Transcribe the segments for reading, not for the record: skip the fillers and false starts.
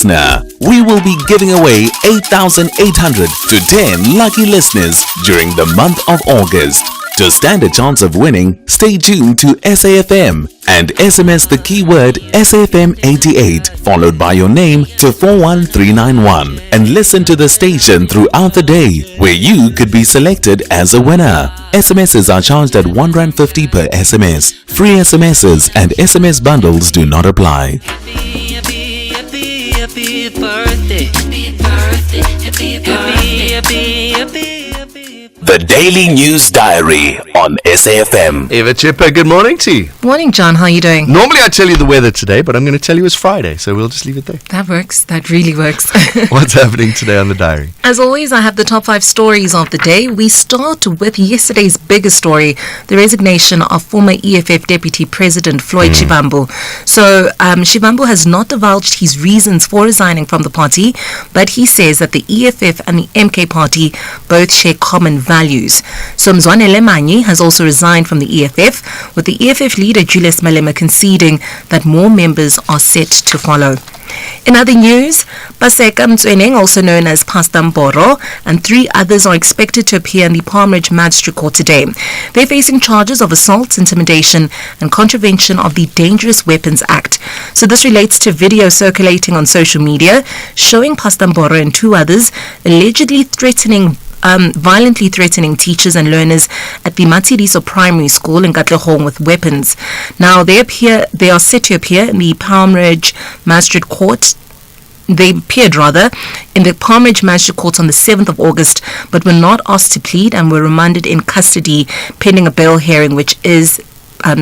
listener. We will be giving away 8,800 to 10 lucky listeners during the month of August. To stand a chance of winning, stay tuned to SAfm and SMS the keyword SAfm88 followed by your name to 41391 and listen to the station throughout the day where you could be selected as a winner. SMSs are charged at R1.50 per SMS. Free SMSs and SMS bundles do not apply. Happy birthday. Happy birthday. Happy birthday. The Daily News Diary on SAfm. Eva Chipper, good morning to you. Morning, John. How are you doing? Normally I tell you the weather today, but I'm going to tell you it's Friday, so we'll just leave it there. That works. That really works. What's happening today on the diary? As always, I have the top 5 stories of the day. We start with yesterday's biggest story, the resignation of former EFF Deputy President Floyd Shivambu. So, Shivambu has not divulged his reasons for resigning from the party, but he says that the EFF and the MK party both share common values. So Mzwanele Manyi has also resigned from the EFF, with the EFF leader Julius Malema conceding that more members are set to follow. In other news, Paseka Mtsweneng, also known as Pastor Mboro, and 3 others are expected to appear in the Palm Ridge Magistrate Court today. They're facing charges of assault, intimidation, and contravention of the Dangerous Weapons Act. So this relates to video circulating on social media showing Pastor Mboro and 2 others allegedly violently threatening teachers and learners at the Matiriso Primary School in Katlehong with weapons. Now they are set to appear in the Palm Ridge Magistrate Court. They appeared in the Palm Ridge Magistrate Court on the 7th of August, but were not asked to plead and were remanded in custody pending a bail hearing, which is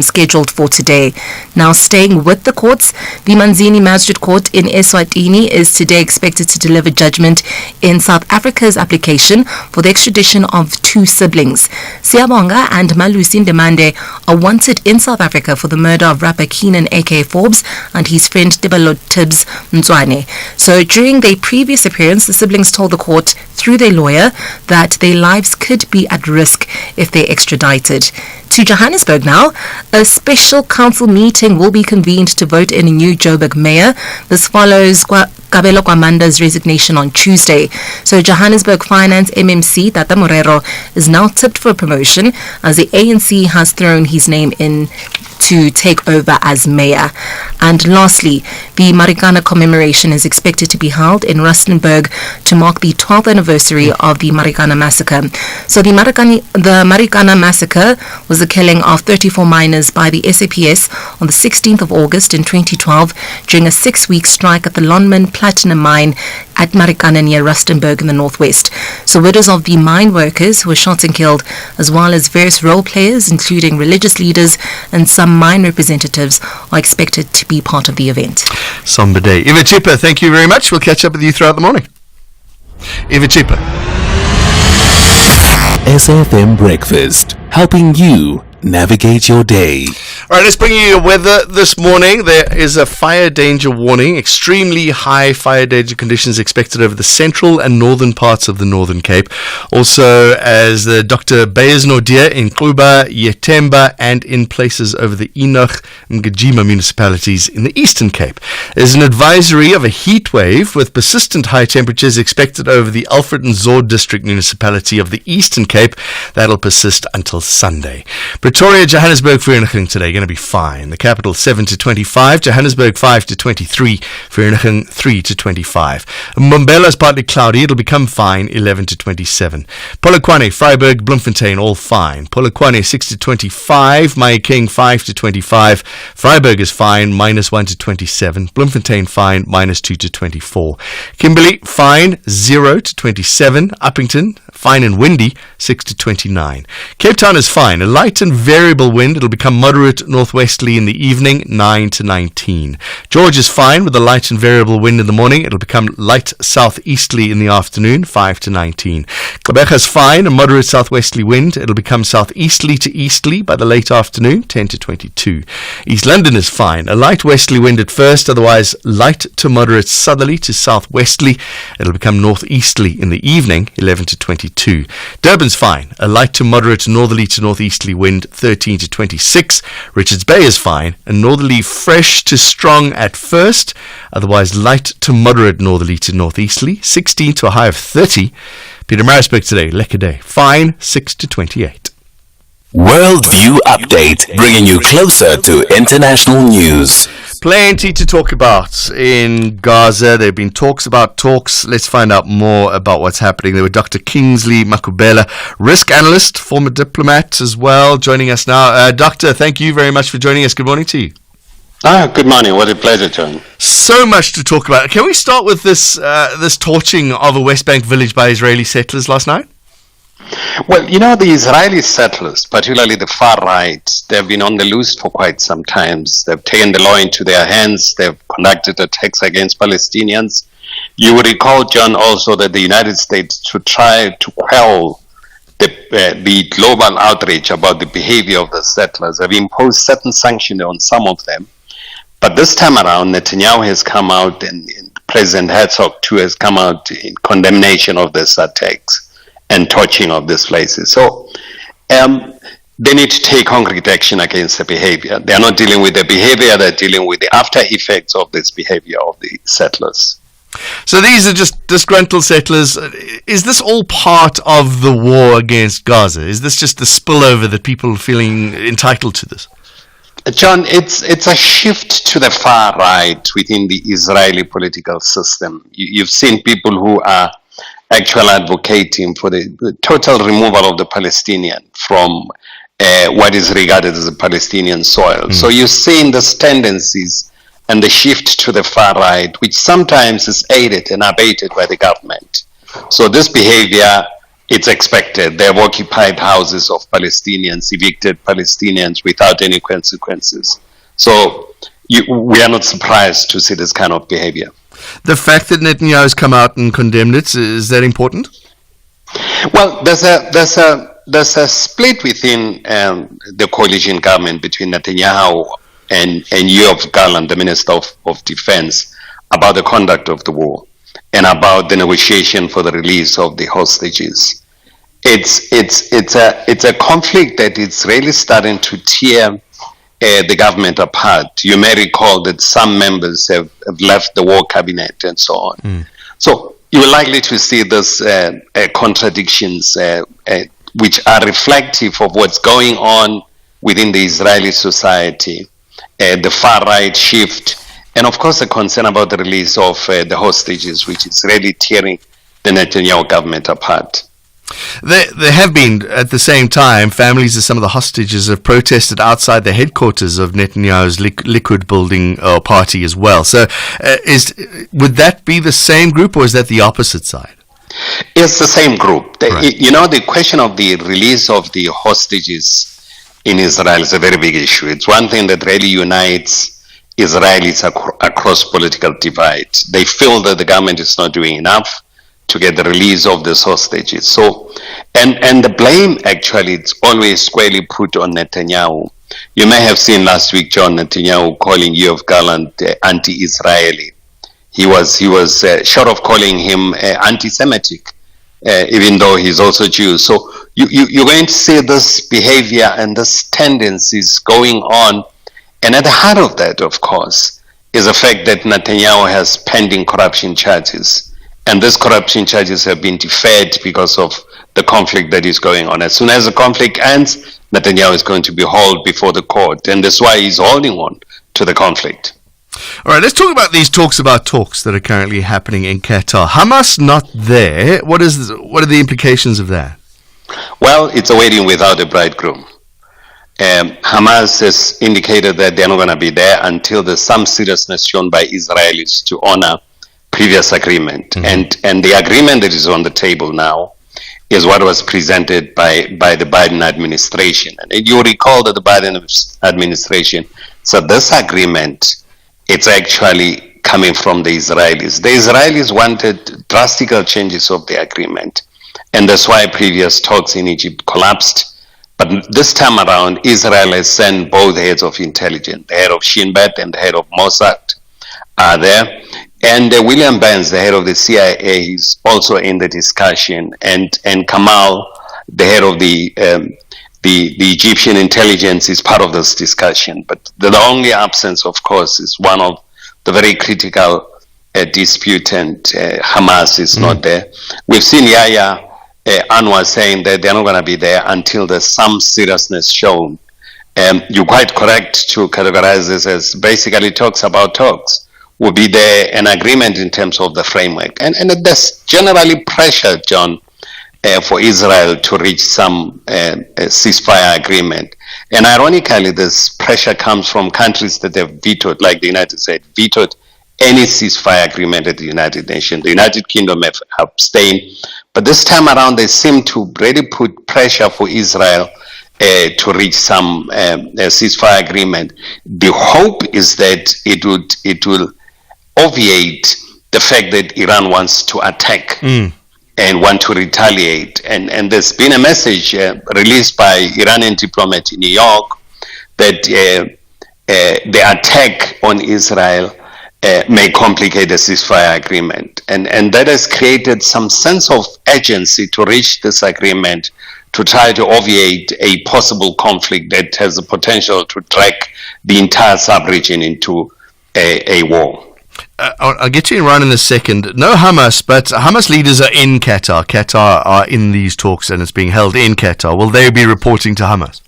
scheduled for today. Now, staying with the courts, the Manzini Magistrate Court in Eswatini is today expected to deliver judgment in South Africa's application for the extradition of 2 siblings. Siyabonga and Malusi Ndemande are wanted in South Africa for the murder of rapper Keenan aka Forbes and his friend Tibalo Tibbs Mtswane. So during their previous appearance, the siblings told the court through their lawyer that their lives could be at risk if they're extradited. To Johannesburg now, a special council meeting will be convened to vote in a new Joburg mayor. This follows Kabelo Kwamanda's resignation on Tuesday. So Johannesburg Finance MMC Tata Morero is now tipped for promotion as the ANC has thrown his name in to take over as mayor. And lastly, the Marikana commemoration is expected to be held in Rustenburg to mark the 12th anniversary of the Marikana massacre. So the Marikana massacre was the killing of 34 miners by the SAPS on the 16th of August in 2012 during a 6-week strike at the Lonmin Platinum Mine at Marikana near Rustenburg in the northwest. So widows of the mine workers who were shot and killed, as well as various role players, including religious leaders and some mine representatives, are expected to be part of the event. Somber day. Eva Chipper, thank you very much. We'll catch up with you throughout the morning. Eva Chipper. SAfm Breakfast, helping you navigate your day. All right, let's bring you your weather this morning. There is a fire danger warning. Extremely high fire danger conditions expected over the central and northern parts of the Northern Cape. Also, as the Dr. Beyers Nordia in Kuba, Yetemba, and in places over the Enoch and Gajima municipalities in the Eastern Cape. There's an advisory of a heat wave with persistent high temperatures expected over the Alfred and Zord district municipality of the Eastern Cape. That'll persist until Sunday. Pretoria, Johannesburg, Vereeniging today going to be fine. The capital 7 to 25, Johannesburg 5 to 23, Vereeniging 3 to 25. Mbombela is partly cloudy, it'll become fine 11 to 27. Polokwane, Vryburg, Bloemfontein all fine. Polokwane 6 to 25, Mahikeng 5 to 25. Vryburg is fine -1 to 27. Bloemfontein fine -2 to 24. Kimberley fine 0 to 27. Uppington fine and windy 6 to 29. Cape Town is fine, a light and variable wind. It'll become moderate northwesterly in the evening, 9 to 19. George is fine with a light and variable wind in the morning. It'll become light southeasterly in the afternoon, 5 to 19. Gqeberha is fine, a moderate southwesterly wind. It'll become southeasterly to easterly by the late afternoon, 10 to 22. East London is fine, a light westerly wind at first, otherwise light to moderate southerly to southwesterly. It'll become northeasterly in the evening, 11 to 22. Durban's fine, a light to moderate northerly to northeasterly wind, 13 to 26. Richards Bay is fine, and northerly fresh to strong at first, otherwise light to moderate northerly to northeasterly, 16 to a high of 30. Pietermaritzburg today, lekker day, fine, 6 to 28. Worldview Update, bringing you closer to international news. Plenty to talk about in Gaza. There have been talks about talks. Let's find out more about what's happening. There were Dr. Kingsley Makubela, risk analyst, former diplomat as well, joining us now. Doctor, thank you very much for joining us. Good morning to you. Good morning. What a pleasure, John. So much to talk about. Can we start with this torching of a West Bank village by Israeli settlers last night? Well, the Israeli settlers, particularly the far right, they've been on the loose for quite some time. They've taken the law into their hands. They've conducted attacks against Palestinians. You would recall, John, also that the United States, to try to quell the global outrage about the behavior of the settlers, have imposed certain sanctions on some of them. But this time around, Netanyahu has come out, and President Herzog too has come out in condemnation of these attacks and torching of these places. So they need to take concrete action against the behavior. They are not dealing with the behavior, they're dealing with the after effects of this behavior of the settlers. So these are just disgruntled settlers. Is this all part of the war against Gaza? Is this just the spillover that people are feeling entitled to this? John, it's a shift to the far right within the Israeli political system. You've seen people who are actually advocating for the total removal of the Palestinian from what is regarded as a Palestinian soil. So you're seeing these tendencies and the shift to the far right, which sometimes is aided and abated by the government. So this behavior, it's expected. They have occupied houses of Palestinians, evicted Palestinians without any consequences. So we are not surprised to see this kind of behavior. The fact that Netanyahu has come out and condemned it, is that important? Well, there's a split within the coalition government between Netanyahu and Yoav Gallant, the Minister of Defense, about the conduct of the war and about the negotiation for the release of the hostages. It's a conflict that is really starting to tear the government apart. You may recall that some members have left the war cabinet and so on. So you're likely to see those contradictions which are reflective of what's going on within the Israeli society, the far right shift, and of course the concern about the release of the hostages, which is really tearing the Netanyahu government apart. There have been, at the same time, families of some of the hostages have protested outside the headquarters of Netanyahu's Likud building party as well. So would that be the same group, or is that the opposite side? It's the same group. Right. The question of the release of the hostages in Israel is a very big issue. It's one thing that really unites Israelis across political divide. They feel that the government is not doing enough to get the release of these hostages. So, and the blame actually, it's always squarely put on Netanyahu. You may have seen last week John Netanyahu calling Yoav Gallant anti-Israeli. He was short of calling him anti-Semitic, even though he's also Jew. So you're going to see this behavior and this tendencies going on. And at the heart of that, of course, is the fact that Netanyahu has pending corruption charges. And these corruption charges have been deferred because of the conflict that is going on. As soon as the conflict ends, Netanyahu is going to be hauled before the court. And that's why he's holding on to the conflict. All right, let's talk about these talks about talks that are currently happening in Qatar. Hamas not there. What are the implications of that? Well, it's a wedding without a bridegroom. Hamas has indicated that they're not going to be there until there's some seriousness shown by Israelis to honor previous agreement. And the agreement that is on the table now is what was presented by the Biden administration. And you recall that the Biden administration said this agreement, it's actually coming from the Israelis. The Israelis wanted drastic changes of the agreement, and that's why previous talks in Egypt collapsed. But this time around, Israel has sent both heads of intelligence, the head of Shin Bet and the head of Mossad are there. And William Burns, the head of the CIA, is also in the discussion. And Kamal, the head of the the Egyptian intelligence is part of this discussion, but the only absence, of course, is one of the very critical disputant. Hamas is not there. We've seen Yahya Anwar saying that they're not going to be there until there's some seriousness shown. You're quite correct to categorize this as basically talks about talks. Will be there an agreement in terms of the framework, and there's generally pressure, John, for Israel to reach some ceasefire agreement. And ironically, this pressure comes from countries that have vetoed, like the United States, vetoed any ceasefire agreement at the United Nations. The United Kingdom have abstained. But this time around, they seem to really put pressure for Israel to reach some ceasefire agreement. The hope is that it will obviate the fact that Iran wants to attack and want to retaliate. And there's been a message released by Iranian diplomat in New York that the attack on Israel may complicate the ceasefire agreement. And that has created some sense of urgency to reach this agreement, to try to obviate a possible conflict that has the potential to drag the entire sub-region into a war. I'll get to Iran in a second. No Hamas, but Hamas leaders are in Qatar. Qatar are in these talks, and it's being held in Qatar. Will they be reporting to Hamas?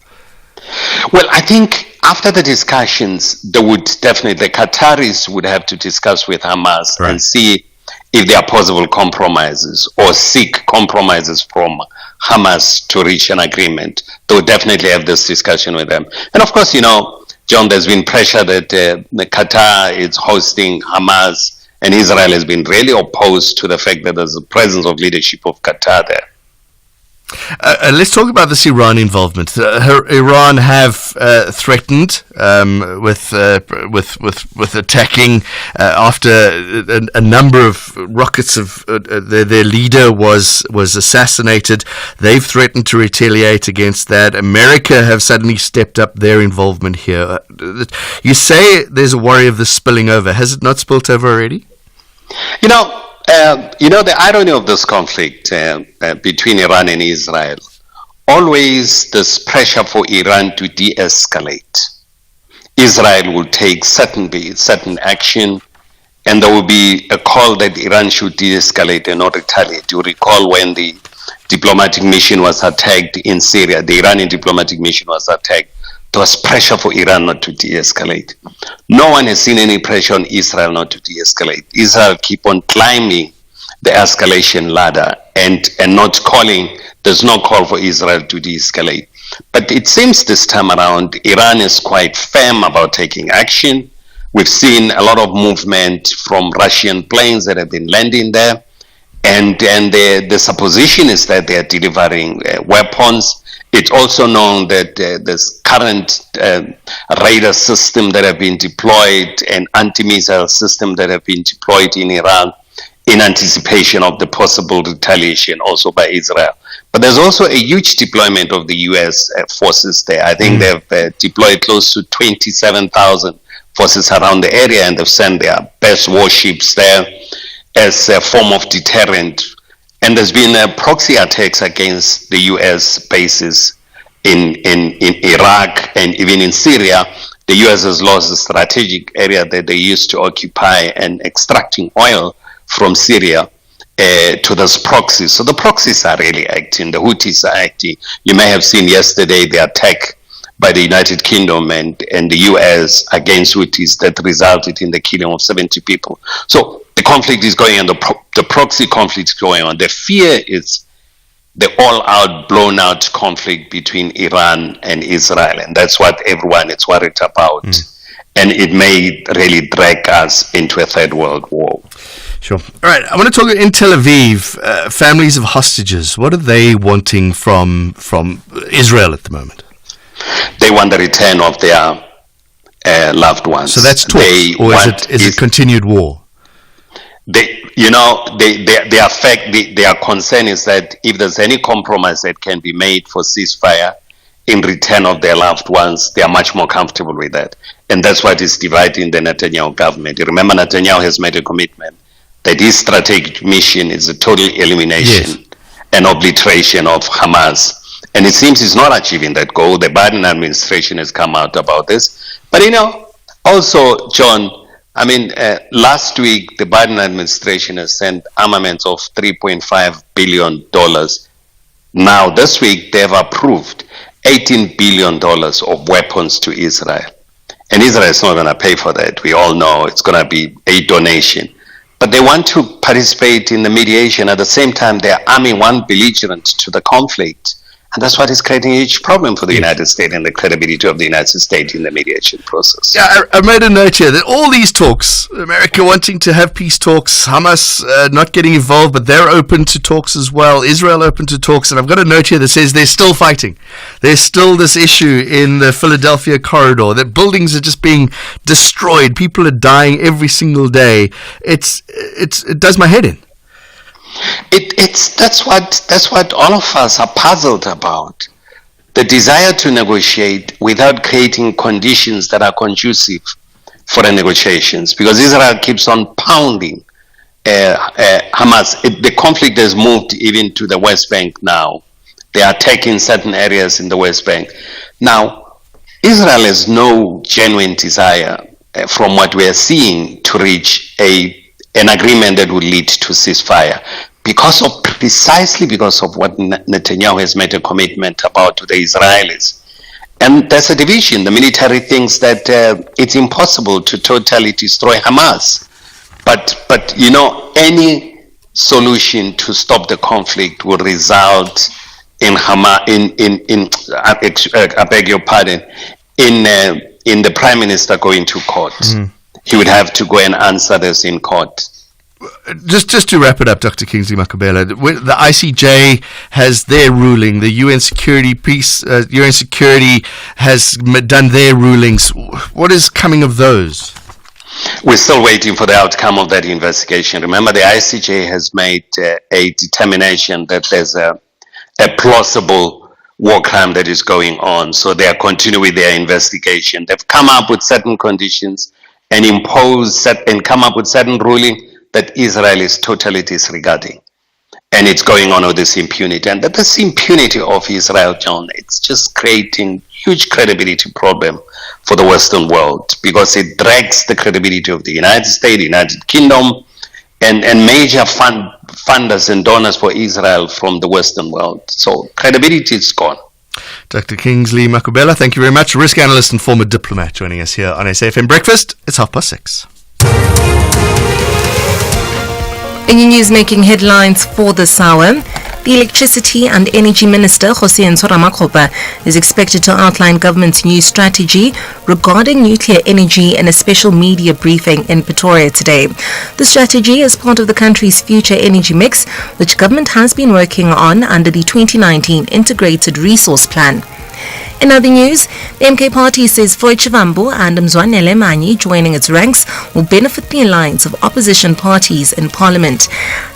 Well, I think after the discussions, the Qataris would have to discuss with Hamas and see if there are possible compromises or seek compromises from Hamas to reach an agreement. They would definitely have this discussion with them. And of course, John, there's been pressure that Qatar is hosting Hamas, and Israel has been really opposed to the fact that there's a presence of leadership of Qatar there. Let's talk about this Iran involvement. Iran have threatened with attacking after a number of rockets of their leader was assassinated. They've threatened to retaliate against that. America have suddenly stepped up their involvement here. You say there's a worry of this spilling over. Has it not spilled over already? The irony of this conflict between Iran and Israel, always this pressure for Iran to de-escalate. Israel will take certain action, and there will be a call that Iran should de-escalate and not retaliate. You recall when the diplomatic mission was attacked in Syria, the Iranian diplomatic mission was attacked. There was pressure for Iran not to de-escalate. No one has seen any pressure on Israel not to de-escalate. Israel keep on climbing the escalation ladder and there's no call for Israel to de-escalate. But it seems this time around, Iran is quite firm about taking action. We've seen a lot of movement from Russian planes that have been landing there. And the supposition is that they are delivering weapons. It's also known that there's current radar system that have been deployed and anti-missile system that have been deployed in Iran in anticipation of the possible retaliation also by Israel. But there's also a huge deployment of the U.S. forces there. I think they've deployed close to 27,000 forces around the area, and they've sent their best warships there as a form of deterrent. And there's been proxy attacks against the U.S. bases in Iraq and even in Syria. The U.S. has lost the strategic area that they used to occupy and extracting oil from Syria to those proxies. So the proxies are really acting. The Houthis are acting. You may have seen yesterday the attack by the United Kingdom and the U.S. against Houthis that resulted in the killing of 70 people. So the conflict is going on, the proxy conflict is going on. The fear is the all-out, blown-out conflict between Iran and Israel, and that's what everyone is worried about. And it may really drag us into a third world war. Sure. All right, I want to talk in Tel Aviv, families of hostages. What are they wanting from Israel at the moment? They want the return of their loved ones. So that's talks, or is it continued war? Their concern is that if there's any compromise that can be made for ceasefire in return of their loved ones, they are much more comfortable with that. And that's what is dividing the Netanyahu government. You remember, Netanyahu has made a commitment that his strategic mission is a total elimination and obliteration of Hamas And it seems it's not achieving that goal. The Biden administration has come out about this. But, also, John, last week, the Biden administration has sent armaments of $3.5 billion. Now, this week, they've approved $18 billion of weapons to Israel. And Israel is not going to pay for that. We all know it's going to be a donation. But they want to participate in the mediation. At the same time, they're arming one belligerent to the conflict. And that's what is creating a huge problem for the United States and the credibility of the United States in the mediation process. Yeah, I made a note here that all these talks, America wanting to have peace talks, Hamas not getting involved, but they're open to talks as well, Israel open to talks, and I've got a note here that says they're still fighting. There's still this issue in the Philadelphia corridor, that buildings are just being destroyed, people are dying every single day. It does my head in. That's what all of us are puzzled about. The desire to negotiate without creating conditions that are conducive for the negotiations, because Israel keeps on pounding Hamas. The conflict has moved even to the West Bank now. They are attacking certain areas in the West Bank. Now, Israel has no genuine desire, from what we are seeing, to reach an agreement that would lead to ceasefire, precisely because of what Netanyahu has made a commitment about to the Israelis. And there's a division. The military thinks that it's impossible to totally destroy Hamas. But any solution to stop the conflict would result in Hamas, I beg your pardon, in the Prime Minister going to court. He would have to go and answer this in court. Just to wrap it up, Dr. Kingsley Makabela, the ICJ has their ruling. The UN Security has done their rulings. What is coming of those? We're still waiting for the outcome of that investigation. Remember, the ICJ has made a determination that there's a plausible war crime that is going on. So they are continuing with their investigation. They've come up with certain conditions and come up with certain ruling that Israel is totally disregarding. And it's going on with this impunity. And this impunity of Israel, John, it's just creating huge credibility problem for the Western world, because it drags the credibility of the United States, the United Kingdom, and major funders and donors for Israel from the Western world. So credibility is gone. Dr. Kingsley Makabela, thank you very much. Risk analyst and former diplomat joining us here on SAfm Breakfast. It's 6:30. In your news making headlines for this hour, the Electricity and Energy Minister, Jose Nsoramakgopa, is expected to outline government's new strategy regarding nuclear energy in a special media briefing in Pretoria today. The strategy is part of the country's future energy mix, which government has been working on under the 2019 Integrated Resource Plan. In other news, the MK party says Floyd Shivambu and Mzwanele Manyi joining its ranks will benefit the alliance of opposition parties in parliament.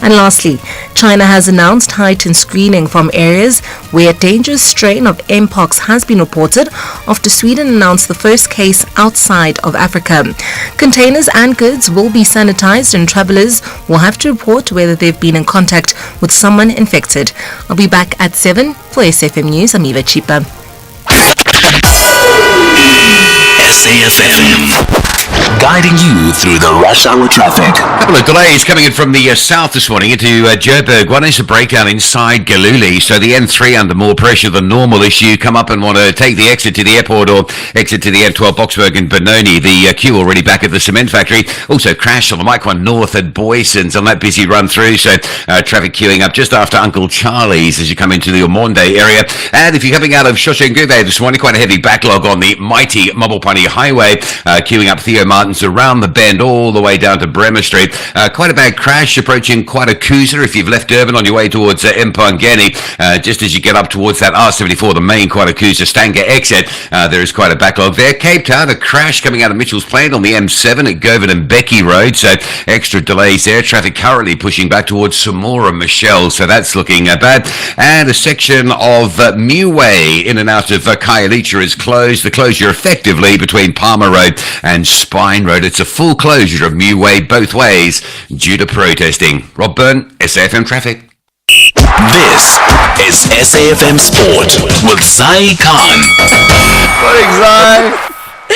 And lastly, China has announced heightened screening from areas where a dangerous strain of Mpox has been reported after Sweden announced the first case outside of Africa. Containers and goods will be sanitized and travelers will have to report whether they've been in contact with someone infected. I'll be back at 7 for SAfm News. I'm Eva Chipa. SAfm, guiding you through the rush hour traffic. A couple of delays coming in from the south this morning into Joburg. One is a breakdown inside Galuli, so the N3 under more pressure than normal. If you come up and want to take the exit to the airport or exit to the N12 Boksburg and Benoni, the queue already back at the cement factory. Also crashed on the Mike 1 North at Boyson's on that busy run through, so traffic queuing up just after Uncle Charlie's as you come into the Omonde area. And if you're coming out of Shoshenguve this morning, quite a heavy backlog on the mighty Mabopani Highway, queuing up Theo Martins around the bend all the way down to Bremer Street. Quite a bad crash approaching quite a Kuza if you've left Durban on your way towards Mpangeni. Just as you get up towards that R74, the main quite a Kuza Stanger exit, there is quite a backlog there. Cape Town, a crash coming out of Mitchell's Plain on the M7 at Govan and Becky Road, so extra delays there. Traffic currently pushing back towards Samora Michelle, so that's looking bad. And a section of Meway in and out of Khayelitsha is closed. The closure effectively between Palmer Road and Spine Road. It's a full closure of Meway both ways due to protesting. Rob Byrne, SAfm Traffic. This is SAfm Sport with Zai Khan. Morning, Zai.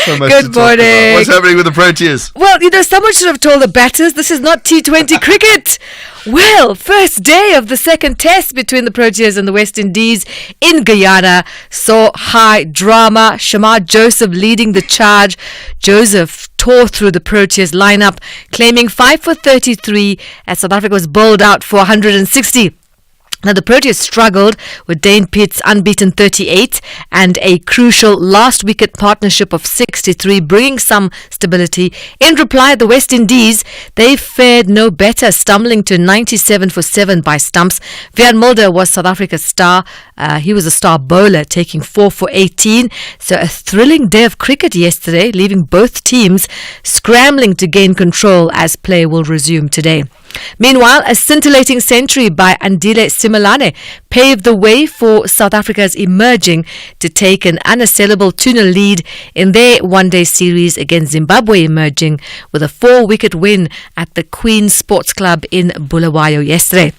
So much Good to talk about. morning. What's happening with the Proteas? Well, someone should have told the batters this is not T20 cricket. Well, first day of the second test between the Proteas and the West Indies in Guyana saw high drama. Shamar Joseph leading the charge. Joseph tore through the Proteas lineup, claiming 5 for 33 as South Africa was bowled out for 160. Now, the Proteas struggled with Dane Pitt's unbeaten 38 and a crucial last wicket partnership of 63, bringing some stability. In reply, the West Indies, they fared no better, stumbling to 97 for 7 by stumps. Vian Mulder was South Africa's star. He was a star bowler, taking 4 for 18. So a thrilling day of cricket yesterday, leaving both teams scrambling to gain control as play will resume today. Meanwhile, a scintillating century by Andile Simelane paved the way for South Africa's emerging to take an unassailable 2-0 lead in their one-day series against Zimbabwe, emerging with a 4-wicket win at the Queen's Sports Club in Bulawayo yesterday.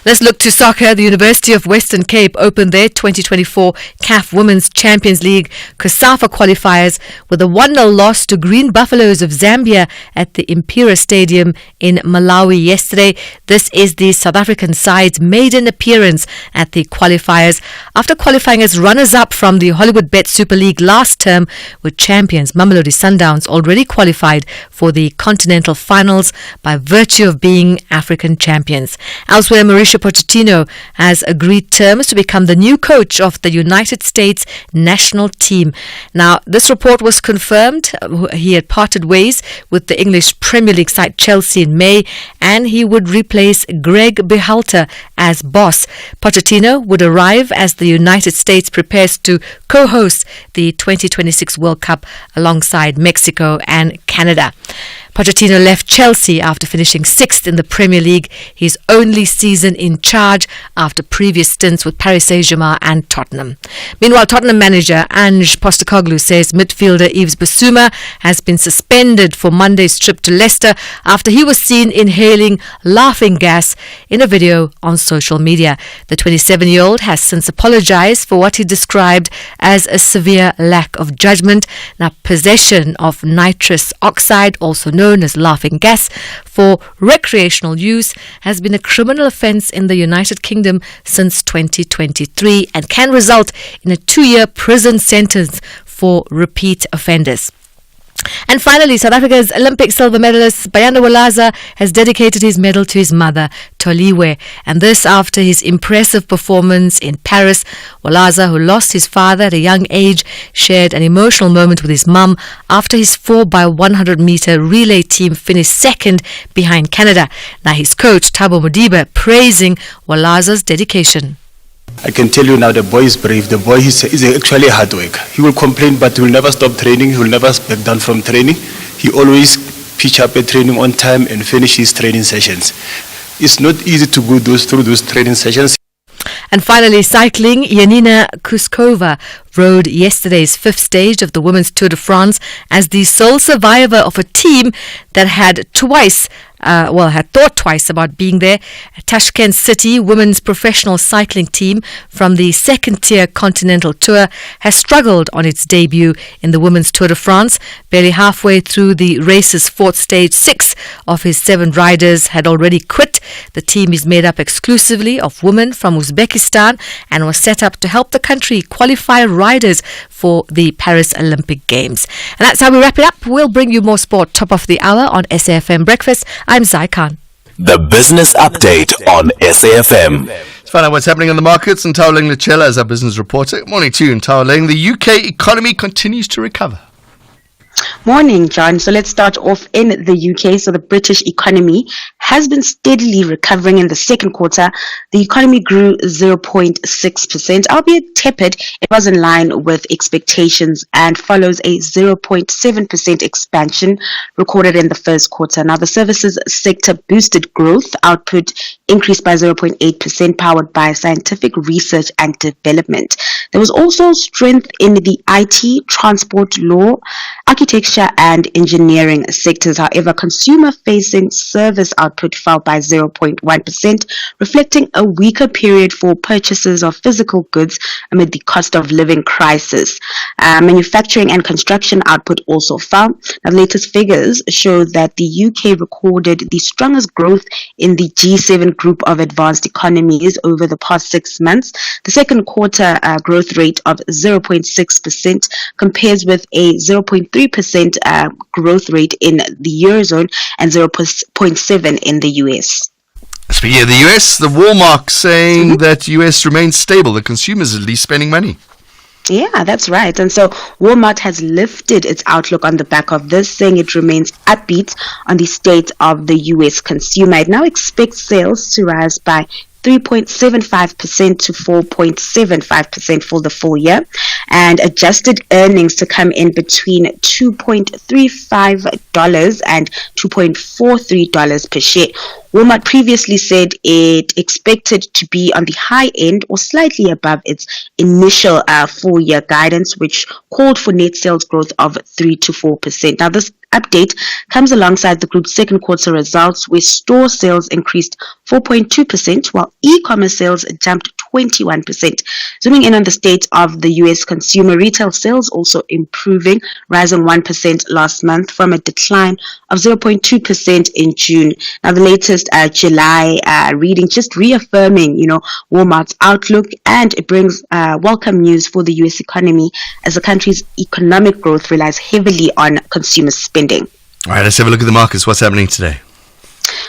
Let's look to soccer. The University of Western Cape opened their 2024 CAF Women's Champions League COSAFA qualifiers with a 1-0 loss to Green Buffaloes of Zambia at the Impera Stadium in Malawi yesterday. This is the South African side's maiden appearance at the qualifiers after qualifying as runners-up from the Hollywood Bet Super League last term, with champions Mamelodi Sundowns already qualified for the continental finals by virtue of being African champions. Elsewhere, Mauricio Pochettino has agreed terms to become the new coach of the United States national team. Now, this report was confirmed. He had parted ways with the English Premier League side Chelsea in May, and he would replace Greg Berhalter as boss. Pochettino would arrive as the United States prepares to co-host the 2026 World Cup alongside Mexico and Canada. Pochettino left Chelsea after finishing 6th in the Premier League, his only season in charge after previous stints with Paris Saint-Germain and Tottenham. Meanwhile, Tottenham manager Ange Postecoglou says midfielder Yves Bissouma has been suspended for Monday's trip to Leicester after he was seen inhaling laughing gas in a video on social media. The 27-year-old has since apologized for what he described as a severe lack of judgment. Now, possession of nitrous oxide, also known as laughing gas, for recreational use has been a criminal offence in the United Kingdom since 2023 and can result in a 2-year prison sentence for repeat offenders. And finally, South Africa's Olympic silver medalist Bayanda Walaza has dedicated his medal to his mother, Toliwe, and this after his impressive performance in Paris. Walaza, who lost his father at a young age, shared an emotional moment with his mum after his 4x100 meter relay team finished second behind Canada. Now his coach, Thabo Modiba, praising Walaza's dedication. I can tell you now, the boy is brave. The boy is actually hard work. He will complain, but he will never stop training. He will never back down from training. He always pitch up a training on time and finish his training sessions. It's not easy to go through those training sessions. And finally, cycling. Yanina Kuskova rode yesterday's 5th stage of the Women's Tour de France as the sole survivor of a team that had thought twice about being there. Tashkent City women's professional cycling team from the second-tier Continental Tour has struggled on its debut in the Women's Tour de France. Barely halfway through the race's 4th stage, 6 of his 7 riders had already quit. The team is made up exclusively of women from Uzbekistan and was set up to help the country qualify riders for the Paris Olympic Games. And that's how we wrap it up. We'll bring you more sport top of the hour on SAfm Breakfast. I'm Zai Khan. The business update on SAfm. Let's find out what's happening in the markets. And Ntawoleng Lechela is our business reporter. Morning to you, Ntawoleng. The UK economy continues to recover. Morning, John. So let's start off in the UK. So the British economy has been steadily recovering in the second quarter. The economy grew 0.6%, albeit tepid. It was in line with expectations and follows a 0.7% expansion recorded in the first quarter. Now, the services sector boosted growth. Output increased by 0.8%, powered by scientific research and development. There was also strength in the IT, transport, law, architecture, infrastructure and engineering sectors. However, consumer-facing service output fell by 0.1%, reflecting a weaker period for purchases of physical goods amid the cost of living crisis. Manufacturing and construction output also fell. Now, the latest figures show that the UK recorded the strongest growth in the G7 group of advanced economies over the past 6 months. The second quarter growth rate of 0.6% compares with a 0.3% growth rate in the Eurozone and 0.7% in the US. Speaking of the US, the Walmart saying that US remains stable. The consumers at least spending money. Yeah, that's right. And so Walmart has lifted its outlook on the back of this, saying it remains upbeat on the state of the US consumer. It now expects sales to rise by 3.75% to 4.75% for the full year, and adjusted earnings to come in between $2.35 and $2.43 per share. Walmart previously said it expected to be on the high end or slightly above its initial full-year guidance, which called for net sales growth of 3 to 4%. Now, this update comes alongside the group's second quarter results, where store sales increased 4.2%, while e-commerce sales jumped 21%. Zooming in on the state of the US consumer, retail sales also improving, rising 1% last month from a decline of 0.2% in June. Now, the latest July reading just reaffirming, Walmart's outlook, and it brings welcome news for the US economy as the country's economic growth relies heavily on consumer spending. All right, let's have a look at the markets. What's happening today?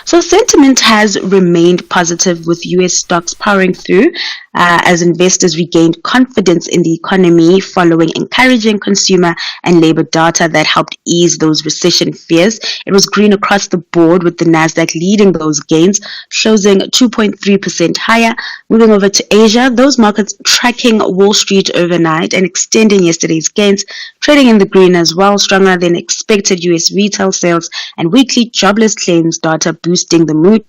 So sentiment has remained positive, with US stocks powering through as investors regained confidence in the economy following encouraging consumer and labor data that helped ease those recession fears. It was green across the board, with the Nasdaq leading those gains, closing 2.3% higher. Moving over to Asia, those markets tracking Wall Street overnight and extending yesterday's gains, trading in the green as well. Stronger than expected US retail sales and weekly jobless claims data boosting the mood.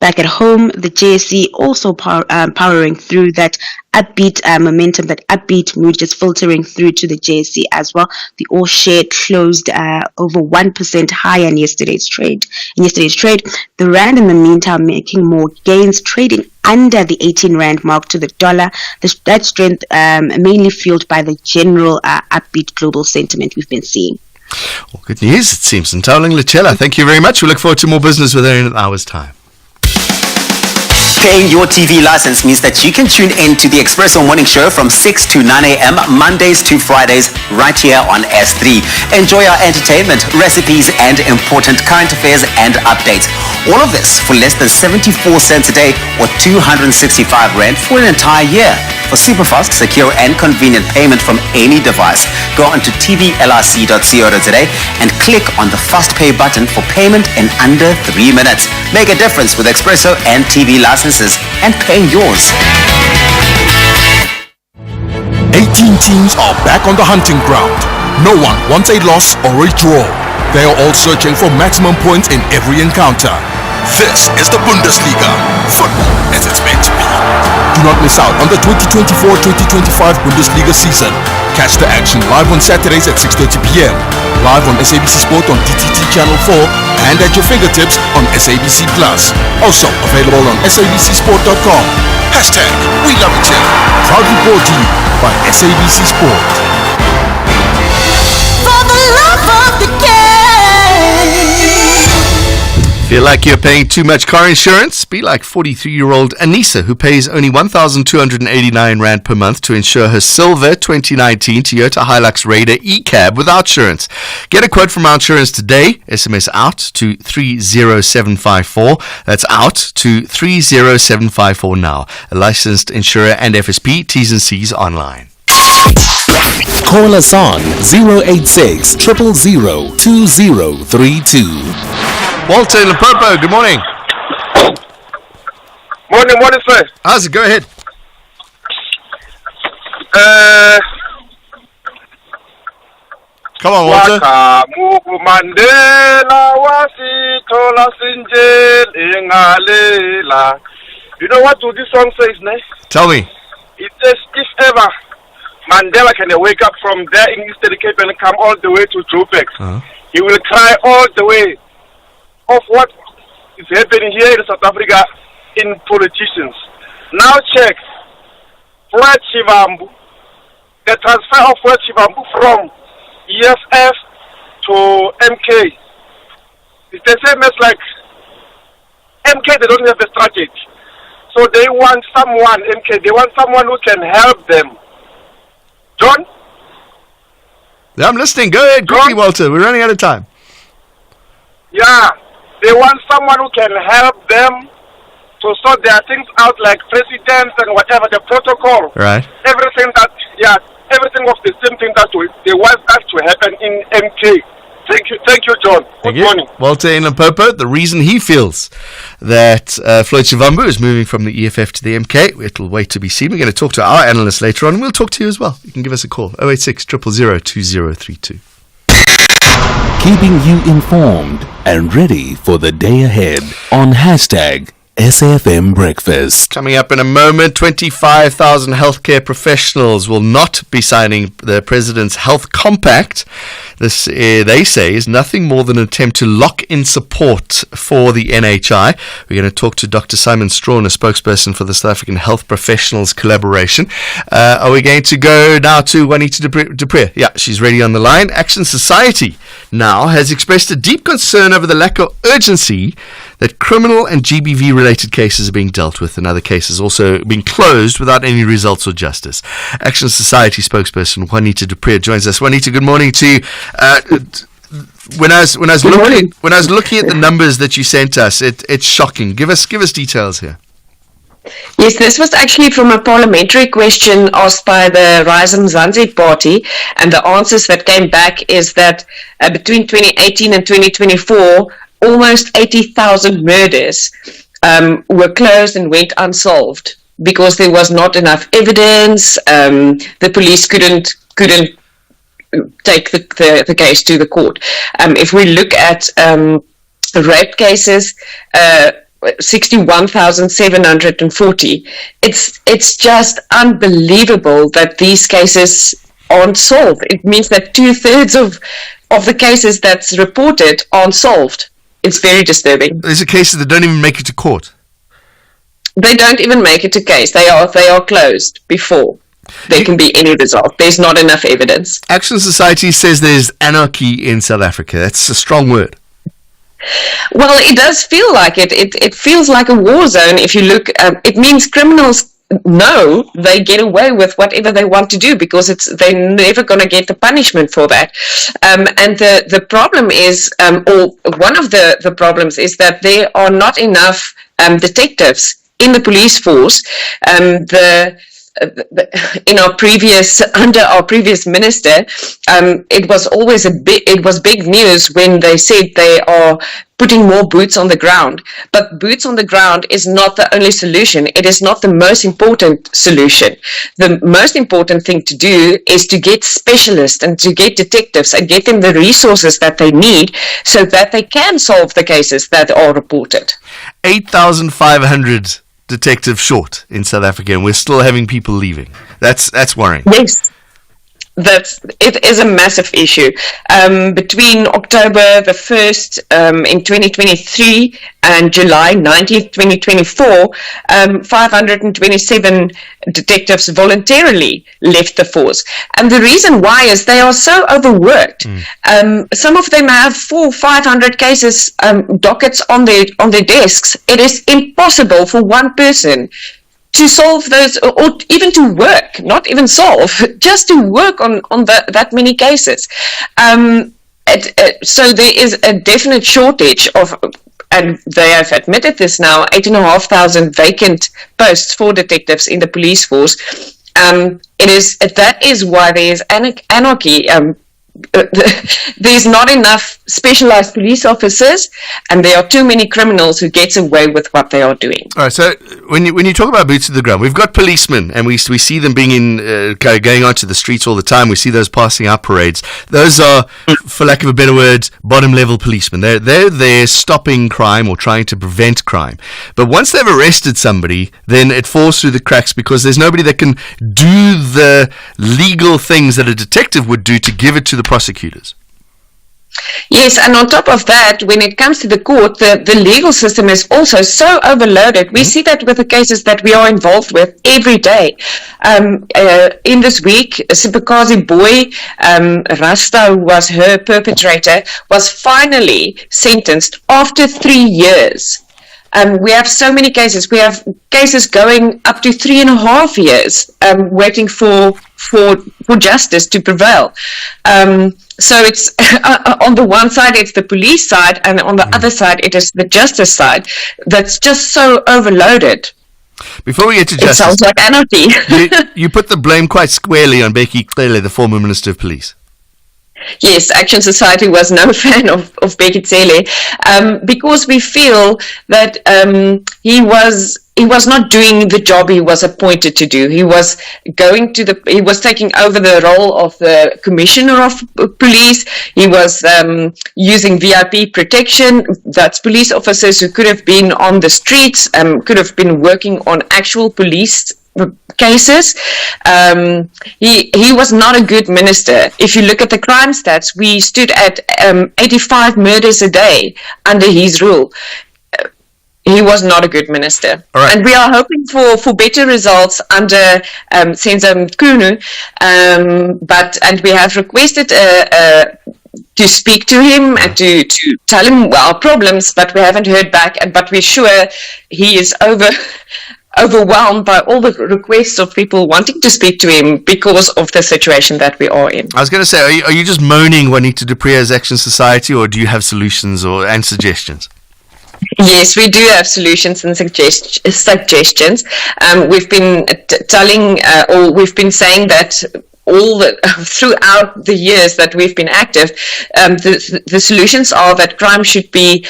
Back at home, the JSE also powering through that upbeat momentum, that upbeat mood just filtering through to the JSE as well. The all share closed over 1% higher in yesterday's trade. The rand, in the meantime, making more gains, trading under the 18 rand mark to the dollar. That strength mainly fueled by the general upbeat global sentiment we've been seeing. Well, good news, it seems. And Tauling Lachela, thank you very much. We look forward to more business with her in an hour's time. Paying your TV license means that you can tune in to the Expresso Morning Show from 6 to 9 a.m. Mondays to Fridays right here on S3. Enjoy our entertainment, recipes, and important current affairs and updates. All of this for less than 74 cents a day or 265 Rand for an entire year. For super fast, secure, and convenient payment from any device, go onto tvlrc.co.za and click on the Fast Pay button for payment in under 3 minutes. Make a difference with Expresso and TV licenses and pay yours. 18 teams are back on the hunting ground. No one wants a loss or a draw. They are all searching for maximum points in every encounter. This is the Bundesliga. Football as it's meant to be. Do not miss out on the 2024-2025 Bundesliga season. Catch the action live on Saturdays at 6:30 p.m. Live on SABC Sport on DTT Channel 4 and at your fingertips on SABC Plus. Also available on sabcsport.com. Hashtag We Love It Here. Proudly brought to you by SABC Sport. For the love of the game. Feel like you're paying too much car insurance? Be like 43-year-old Anissa, who pays only 1,289 Rand per month to insure her silver 2019 Toyota Hilux Raider e-cab without insurance. Get a quote from our insurance today. SMS out to 30754. That's out to 30754 now. A licensed insurer and FSP. T's and C's online. Call us on 086 000 2032. Walter Limpopo, good morning. Morning, sir. How's it? Go ahead. Come on, Walter. You know what this song says, ne? Tell me. It says, if ever Mandela can wake up from there in Eastern Cape and come all the way to Joburg. He will cry all the way of what is happening here in South Africa in politicians. Now check Floyd Shivambu, the transfer of Floyd Shivambu from EFF to MK. It's the same as like MK, they don't have a strategy. So they want someone, MK, they want someone who can help them. John? Yeah, I'm listening. Go ahead, quickly, Walter. We're running out of time. Yeah, they want someone who can help them to sort their things out, like presidents and whatever, the protocol. Right. Everything everything was the same thing that they want that to happen in MK. Thank you, John. Good morning. Walter in Limpopo, the reason he feels that Floyd Shivambu is moving from the EFF to the MK, it'll wait to be seen. We're going to talk to our analyst later on, and we'll talk to you as well. You can give us a call, 086 000 2032. Keeping you informed and ready for the day ahead on #SAfm Breakfast. Coming up in a moment, 25,000 healthcare professionals will not be signing the President's Health Compact. This, they say, is nothing more than an attempt to lock in support for the NHI. We're going to talk to Dr. Simon Strawn, a spokesperson for the South African Health Professionals Collaboration. Are we going to go now to Juanita Dupré? Yeah, she's ready on the line. Action Society now has expressed a deep concern over the lack of urgency that criminal and GBV-related cases are being dealt with, and other cases also being closed without any results or justice. Action Society spokesperson Juanita Dupré joins us. Juanita, good morning to you. When I was looking at the numbers that you sent us, it's shocking. Give us details here. Yes, this was actually from a parliamentary question asked by the Rise Mzansi party, and the answers that came back is that between 2018 and 2024, almost 80,000 murders were closed and went unsolved because there was not enough evidence. The police couldn't take the case to the court. If we look at rape cases, 61,740. It's just unbelievable that these cases aren't solved. It means that 2/3 of the cases that's reported aren't solved. It's very disturbing. There's cases that don't even make it to court. They don't even make it to case. They are closed before there can be any result. There's not enough evidence. Action Society says there's anarchy in South Africa. That's a strong word. Well, it does feel like it. It feels like a war zone. If you look, it means criminals know they get away with whatever they want to do because they're never going to get the punishment for that. And the problem is, or one of the problems is that there are not enough detectives in the police force. Under our previous minister, it was always big news when they said they are putting more boots on the ground. But boots on the ground is not the only solution. It is not the most important solution. The most important thing to do is to get specialists and to get detectives and get them the resources that they need so that they can solve the cases that are reported. 8,500 detectives short in South Africa, and we're still having people leaving. That's worrying. Yes. It is a massive issue. Between October the 1st in 2023 and July 19th, 2024, 527 detectives voluntarily left the force. And the reason why is they are so overworked. Some of them have 400-500 cases, dockets on their desks. It is impossible for one person to solve those, or even to work, not even solve, just to work on that many cases. So there is a definite shortage of, and they have admitted this now, 8,500 vacant posts for detectives in the police force. That is why there is anarchy there's not enough specialized police officers, and there are too many criminals who get away with what they are doing. All right, so when you talk about boots to the ground, we've got policemen, and we see them being going onto the streets all the time. We see those passing out parades. Those are, for lack of a better word, bottom level policemen. They're there stopping crime or trying to prevent crime. But once they've arrested somebody, then it falls through the cracks because there's nobody that can do the legal things that a detective would do to give it to the prosecutors. Yes, and on top of that, when it comes to the court, the legal system is also so overloaded. We see that with the cases that we are involved with every day. In this week, Sipakazi boy, Rasta, who was her perpetrator, was finally sentenced after 3 years. We have so many cases. We have cases going up to 3.5 years, waiting for justice to prevail. So it's on the one side, it's the police side, and on the other side, it is the justice side that's just so overloaded. Before we get to justice, it sounds like anarchy. you put the blame quite squarely on Becky Cele, the former Minister of Police. Yes, Action Society was no fan of Becky Cele, because we feel that he was not doing the job he was appointed to do. He was taking over the role of the Commissioner of Police. He was using VIP protection. That's police officers who could have been on the streets, could have been working on actual police cases. He was not a good minister. If you look at the crime stats, we stood at 85 murders a day under his rule. He was not a good minister. Right. And we are hoping for better results under Senzo Mkhunu, and we have requested to speak to him and to tell him our problems, but we haven't heard back. But we're sure he is overwhelmed by all the requests of people wanting to speak to him because of the situation that we are in. I was going to say, are you just moaning Juanita du Preez's Action Society, or do you have solutions and suggestions? Yes, we do have solutions and suggestions. We've been we've been saying that throughout the years that we've been active, the solutions are that crime should be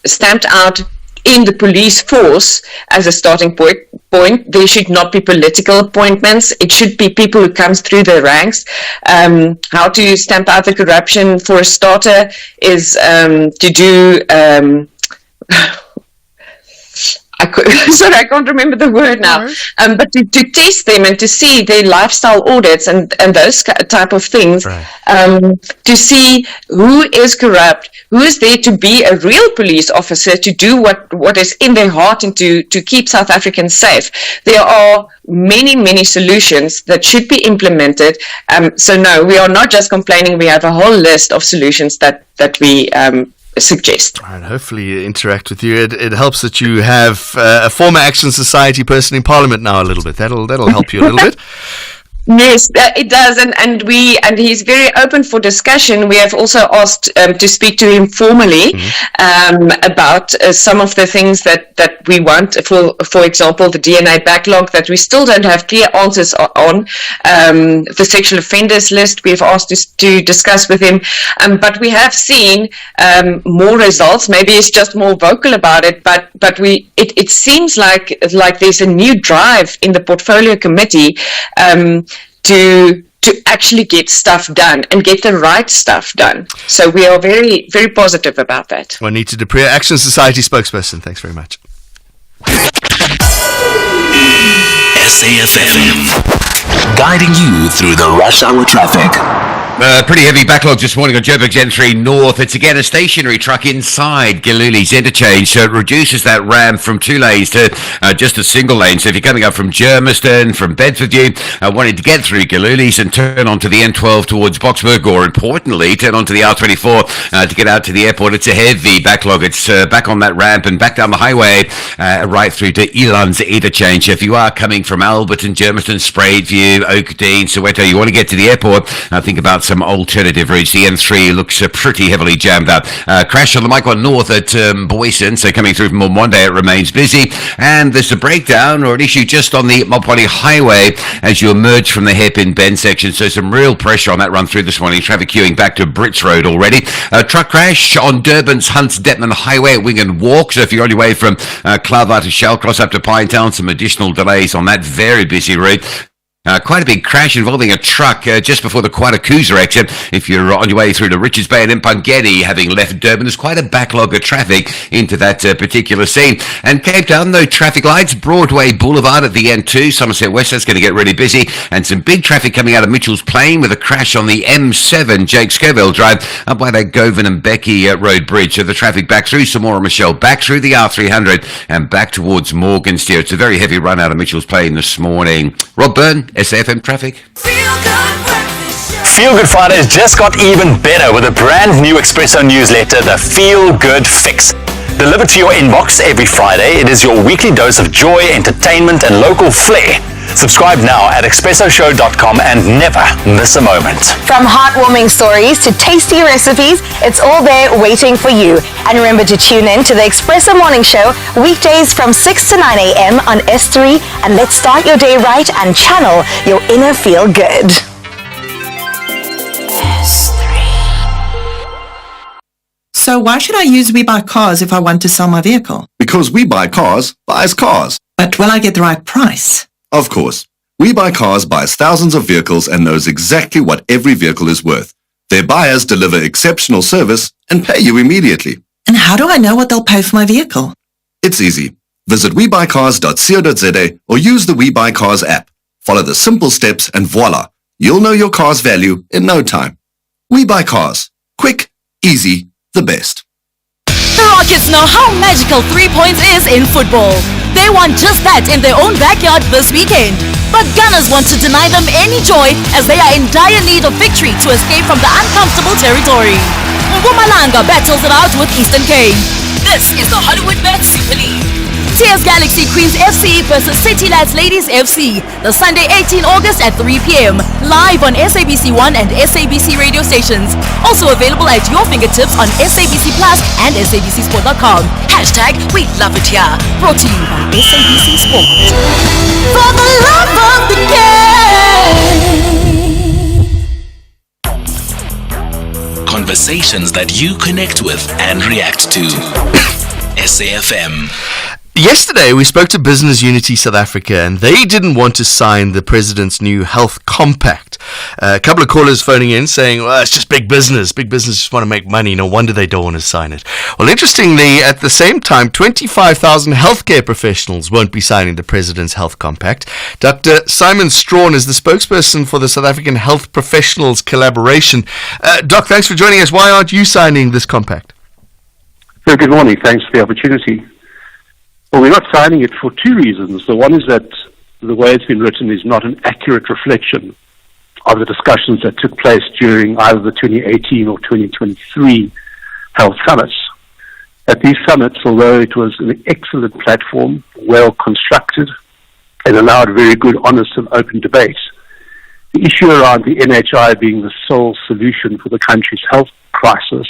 stamped out in the police force as a starting point. There should not be political appointments. It should be people who comes through the ranks. How to stamp out the corruption, for a starter, is to do I can't remember the word now. But to test them and to see their lifestyle audits and those type of things, right. To see who is corrupt, who is there to be a real police officer to do what is in their heart and to keep South Africans safe. There are many solutions that should be implemented. So no, we are not just complaining. We have a whole list of solutions that we suggest. All right, hopefully interact with you. It helps that you have a former Action Society person in Parliament now a little bit. That'll help you a little bit. Yes, it does, and he's very open for discussion. We have also asked to speak to him formally about some of the things that we want. For example, the DNA backlog that we still don't have clear answers on. The sexual offenders list we've asked to discuss with him, but we have seen more results. Maybe he's just more vocal about it, but it seems like there's a new drive in the portfolio committee. To actually get stuff done and get the right stuff done. So we are very, very positive about that. Juanita du Preez, Action Society spokesperson. Thanks very much. SAfm, guiding you through the rush hour traffic. Pretty heavy backlog this morning on Joburg's N3 North. It's again a stationary truck inside Galuli's interchange, so it reduces that ramp from 2 lanes to just a single lane. So if you're coming up from Germiston, from Bedfordview, wanting to get through Galuli's and turn onto the N12 towards Boksburg, or importantly, turn onto the R24 to get out to the airport, it's a heavy backlog. It's back on that ramp and back down the highway right through to Elan's interchange. If you are coming from Alberton, Germiston, Spradeview, Oakdene, Soweto, you want to get to the airport, think about out some alternative routes. The N3 looks pretty heavily jammed up. Crash on the Mike 1 North at Boyson, so coming through from Monday it remains busy. And there's a breakdown or an issue just on the Mopani Highway as you emerge from the hairpin bend section. So some real pressure on that run through this morning. Traffic queuing back to Brits Road already. Truck crash on Durban's Hunts Detman Highway at Wingan Walk. So if you're on your way from Cloudvar to Shellcross up to Pinetown, some additional delays on that very busy route. Quite a big crash involving a truck just before the Quatakuza exit. If you're on your way through to Richards Bay and Mpangeni, having left Durban, there's quite a backlog of traffic into that particular scene. And Cape Town, no traffic lights. Broadway Boulevard at the N2, Somerset West, that's going to get really busy. And some big traffic coming out of Mitchell's Plain with a crash on the M7, Jake Scoville Drive, up by that Govan and Becky Road Bridge. So the traffic back through Samora Michelle, back through the R300 and back towards Morgansteer. It's a very heavy run out of Mitchell's Plain this morning. Rob Byrne, SAfm Traffic. Feel Good Fridays just got even better with a brand new Expresso newsletter, The Feel Good Fix. Delivered to your inbox every Friday, it is your weekly dose of joy, entertainment, and local flair. Subscribe now at expressoshow.com and never miss a moment. From heartwarming stories to tasty recipes, it's all there waiting for you. And remember to tune in to the Espresso Morning Show weekdays from 6 to 9 a.m. on S3, and let's start your day right and channel your inner feel good. So why should I use We Buy Cars if I want to sell my vehicle? Because We Buy Cars buys cars. But will I get the right price? Of course. We Buy Cars buys thousands of vehicles and knows exactly what every vehicle is worth. Their buyers deliver exceptional service and pay you immediately. And how do I know what they'll pay for my vehicle? It's easy. Visit webuycars.co.za or use the We Buy Cars app. Follow the simple steps and voila, you'll know your car's value in no time. We Buy Cars. Quick, easy, the best. The Rockets know how magical 3 points is in football. They want just that in their own backyard this weekend. But Gunners want to deny them any joy as they are in dire need of victory to escape from the uncomfortable territory. Mpumalanga battles it out with Eastern Cape. This is the Hollywood Bet Super League. TS Galaxy Queens FC versus City Lads Ladies FC, the Sunday 18 August at 3 p.m. live on SABC 1 and SABC radio stations. Also available at your fingertips on SABC Plus and SABCSport.com. Hashtag We Love It Here. Brought to you by SABC Sport. For the love of the game. Conversations that you connect with and react to. SAfm. Yesterday, we spoke to Business Unity South Africa, and they didn't want to sign the president's new health compact. A couple of callers phoning in saying, well, it's just big business. Big business just want to make money. No wonder they don't want to sign it. Well, interestingly, at the same time, 25,000 healthcare professionals won't be signing the president's health compact. Dr. Simon Strawn is the spokesperson for the South African Health Professionals Collaboration. Doc, thanks for joining us. Why aren't you signing this compact? Very good morning. Thanks for the opportunity. Well, we're not signing it for two reasons. The one is that the way it's been written is not an accurate reflection of the discussions that took place during either the 2018 or 2023 health summits. At these summits, although it was an excellent platform, well constructed, and allowed very good, honest and open debate, the issue around the NHI being the sole solution for the country's health crisis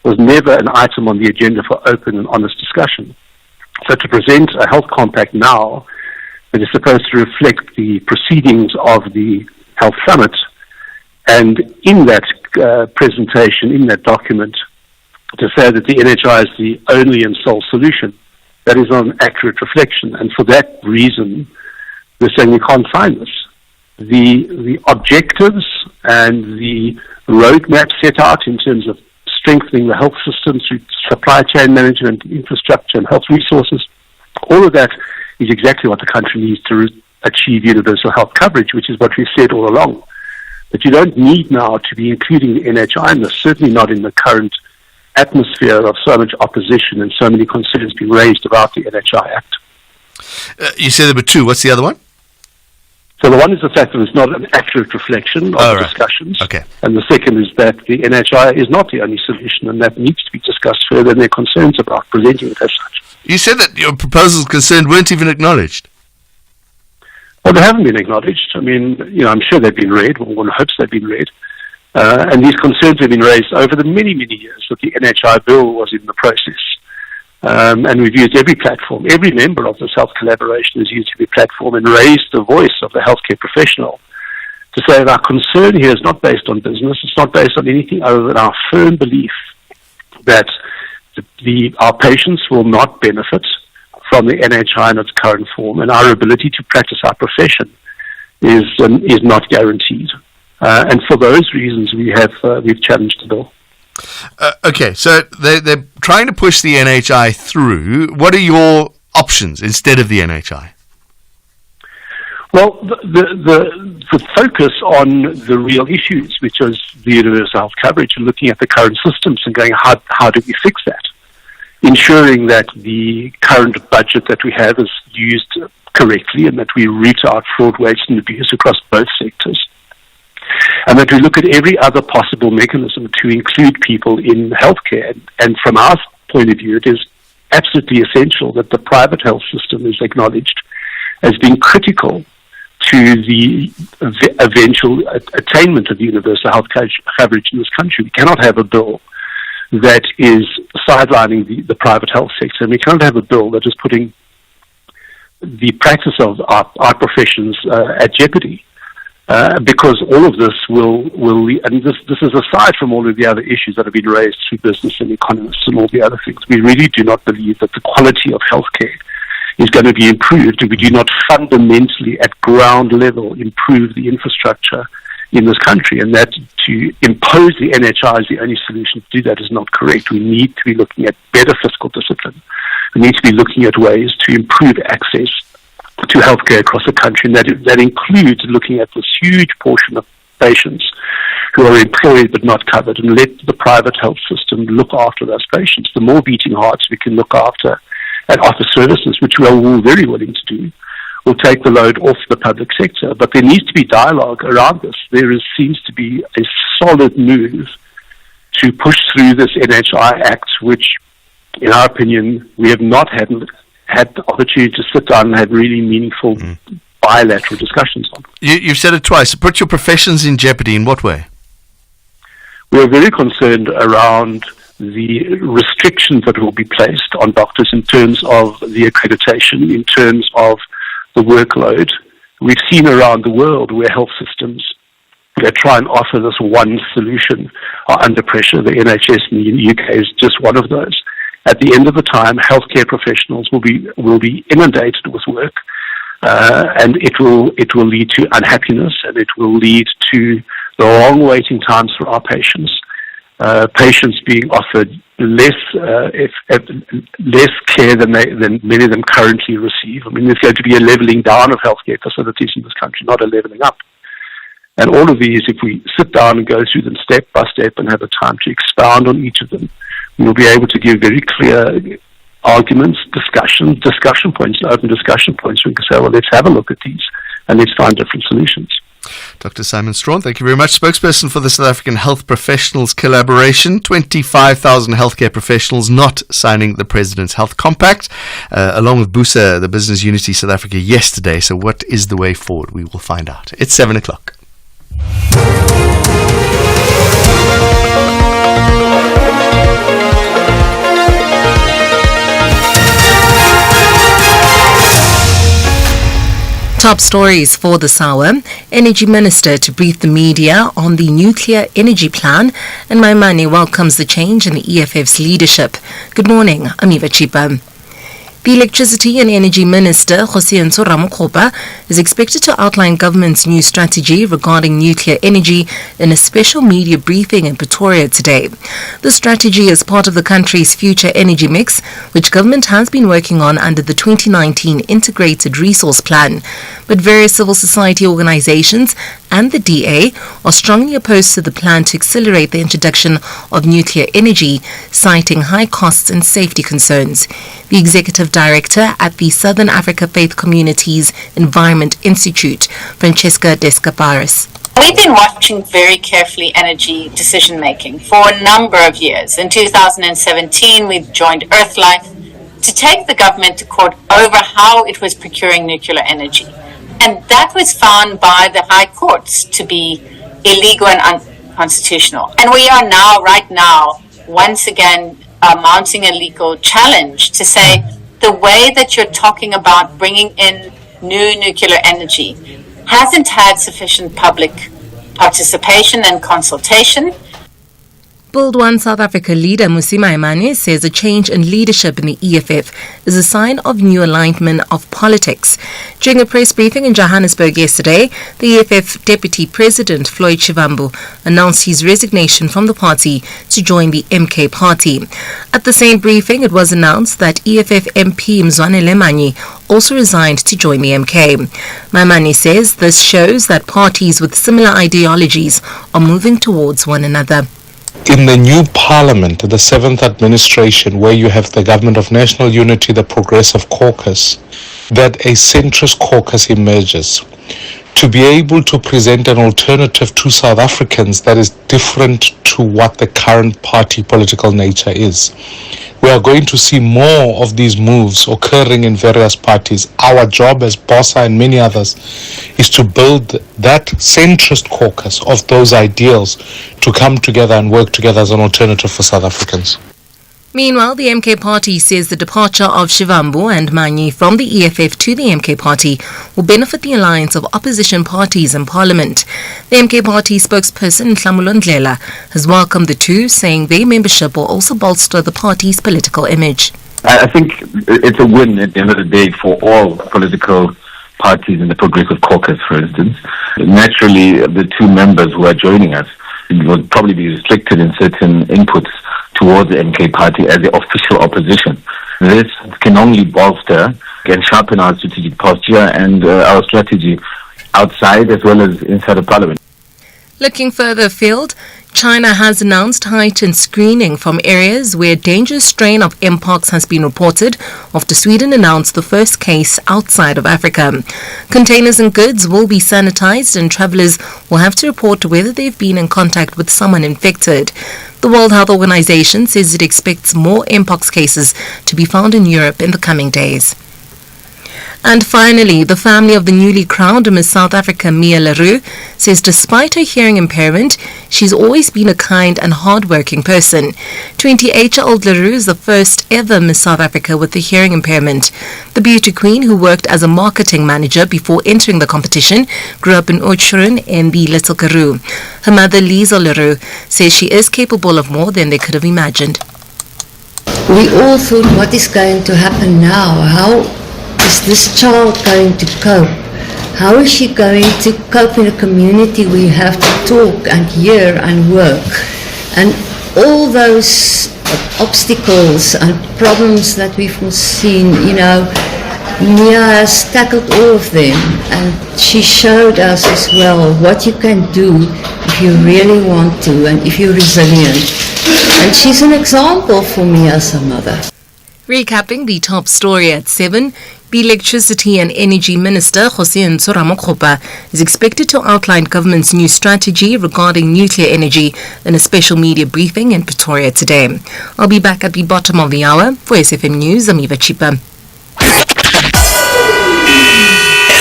was never an item on the agenda for open and honest discussion. So to present a health compact now that is supposed to reflect the proceedings of the health summit, and in that presentation, in that document, to say that the NHI is the only and sole solution, that is not an accurate reflection. And for that reason, we're saying we can't sign this. The objectives and the roadmap set out in terms of strengthening the health system through supply chain management, infrastructure and health resources, all of that is exactly what the country needs to achieve universal health coverage, which is what we've said all along. But you don't need now to be including the NHI in this, certainly not in the current atmosphere of so much opposition and so many concerns being raised about the NHI Act. You said there were two. What's the other one? So the one is the fact that it's not an accurate reflection of the discussions. Okay. And the second is that the NHI is not the only solution, and that needs to be discussed further, and there are concerns about presenting it as such. You said that your proposals concerned weren't even acknowledged. Well, they haven't been acknowledged. I mean, I'm sure they've been read, or one hopes they've been read. And these concerns have been raised over the many, many years that the NHI bill was in the process. And we've used every platform. Every member of this health collaboration has used every platform and raised the voice of the healthcare professional to say that our concern here is not based on business. It's not based on anything other than our firm belief that our patients will not benefit from the NHI in its current form, and our ability to practice our profession is not guaranteed. And for those reasons, we've challenged the bill. Okay, so they're trying to push the NHI through. What are your options instead of the NHI? Well, the focus on the real issues, which is the universal health coverage, and looking at the current systems and going, how do we fix that? Ensuring that the current budget that we have is used correctly and that we root out fraud, waste and abuse across both sectors. And that we look at every other possible mechanism to include people in healthcare. And from our point of view, it is absolutely essential that the private health system is acknowledged as being critical to the eventual attainment of universal health coverage in this country. We cannot have a bill that is sidelining the private health sector, and we cannot have a bill that is putting the practice of our professions at jeopardy. Because all of this will and this is aside from all of the other issues that have been raised through business and economists and all the other things. We really do not believe that the quality of healthcare is going to be improved if we do not fundamentally at ground level improve the infrastructure in this country, and that to impose the NHI as the only solution to do that is not correct. We need to be looking at better fiscal discipline. We need to be looking at ways to improve access to healthcare across the country, and that includes looking at this huge portion of patients who are employed but not covered, and let the private health system look after those patients. The more beating hearts we can look after and offer services, which we are all very willing to do, will take the load off the public sector. But there needs to be dialogue around this. Seems to be a solid move to push through this NHI Act, which, in our opinion, we have not had the opportunity to sit down and have really meaningful bilateral discussions on. You've said it twice. Put your professions in jeopardy. In what way? We are very concerned around the restrictions that will be placed on doctors in terms of the accreditation, in terms of the workload. We've seen around the world where health systems that try and offer this one solution are under pressure. The NHS in the UK is just one of those. At the end of the time, healthcare professionals will be inundated with work, and it will lead to unhappiness, and it will lead to the long waiting times for our patients. Patients being offered less care than many of them currently receive. I mean, there's going to be a leveling down of healthcare facilities in this country, not a leveling up. And all of these, if we sit down and go through them step by step and have the time to expound on each of them, we'll be able to give very clear arguments, discussion points, open discussion points. We can say, well, let's have a look at these and let's find different solutions. Dr. Simon Strawn, thank you very much. Spokesperson for the South African Health Professionals Collaboration. 25,000 healthcare professionals not signing the President's Health Compact, along with BUSA, the Business Unity South Africa, yesterday. So what is the way forward? We will find out. It's 7 o'clock. Top stories for this hour. Energy Minister to brief the media on the nuclear energy plan, and Maimane welcomes the change in the EFF's leadership. Good morning, I'm Eva Chipa. The Electricity and Energy Minister, Josienso Ramokgopa, is expected to outline government's new strategy regarding nuclear energy in a special media briefing in Pretoria today. The strategy is part of the country's future energy mix, which government has been working on under the 2019 Integrated Resource Plan. But various civil society organizations and the DA are strongly opposed to the plan to accelerate the introduction of nuclear energy, citing high costs and safety concerns. The Executive Director at the Southern Africa Faith Communities Environment Institute, Francesca Descaparis. We've been watching very carefully energy decision making for a number of years. In 2017, we joined Earthlife to take the government to court over how it was procuring nuclear energy. And that was found by the high courts to be illegal and unconstitutional. And we are now, right now, once again, mounting a legal challenge to say the way that you're talking about bringing in new nuclear energy hasn't had sufficient public participation and consultation. Build One South Africa leader Musi Maimane says a change in leadership in the EFF is a sign of new alignment of politics. During a press briefing in Johannesburg yesterday, the EFF Deputy President Floyd Shivambu announced his resignation from the party to join the MK party. At the same briefing, it was announced that EFF MP Mzwanele Manyi also resigned to join the MK. Maimane says this shows that parties with similar ideologies are moving towards one another. In the new parliament, the 7th administration, where you have the Government of National Unity, the Progressive Caucus, that a centrist caucus emerges to be able to present an alternative to South Africans that is different to what the current party political nature is. We are going to see more of these moves occurring in various parties. Our job as BOSA and many others is to build that centrist caucus of those ideals to come together and work together as an alternative for South Africans. Meanwhile, the MK party says the departure of Shivambu and Manyi from the EFF to the MK party will benefit the alliance of opposition parties in parliament. The MK party spokesperson Nhlamulo Ndlela has welcomed the two, saying their membership will also bolster the party's political image. I think it's a win at the end of the day for all political parties in the Progressive Caucus, for instance. Naturally, the two members who are joining us will probably be restricted in certain inputs towards the MK party as the official opposition. This can only bolster and sharpen our strategic posture and our strategy outside as well as inside of parliament. Looking further afield, China has announced heightened screening from areas where a dangerous strain of mpox has been reported after Sweden announced the first case outside of Africa. Containers and goods will be sanitized and travelers will have to report whether they've been in contact with someone infected. The World Health Organization says it expects more mpox cases to be found in Europe in the coming days. And finally, the family of the newly crowned Miss South Africa, Mia Leroux, says despite her hearing impairment, she's always been a kind and hard-working person. 28-year-old Leroux is the first ever Miss South Africa with a hearing impairment. The beauty queen, who worked as a marketing manager before entering the competition, grew up in Oudtshoorn in the Little Karoo. Her mother, Lisa Leroux, says she is capable of more than they could have imagined. We all thought, what is going to happen now? How is this child going to cope? How is she going to cope in a community where you have to talk and hear and work? And all those obstacles and problems that we've foreseen, Mia has tackled all of them, and she showed us as well what you can do if you really want to and if you're resilient. And she's an example for me as a mother. Recapping the top story at 7, the Electricity and Energy Minister, Jose Ntsura is expected to outline government's new strategy regarding nuclear energy in a special media briefing in Pretoria today. I'll be back at the bottom of the hour. For SAfm News, I'm Eva Chipa.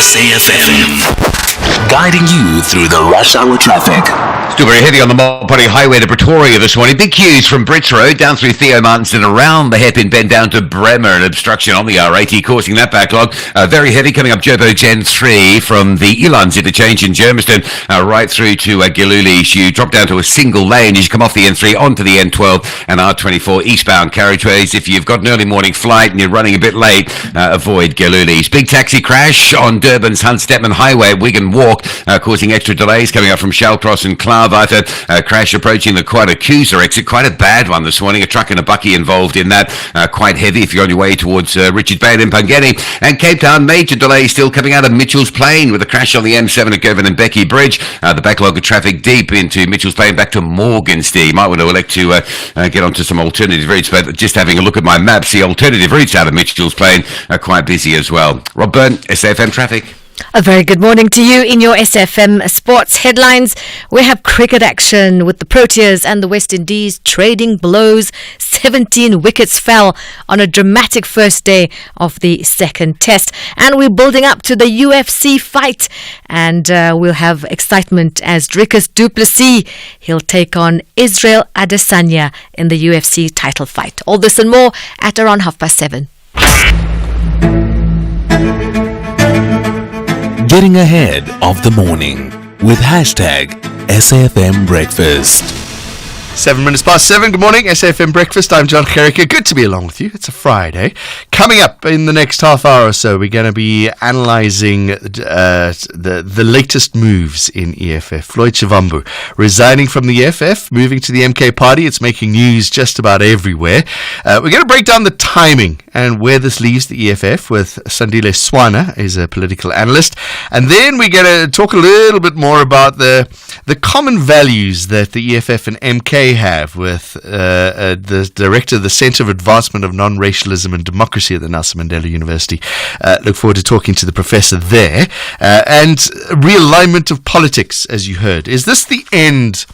SAfm, guiding you through the rush hour traffic. Still very heavy on the Mopani Highway to Pretoria this morning. Big queues from Brits Road down through Theo Martins and around the hairpin bend down to Bremer. An obstruction on the R80 causing that backlog. Very heavy coming up Joburg Gen 3 from the Elands interchange in Germiston right through to Giluli. You drop down to a single lane as you come off the N3 onto the N12 and R24 eastbound carriageways. If you've got an early morning flight and you're running a bit late, avoid Giluli's. Big taxi crash on Durban's Hunt Stepman Highway, Wigan Walk, causing extra delays coming up from Shallcross and Clark. A crash approaching the Quadacusa exit. Quite a bad one this morning. A truck and a bucky involved in that. Quite heavy if you're on your way towards Richards Bay and Mpangeni. And Cape Town, major delay still coming out of Mitchell's Plain with a crash on the M7 at Govan and Becky Bridge. The backlog of traffic deep into Mitchell's Plain back to Morganstead. You might want to elect to get onto some alternative routes, but just having a look at my maps, the alternative routes out of Mitchell's Plain are quite busy as well. Rob Byrne, SAfm Traffic. A very good morning to you. In your SAfm sports headlines, we have cricket action with the Proteas and the West Indies trading blows. 17 wickets fell on a dramatic first day of the second test. And we're building up to the UFC fight. And we'll have excitement as Dricus du Plessis, he'll take on Israel Adesanya in the UFC title fight. All this and more at around 7:30. Getting ahead of the morning with hashtag SAfm Breakfast. 7 minutes past 7. Good morning, SAfm Breakfast. I'm John Gericke. Good to be along with you. It's a Friday. Coming up in the next half hour or so, we're going to be analysing the latest moves in EFF. Floyd Shivambu resigning from the EFF, moving to the MK party. It's making news just about everywhere. We're going to break down the timing and where this leaves the EFF with Sandile Swana, who's a political analyst. And then we're going to talk a little bit more about the common values that the EFF and MK have with the director of the Centre of Advancement of Non-Racialism and Democracy at the Nelson Mandela University. Look forward to talking to the professor there. And realignment of politics, as you heard. Is this the end,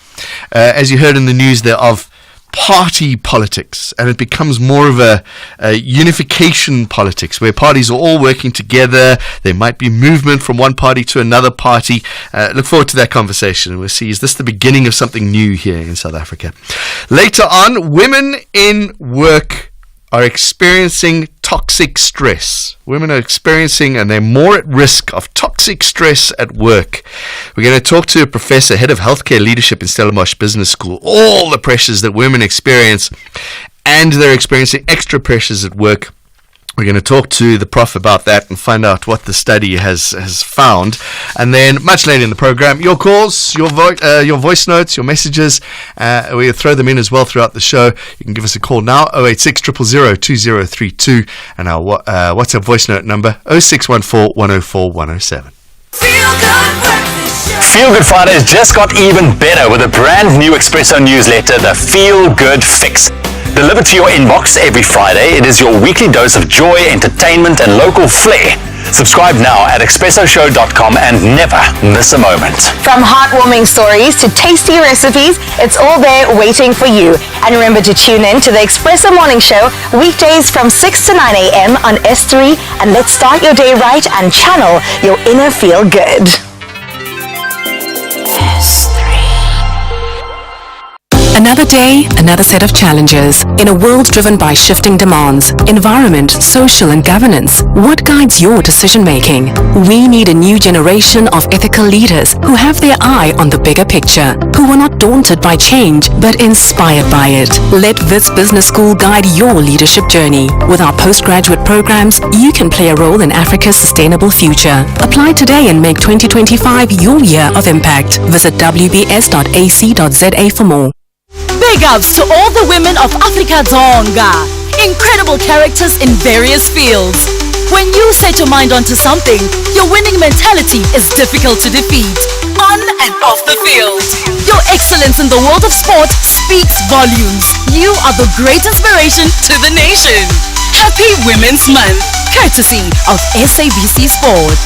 as you heard in the news there, of party politics, and it becomes more of a unification politics where parties are all working together? There might be movement from one party to another party. Look forward to that conversation. We'll see, is this the beginning of something new here in South Africa? Later on, women in work are experiencing toxic stress. Women are experiencing, and they're more at risk of toxic stress at work. We're going to talk to a professor, head of healthcare leadership in Stellenbosch Business School, all the pressures that women experience, and they're experiencing extra pressures at work. We're going to talk to the prof about that and find out what the study has found. And then much later in the program, your calls, your voice notes, your messages, we'll throw them in as well throughout the show. You can give us a call now, 086 000 2032, and our WhatsApp voice note number, 0614 104 107. Feel Good Fridays just got even better with a brand new Espresso newsletter, the Feel Good Fix. Delivered to your inbox every Friday, it is your weekly dose of joy, entertainment, and local flair. Subscribe now at expressoshow.com and never miss a moment. From heartwarming stories to tasty recipes, it's all there waiting for you. And remember to tune in to the Espresso Morning Show weekdays from 6 to 9 a.m. on S3, and let's start your day right and channel your inner feel good. Another day, another set of challenges. In a world driven by shifting demands, environment, social and governance, what guides your decision making? We need a new generation of ethical leaders who have their eye on the bigger picture, who are not daunted by change, but inspired by it. Let this business school guide your leadership journey. With our postgraduate programs, you can play a role in Africa's sustainable future. Apply today and make 2025 your year of impact. Visit wbs.ac.za for more. Big ups to all the women of Africa Dzonga. Incredible characters in various fields. When you set your mind onto something, your winning mentality is difficult to defeat. On and off the field. Your excellence in the world of sport speaks volumes. You are the great inspiration to the nation. Happy Women's Month, courtesy of SABC Sport.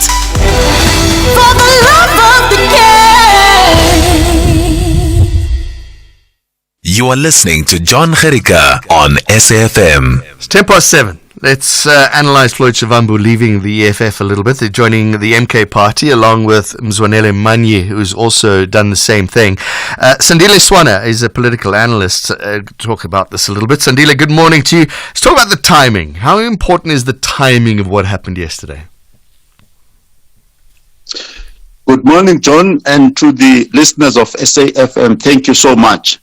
For the love of the game. You are listening to John Gericke on SAfm. It's 7:10. Let's analyse Floyd Shivambu leaving the EFF a little bit. They're joining the MK party along with Mzwanele Manye, who's also done the same thing. Sandile Swana is a political analyst. Talk about this a little bit. Sandile, good morning to you. Let's talk about the timing. How important is the timing of what happened yesterday? Good morning, John, and to the listeners of SAfm, thank you so much.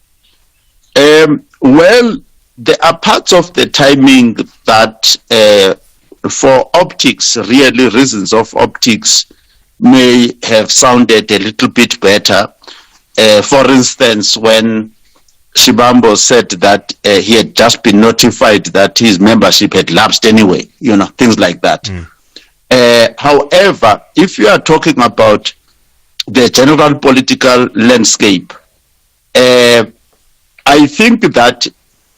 Well, there are parts of the timing that, for optics, really reasons of optics, may have sounded a little bit better. For instance, when Shivambu said that he had just been notified that his membership had lapsed anyway, things like that. However, if you are talking about the general political landscape, I think that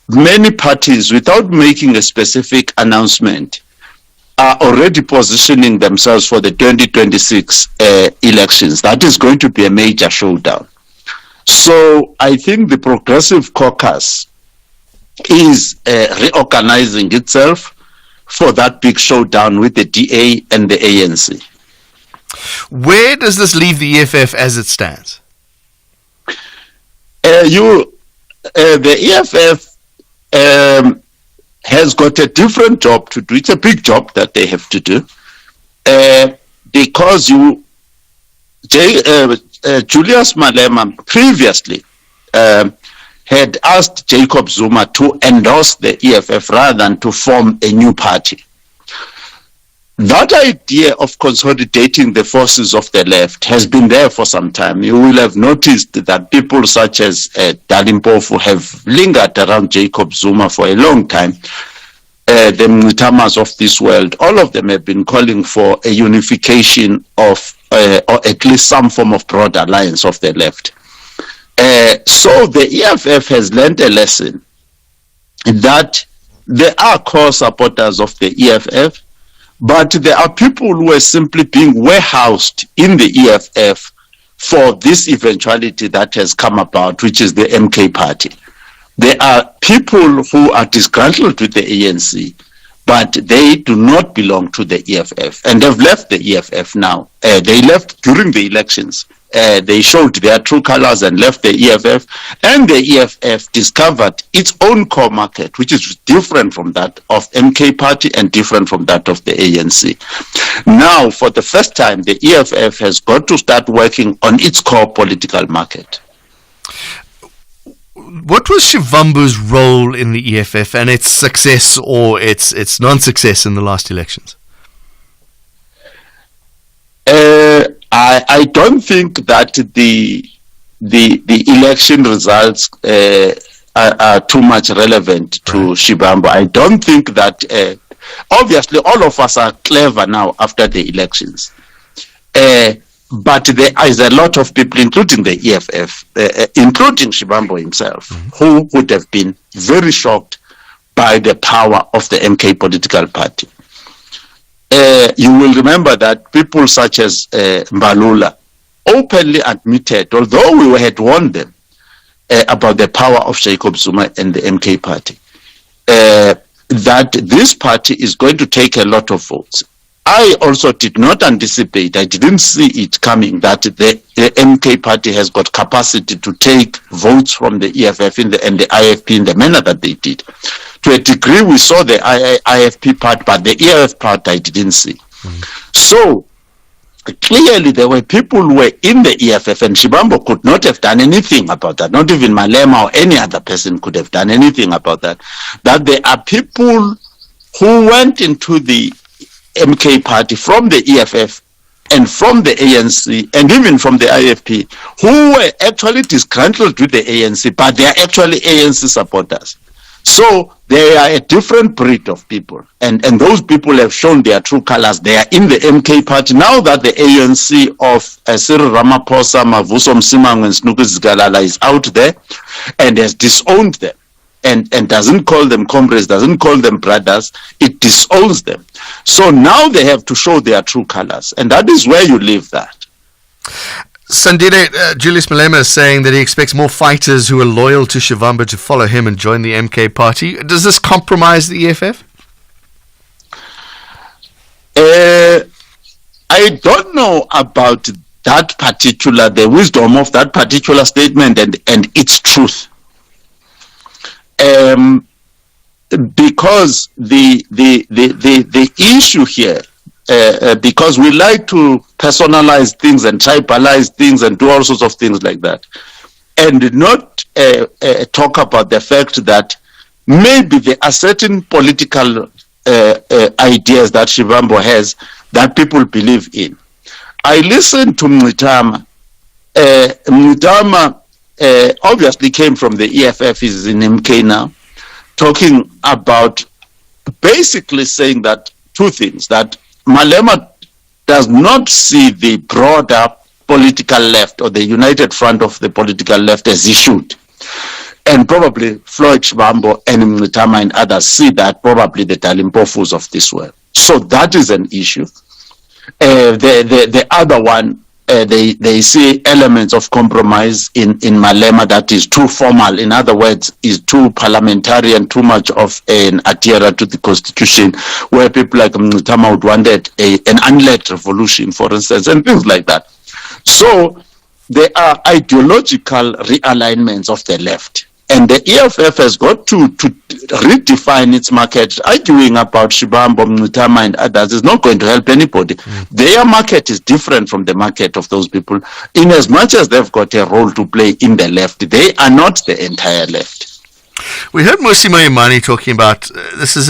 many parties, without making a specific announcement, are already positioning themselves for the 2026 elections. That is going to be a major showdown. So I think the Progressive Caucus is reorganizing itself for that big showdown with the DA and the ANC. Where does this leave the EFF as it stands? The EFF has got a different job to do. It's a big job that they have to do because Julius Malema previously had asked Jacob Zuma to endorse the EFF rather than to form a new party. That idea of consolidating the forces of the left has been there for some time. You will have noticed that people such as Dalimpofu have lingered around Jacob Zuma for a long time. The Mtamas of this world, all of them have been calling for a unification of, or at least some form of broad alliance of the left. So the EFF has learned a lesson that there are core supporters of the EFF, but there are people who are simply being warehoused in the EFF for this eventuality that has come about, which is the MK party. There are people who are disgruntled with the ANC, but they do not belong to the EFF, and they've left the EFF now. They left during the elections. They showed their true colors and left the EFF, and the EFF discovered its own core market, which is different from that of MK party and different from that of the ANC. Now, for the first time, the EFF has got to start working on its core political market. What was Shivambu's role in the EFF and its success or its non-success in the last elections? I don't think that the election results are too much relevant to Shivambu. I don't think that obviously all of us are clever now after the elections. But there is a lot of people, including the EFF, including Shivambu himself, who would have been very shocked by the power of the MK political party. You will remember that people such as Mbalula openly admitted, although we had warned them about the power of Jacob Zuma and the MK party, that this party is going to take a lot of votes. I also did not anticipate, I didn't see it coming, that the MK party has got capacity to take votes from the EFF and the IFP in the manner that they did. To a degree, we saw the IFP part, but the EFF part I didn't see. So, clearly there were people who were in the EFF, and Shivambu could not have done anything about that. Not even Malema or any other person could have done anything about that. That there are people who went into the MK party from the EFF and from the ANC and even from the IFP who were actually disgruntled with the ANC, but they are actually ANC supporters. So they are a different breed of people, and those people have shown their true colors. They are in the MK party now that the ANC of Cyril Ramaphosa, Mavuso Msimang and Snuku Zikalala is out there and has disowned them. And doesn't call them comrades, doesn't call them brothers, it disowns them. So now they have to show their true colors, and that is where you leave that. Sandile, Julius Malema is saying that he expects more fighters who are loyal to Shivambu to follow him and join the MK party. Does this compromise the EFF? I don't know about that particular, the wisdom of that particular statement and its truth. Because the issue here, because we like to personalize things and tribalize things and do all sorts of things like that, and not talk about the fact that maybe there are certain political ideas that Shivambu has that people believe in. I listened to Mtama. Mtama obviously came from the EFF, is in MK now, talking about basically saying that two things, that Malema does not see the broader political left or the united front of the political left as he should. And probably Floyd Shivambu and Mtama and others see that, probably the Dalimpofus of this world. So that is an issue. The other one, they see elements of compromise in Malema that is too formal. In other words, is too parliamentarian, too much of an adherent to the constitution, where people like Mngxitama would wanted an unled revolution, for instance, and things like that. So there are ideological realignments of the left. And the EFF has got to redefine its market. Arguing about Shibambo, Mngxitama and others is not going to help anybody. Their market is different from the market of those people. In as much as they've got a role to play in the left, they are not the entire left. We heard Mmusi Maimane talking about this is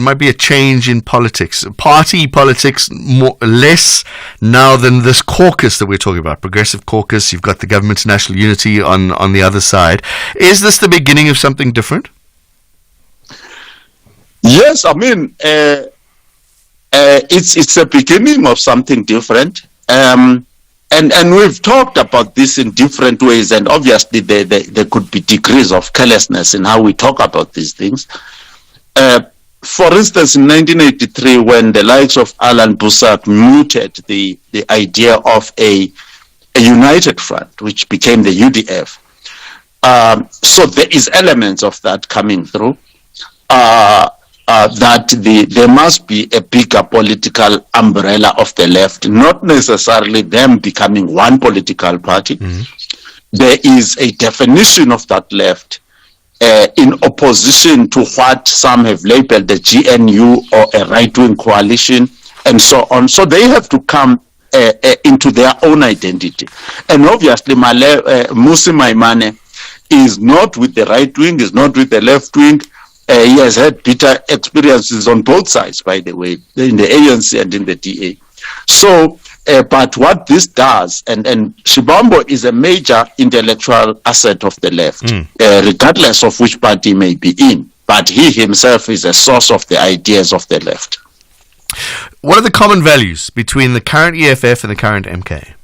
might be a change in politics, party politics, less now than this caucus that we're talking about, progressive caucus. You've got the government's national unity on the other side. Is this the beginning of something different? Yes, I mean it's a beginning of something different. And we've talked about this in different ways, and obviously there could be degrees of carelessness in how we talk about these things. For instance, in 1983, when the likes of Alan Busak mooted the idea of a united front, which became the UDF, so there is elements of that coming through. That there must be a bigger political umbrella of the left, not necessarily them becoming one political party. There is a definition of that left in opposition to what some have labeled the GNU or a right-wing coalition and so on. So they have to come into their own identity. And obviously Mmusi Maimane is not with the right wing, is not with the left wing. He has had bitter experiences on both sides, by the way, in the ANC and in the DA. So, but what this does, and Shibambo is a major intellectual asset of the left, regardless of which party he may be in, but he himself is a source of the ideas of the left. What are the common values between the current EFF and the current MK?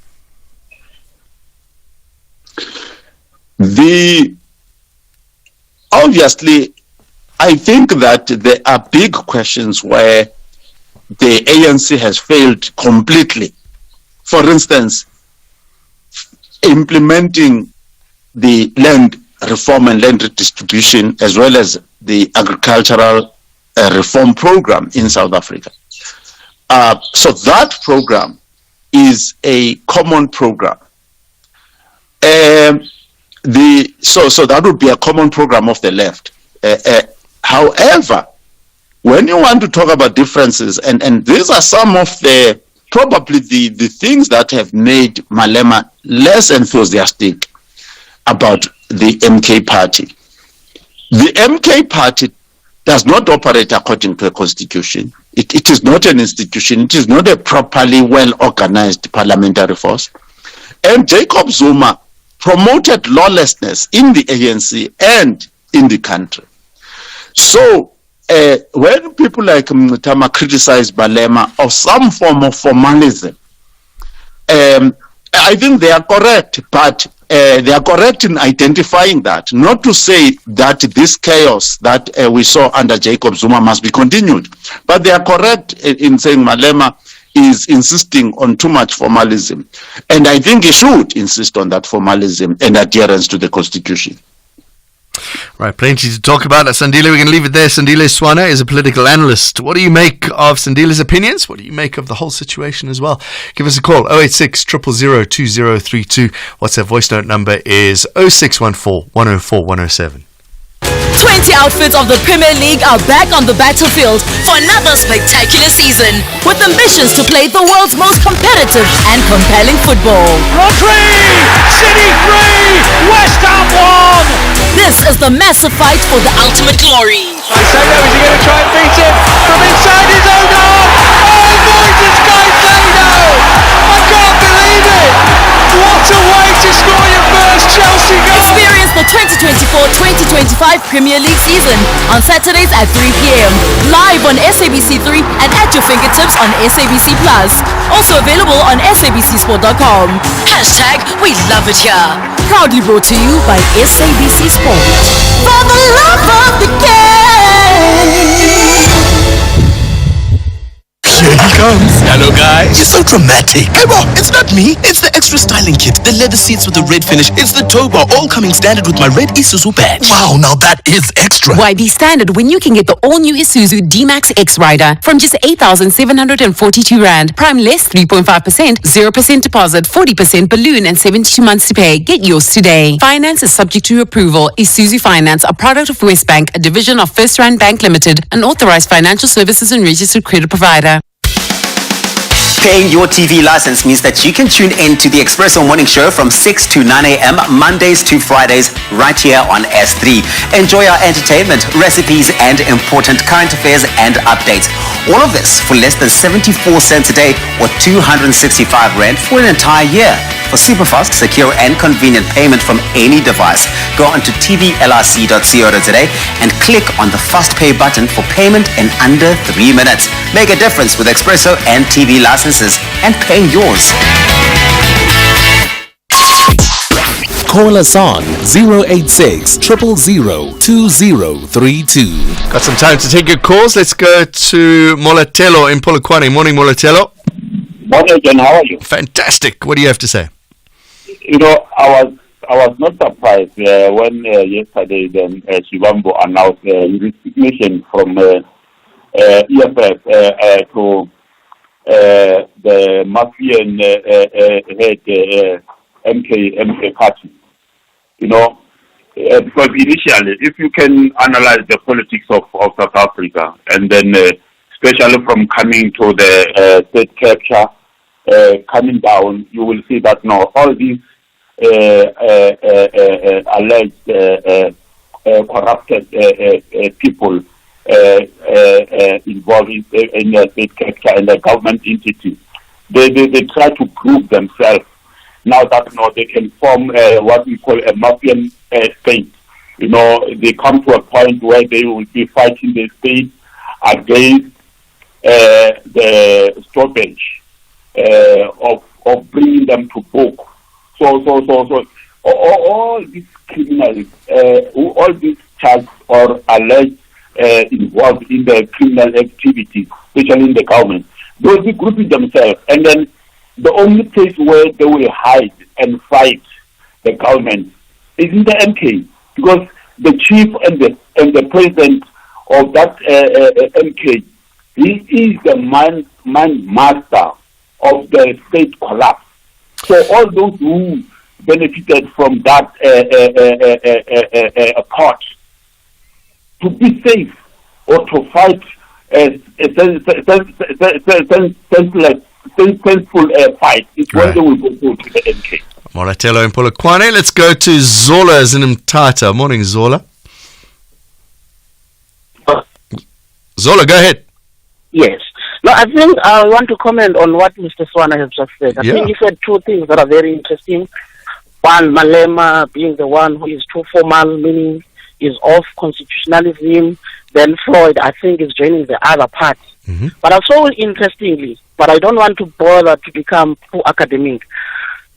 Obviously, I think that there are big questions where the ANC has failed completely. For instance, implementing the land reform and land redistribution, as well as the agricultural reform program in South Africa. So that program is a common program. So that would be a common program of the left. However, when you want to talk about differences, and these are some of the probably the things that have made Malema less enthusiastic about the MK party. The MK party does not operate according to a constitution. It is not an institution. It is not a properly well-organized parliamentary force. And Jacob Zuma promoted lawlessness in the ANC and in the country. So when people like Mngxitama criticize Malema of some form of formalism, I think they are correct, but they are correct in identifying that, not to say that this chaos that we saw under Jacob Zuma must be continued, but they are correct in saying Malema is insisting on too much formalism, and I think he should insist on that formalism and adherence to the constitution. Right, plenty to talk about. Sandile, we're going to leave it there. Sandile Swana is a political analyst. What do you make of Sandile's opinions? What do you make of the whole situation as well? Give us a call, 086 000 2032. WhatsApp voice note number is 0614 104 107. 20 outfits of the Premier League are back on the battlefield for another spectacular season, with ambitions to play the world's most competitive and compelling football. Rodri! City 3! West Ham 1! This is the massive fight for the ultimate glory. Caicedo, is he going to try and beat him from inside his own half? Oh, Moises Caicedo! I can't believe it! What a way to score your first Chelsea goal! Experience the 2024-2025 Premier League season on Saturdays at 3 p.m. live on SABC3 and at your fingertips on SABC Plus. Also available on sabcsport.com. Hashtag we love it here. Proudly brought to you by SABC Sport. For the love of the game. Here he comes. Hello, guys. You're so dramatic. Hey, bro, it's not me. It's the extra styling kit. The leather seats with the red finish. It's the tow bar, all coming standard with my red Isuzu badge. Wow, now that is extra. Why be standard when you can get the all-new Isuzu D-Max X Rider from just 8,742 Rand. Prime less 3.5%, 0% deposit, 40% balloon and 72 months to pay. Get yours today. Finance is subject to approval. Isuzu Finance, a product of Westbank, a division of First Rand Bank Limited, an authorized financial services and registered credit provider. Paying your TV license means that you can tune in to the Espresso Morning Show from 6 to 9 a.m. Mondays to Fridays right here on S3. Enjoy our entertainment, recipes, and important current affairs and updates. All of this for less than 74 cents a day or 265 Rand for an entire year. For super fast, secure, and convenient payment from any device, go on to tvlrc.co.za and click on the Fast Pay button for payment in under 3 minutes. Make a difference with Espresso and TV licenses and pay yours. Call us on 086 000 2032. Got some time to take your calls. Let's go to Molatelo in Polokwane. Morning, Molatelo. Morning, John. How are you? Fantastic. What do you have to say? You know, I was not surprised when yesterday then Shivambu announced his resignation from EFF to the Mafian head MK party. You know, because initially, if you can analyze the politics of South Africa, and then especially from coming to the state capture, coming down, you will see that now all these alleged corrupted people involved in the state capture and the government entity, they try to prove themselves. Now that they can form what we call a Mafian state. You know, they come to a point where they will be fighting the state against the stoppage of bringing them to book. So all these criminals, all these charged or alleged involved in the criminal activities, especially in the government, they will be grouping themselves, and then the only place where they will hide and fight the government is in the MK, because the chief and the president of that MK, he is the man master of the state collapse. So all those who benefited from that part, to be safe or to fight sensible fight, it's when they will go to the MK. Moratelo in Polokwane. Let's go to Zola in Mtata. Morning, Zola. Zola, go ahead. Yes. No, I think I want to comment on what Mr. Swana has just said. I think he said two things that are very interesting. One, Malema being the one who is too formal, meaning is off constitutionalism. Then Floyd, I think, is joining the other part. Mm-hmm. But also interestingly, but I don't want to bother to become too academic.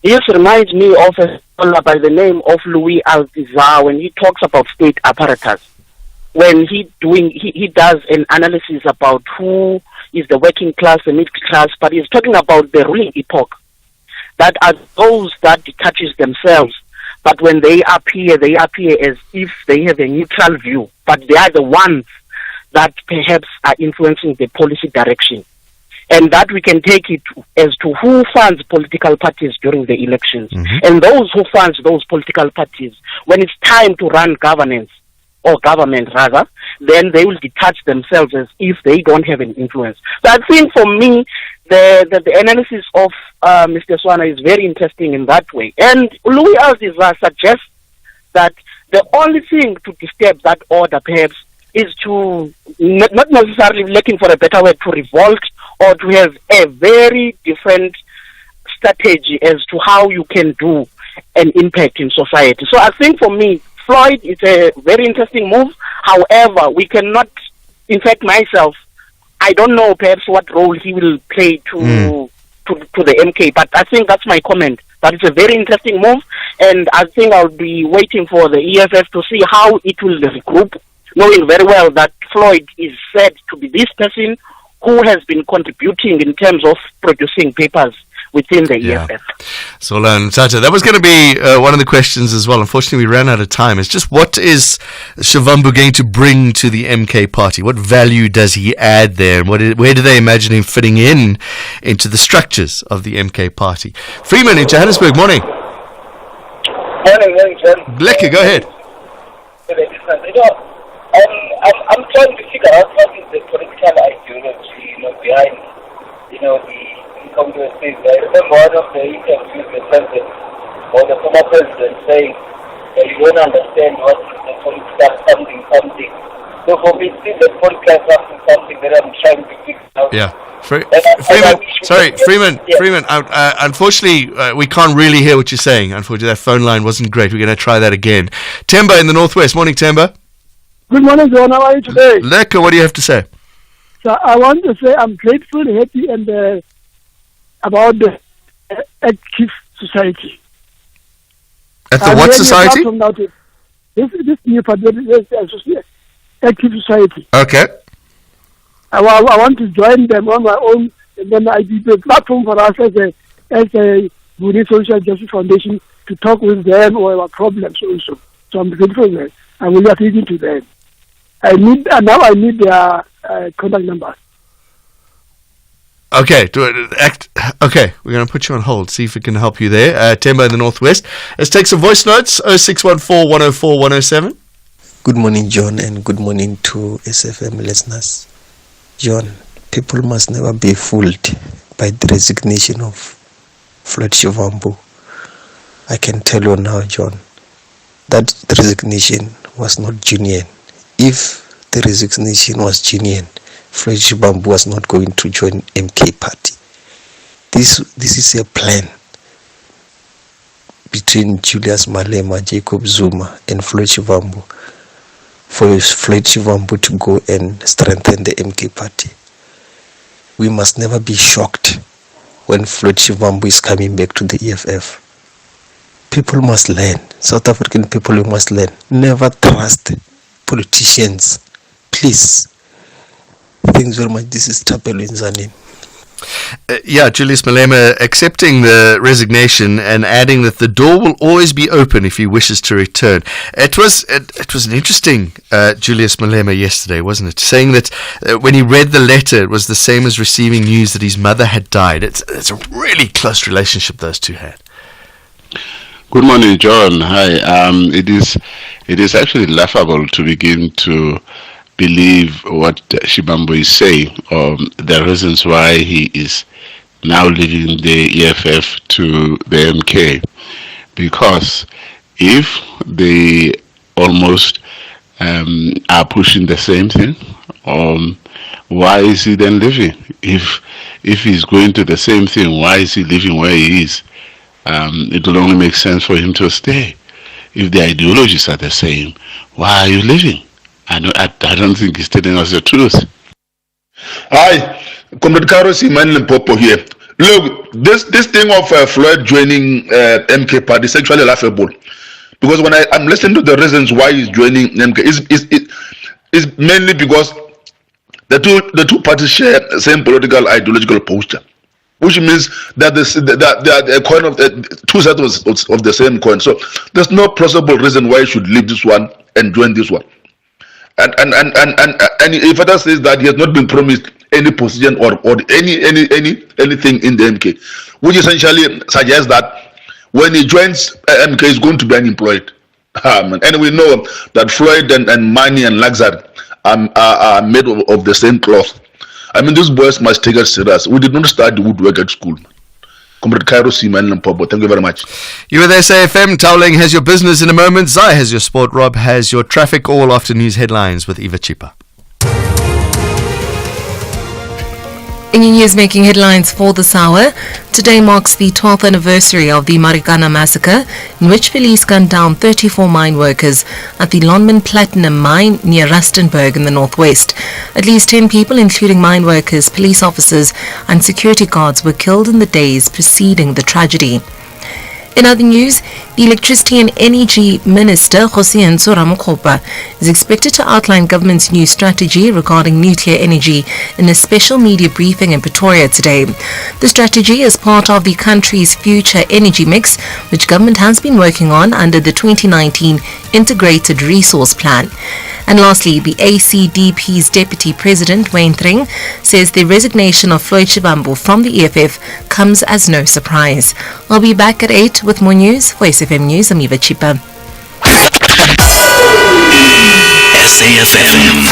This reminds me of a scholar by the name of Louis Althusser when he talks about state apparatus. When he does an analysis about who is the working class, the middle class, but he's talking about the ruling epoch. That are those that detaches themselves, but when they appear as if they have a neutral view, but they are the ones that perhaps are influencing the policy direction. And that we can take it as to who funds political parties during the elections. Mm-hmm. And those who funds those political parties, when it's time to run governance, or government rather, then they will detach themselves as if they don't have an influence. So I think for me, the analysis of Mr. Swana is very interesting in that way. And Louis Althusser suggests that the only thing to disturb that order perhaps is to, not necessarily looking for a better word, to revolt or to have a very different strategy as to how you can do an impact in society. So I think for me, Floyd is a very interesting move. However, we cannot, in fact, myself, I don't know perhaps what role he will play to the MK, but I think that's my comment. That it's a very interesting move, and I think I'll be waiting for the EFF to see how it will regroup, knowing very well that Floyd is said to be this person who has been contributing in terms of producing papers within the EFF. Solan Tata, that was going to be one of the questions as well. Unfortunately, we ran out of time. It's just, what is Shivambu going to bring to the MK party? What value does he add there? And where do they imagine him fitting into the structures of the MK party? Freeman in Johannesburg, morning. Morning, John. Lekker, go ahead. I'm trying to figure out what is the political ideology, behind, the incongruencies. I remember one of the interviews the president or the former president saying that you don't understand what is the political something. So for me, it seems that political something that I'm trying to figure out. Yeah. Freeman, unfortunately, we can't really hear what you're saying. Unfortunately, that phone line wasn't great. We're going to try that again. Temba in the Northwest. Morning, Temba. Good morning, John. How are you today? Lekker, what do you have to say? So I want to say I'm grateful, happy, and about the active society. At the what society? This new active society. Okay. I want to join them on my own, and then I did a platform for us as a Buddhist Social Justice Foundation to talk with them or our problems also. So I'm grateful for that. I will not listen to them. I need their contact numbers. Okay, okay, we're going to put you on hold, see if we can help you there. Temba in the Northwest. Let's take some voice notes, 0614 104 107. Good morning, John, and good morning to SAfm listeners. John, people must never be fooled by the resignation of Floyd Shivambu. I can tell you now, John, that the resignation was not genuine. If the resignation was genuine, Floyd Shivambu was not going to join MK party. This is a plan between Julius Malema, Jacob Zuma, and Floyd Shivambu for Floyd Shivambu to go and strengthen the MK party. We must never be shocked when Floyd Shivambu is coming back to the EFF. People must learn. South African people, we must learn. Never trust politicians. Please. Thanks very much. This is Tapelo Nzanini. Julius Malema accepting the resignation and adding that the door will always be open if he wishes to return. It was an interesting Julius Malema yesterday, wasn't it? Saying that when he read the letter, it was the same as receiving news that his mother had died. It's a really close relationship those two had. Good morning, John. Hi. It is actually laughable to begin to believe what Shivambu is saying, or the reasons why he is now leaving the EFF to the MK. Because if they almost are pushing the same thing, why is he then leaving? If he's going to the same thing, why is he leaving where he is? It will only make sense for him to stay. If the ideologies are the same, why are you leaving? I don't think he's telling us the truth. Hi, Comrade Karos Iman Limpopo here. Look, this thing of Floyd joining MK party is actually laughable. Because when I'm listening to the reasons why he's joining MK, is mainly because the two parties share the same political ideological posture, which means that they are a coin of two sides of the same coin. So there's no plausible reason why he should leave this one and join this one. And if further says that he has not been promised any position or anything in the MK, which essentially suggests that when he joins MK, he's going to be unemployed. And we know that Floyd and money and luxury are made of the same cloth. I mean, these boys must take us serious. We did not study woodwork at school. Comrade Cairo Seaman Limpopo, thank you very much. You with SAfm. Towling has your business in a moment. Zai has your sport. Rob has your traffic. All after news headlines with Eva Chipa. In your news making headlines for this hour, today marks the 12th anniversary of the Marikana massacre, in which police gunned down 34 mine workers at the Lonmin Platinum mine near Rustenburg in the northwest. At least 10 people, including mine workers, police officers and security guards, were killed in the days preceding the tragedy. In other news, the Electricity and Energy Minister, Josienzo Ramokgopa, is expected to outline government's new strategy regarding nuclear energy in a special media briefing in Pretoria today. The strategy is part of the country's future energy mix, which government has been working on under the 2019 Integrated Resource Plan. And lastly, the ACDP's Deputy President, Wayne Thring, says the resignation of Floyd Shivambu from the EFF comes as no surprise. I'll be back at 8 with more news. For SAfm News, I'm Eva Chipa. SAfm,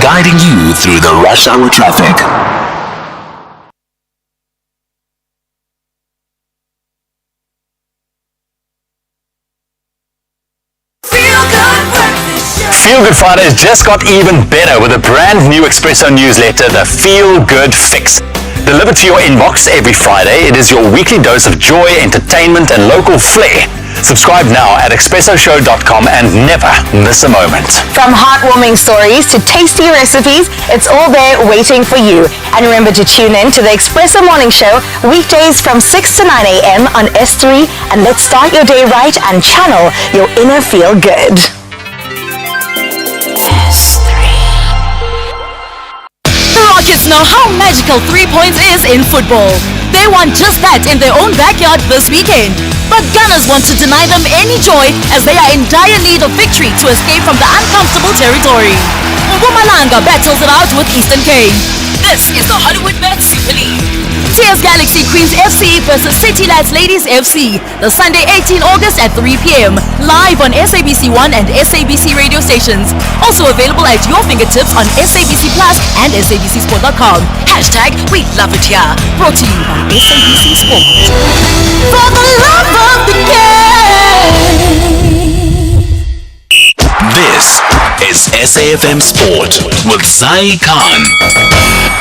guiding you through the rush hour traffic. Feel Good Fridays just got even better with a brand new Espresso newsletter, the Feel Good Fix. Delivered to your inbox every Friday, it is your weekly dose of joy, entertainment, and local flair. Subscribe now at expressoshow.com and never miss a moment. From heartwarming stories to tasty recipes, it's all there waiting for you. And remember to tune in to the Espresso Morning Show weekdays from 6 to 9 a.m. on S3, and let's start your day right and channel your inner feel good. The Rockets know how magical 3 points is in football. They want just that in their own backyard this weekend. But Gunners want to deny them any joy as they are in dire need of victory to escape from the uncomfortable territory. Mpumalanga battles it out with Eastern Cape. This is the Hollywood Bet Super League. Tears Galaxy Queens FC versus City Lads Ladies FC, the Sunday 18 August at 3 p.m. live on SABC 1 and SABC radio stations. Also available at your fingertips on SABC Plus and SABCSport.com. Hashtag We Love It Here. Brought to you by SABC Sport. For the love of the game. This is SAfm Sport with Zai Khan.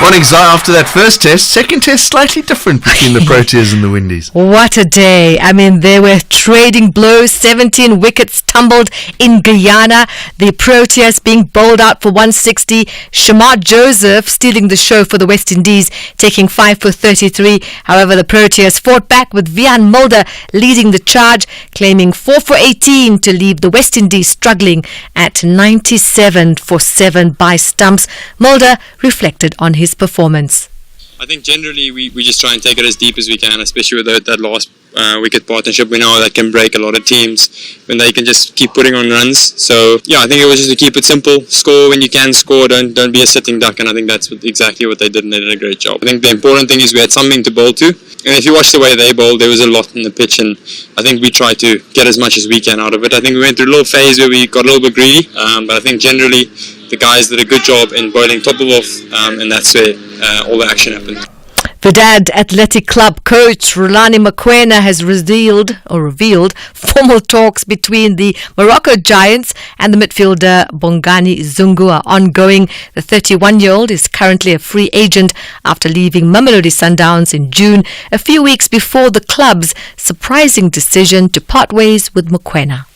Morning, Zai. After that first test, second test slightly different between the Proteas and the Windies. What a day. I mean, they were trading blows. 17 wickets tumbled in Guyana. The Proteas being bowled out for 160. Shamar Joseph stealing the show for the West Indies, taking 5 for 33. However, the Proteas fought back with Vian Mulder leading the charge, claiming 4 for 18 to leave the West Indies struggling at 97 for 7 by stumps. Mulder reflected on his performance. I think generally we just try and take it as deep as we can, especially with that last wicket partnership. We know that can break a lot of teams when they can just keep putting on runs. So yeah, I think it was just to keep it simple. Score when you can score, don't be a sitting duck, and I think that's exactly what they did, and they did a great job. I think the important thing is we had something to bowl to, and if you watch the way they bowled, there was a lot in the pitch, and I think we tried to get as much as we can out of it. I think we went through a little phase where we got a little bit greedy, but I think generally the guys did a good job in bowling top of off, and that's where all the action happened. Vedad Athletic Club coach Rulani Mokoena has revealed formal talks between the Morocco Giants and the midfielder Bongani Zungu are ongoing. The 31-year-old is currently a free agent after leaving Mamelodi Sundowns in June, a few weeks before the club's surprising decision to part ways with Mokoena.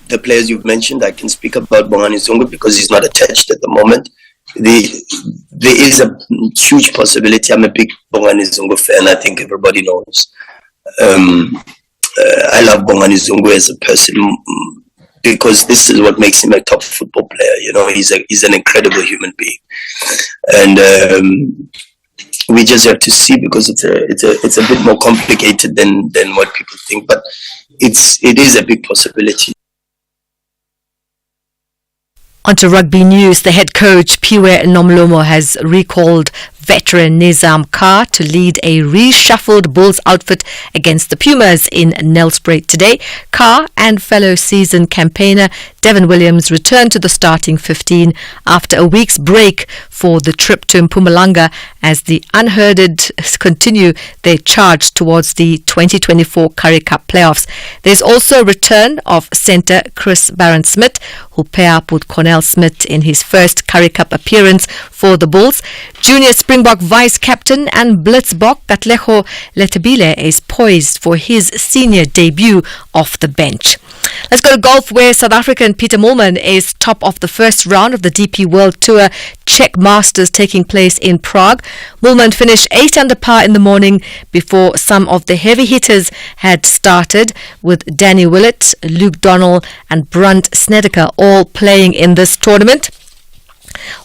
The players you've mentioned, I can speak about Bongani Zungu because he's not attached at the moment. There is a huge possibility. I'm a big Bongani Zungu fan. I think everybody knows. I love Bongani Zungu as a person because this is what makes him a top football player. You know, he's an incredible human being, and we just have to see because it's a bit more complicated than what people think. But it is a big possibility. Onto rugby news, the head coach Piwe Nomlomo has recalled veteran Nizam Kar to lead a reshuffled Bulls outfit against the Pumas in Nelspruit today. Kar and fellow seasoned campaigner Devon Williams returned to the starting 15 after a week's break for the trip to Mpumalanga as the unherded continue their charge towards the 2024 Currie Cup playoffs. There's also a return of centre Chris Barron-Smith, who'll pair up with Cornell Smith in his first Currie Cup appearance for the Bulls. Junior Springbok vice-captain and Blitzbok Katlego Letebile is poised for his senior debut off the bench. Let's go to golf, where South African Peter Moolman is top of the first round of the DP World Tour Czech Masters taking place in Prague. Moolman finished 8 under par in the morning before some of the heavy hitters had started, with Danny Willett, Luke Donald and Brunt Snedeker all playing in this tournament.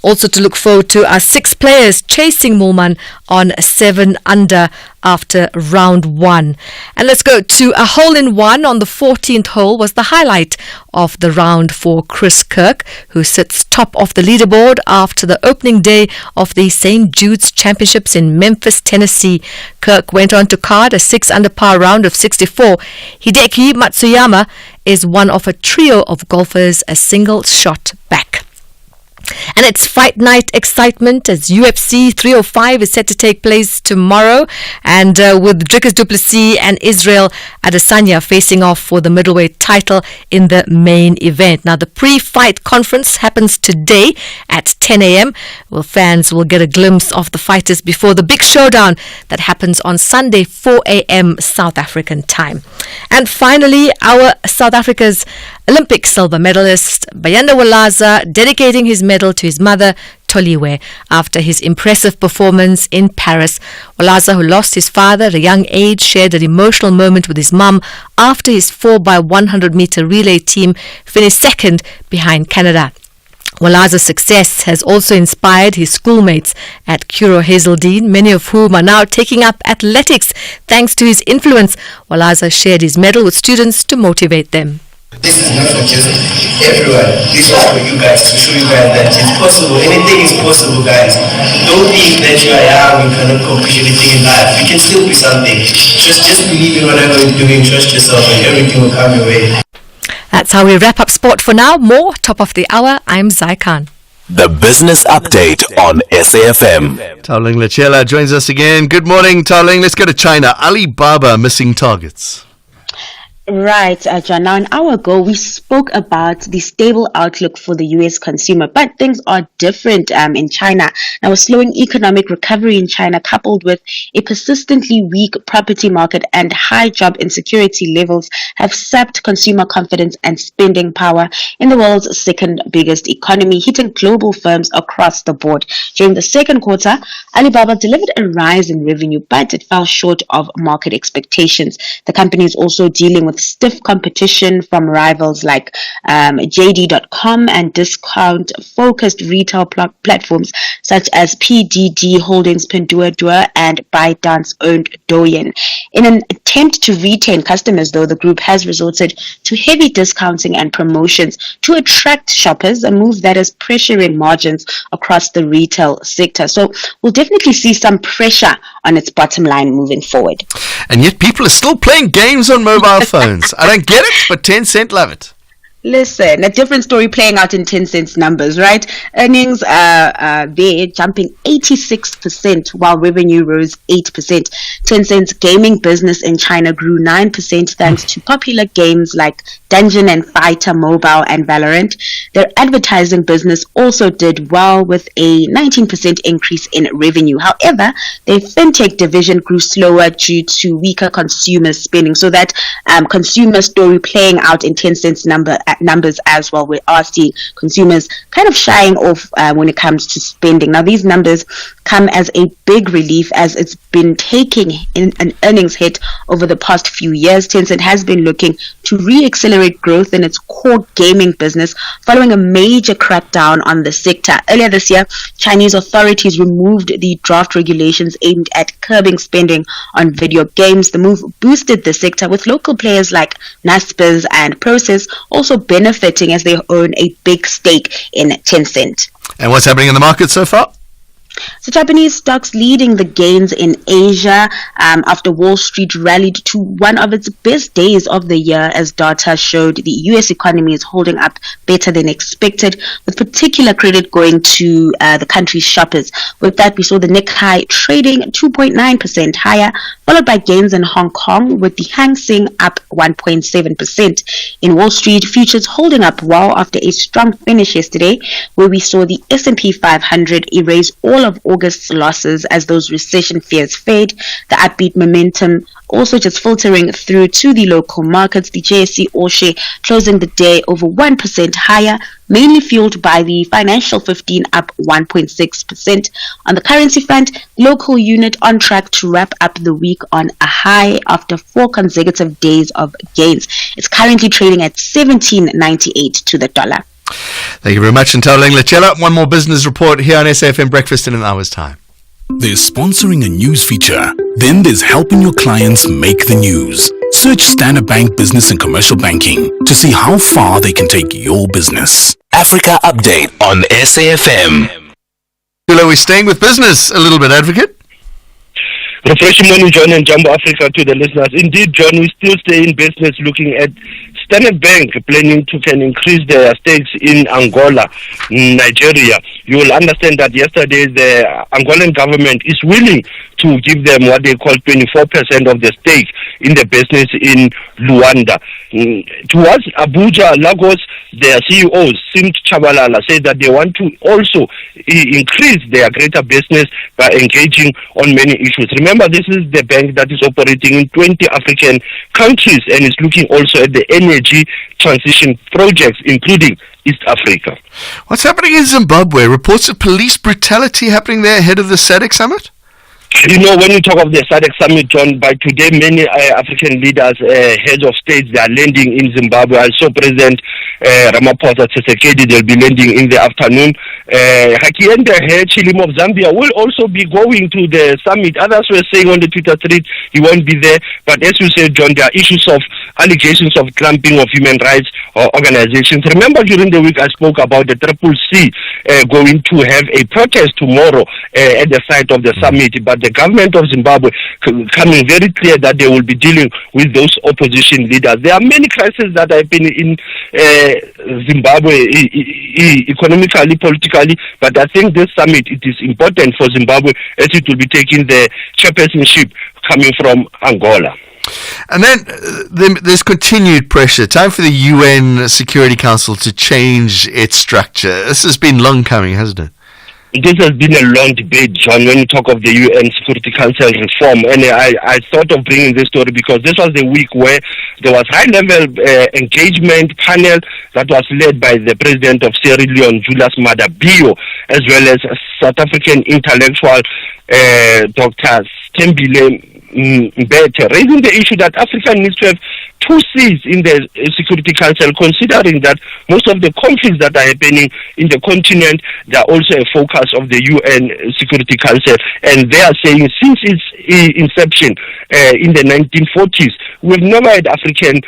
Also to look forward to are 6 players chasing Moolman on 7 under after round 1. And let's go to a hole-in-one on the 14th hole was the highlight of the round for Chris Kirk, who sits top of the leaderboard after the opening day of the St. Jude's Championships in Memphis, Tennessee. Kirk went on to card a 6 under par round of 64. Hideki Matsuyama is one of a trio of golfers a single shot back. And it's fight night excitement as UFC 305 is set to take place tomorrow, and with Dricus du Plessis and Israel Adesanya facing off for the middleweight title in the main event. Now, the pre-fight conference happens today at 10 a.m. Well, fans will get a glimpse of the fighters before the big showdown that happens on Sunday, 4 a.m. South African time. And finally, our South Africa's Olympic silver medalist Bayanda Walaza dedicating his medal to his mother Toliwe after his impressive performance in Paris. Walaza, who lost his father at a young age, shared an emotional moment with his mum after his 4x100 meter relay team finished second behind Canada. Walaza's success has also inspired his schoolmates at Curro Hazeldean, many of whom are now taking up athletics thanks to his influence. Walaza shared his medal with students to motivate them. This is not for just everyone. This is for you guys, to show you guys that it's possible. Anything is possible, guys. Don't think that you are young, you cannot accomplish anything in life. You can still be something. Just believe in whatever you're doing, trust yourself, and everything will come your way. That's how we wrap up sport for now. More top of the hour. I'm Zai Khan. The Business Update on SAfm. Taoling Lachela joins us again. Good morning, Taoling. Let's go to China. Alibaba missing targets. Right, John. Now, an hour ago, we spoke about the stable outlook for the U.S. consumer, but things are different in China. Now, a slowing economic recovery in China, coupled with a persistently weak property market and high job insecurity levels, have sapped consumer confidence and spending power in the world's second biggest economy, hitting global firms across the board. During the second quarter, Alibaba delivered a rise in revenue, but it fell short of market expectations. The company is also dealing with stiff competition from rivals like JD.com and discount-focused retail platforms such as PDD Holdings, Pinduoduo, and ByteDance-owned Douyin. In an attempt to retain customers, though, the group has resorted to heavy discounting and promotions to attract shoppers, a move that is pressuring margins across the retail sector. So we'll definitely see some pressure on its bottom line moving forward. And yet people are still playing games on mobile phones. I don't get it, but Tencent love it. Listen, a different story playing out in Tencent's numbers, right? Earnings are there jumping 86% while revenue rose 8%. Tencent's gaming business in China grew 9% thanks to popular games like Dungeon and Fighter Mobile and Valorant. Their advertising business also did well with a 19% increase in revenue. However, their fintech division grew slower due to weaker consumer spending. So that consumer story playing out in Tencent's numbers as well. We are seeing consumers kind of shying off when it comes to spending. Now, these numbers come as a big relief as it's been taking in an earnings hit over the past few years. Tencent has been looking to re-accelerate growth in its core gaming business following a major crackdown on the sector. Earlier this year, Chinese authorities removed the draft regulations aimed at curbing spending on video games. The move boosted the sector, with local players like Naspers and Process also benefiting as they own a big stake in Tencent. And what's happening in the market so far? So Japanese stocks leading the gains in Asia after Wall Street rallied to one of its best days of the year as data showed the US economy is holding up better than expected, with particular credit going to the country's shoppers. With that, we saw the Nikkei trading 2.9% higher, followed by gains in Hong Kong, with the Hang Seng up 1.7%. In Wall Street, futures holding up well after a strong finish yesterday, where we saw the S&P 500 erase all of of August's losses as those recession fears fade. The upbeat momentum also just filtering through to the local markets. The JSE All-Share closing the day over 1% higher, mainly fueled by the Financial 15 up 1.6%. On the currency front, the local unit on track to wrap up the week on a high after 4 consecutive days of gains. It's currently trading at 17.98 to the dollar. Thank you very much, Ntao Lechela. One more business report here on SAfm Breakfast in an hour's time. There's sponsoring a news feature. Then there's helping your clients make the news. Search Standard Bank Business and Commercial Banking to see how far they can take your business. Africa Update on SAfm. We're staying with business a little bit, Advocate. Refreshing morning, John, and Jumbo Africa to the listeners. Indeed, John, we still stay in business looking at Standard Bank planning to increase their stakes in Angola, Nigeria. You will understand that yesterday the Angolan government is willing to give them what they call 24% of the stake in the business in Luanda. Towards Abuja, Lagos, their CEOs, Sim Chabalala, said that they want to also increase their greater business by engaging on many issues. Remember, this is the bank that is operating in 20 African countries and is looking also at the energy transition projects, including East Africa. What's happening in Zimbabwe? Reports of police brutality happening there ahead of the SADC summit? You know, when you talk of the SADC summit, John, by today many African leaders, heads of states, they are landing in Zimbabwe. I saw President Ramaphosa Tshisekedi, they'll be landing in the afternoon. Hakainde Hichilema of Zambia will also be going to the summit. Others were saying on the Twitter thread he won't be there. But as you said, John, there are issues of allegations of clamping of human rights organizations. Remember, during the week I spoke about the CCC going to have a protest tomorrow at the site of the summit. But the government of Zimbabwe coming very clear that they will be dealing with those opposition leaders. There are many crises that have been in Zimbabwe, economically, politically, but I think this summit, it is important for Zimbabwe as it will be taking the chairpersonship coming from Angola. And then there's continued pressure. Time for the UN Security Council to change its structure. This has been long coming, hasn't it? This has been a long debate, John, when you talk of the UN Security Council reform. And I thought of bringing this story because this was the week where there was high-level engagement panel that was led by the president of Sierra Leone, Julius Maada Bio, as well as South African intellectual Dr. Stembile Mbete, raising the issue that Africa needs to have 2 seats in the Security Council, considering that most of the conflicts that are happening in the continent, they are also a focus of the UN Security Council. And they are saying since its inception in the 1940s, we've never had African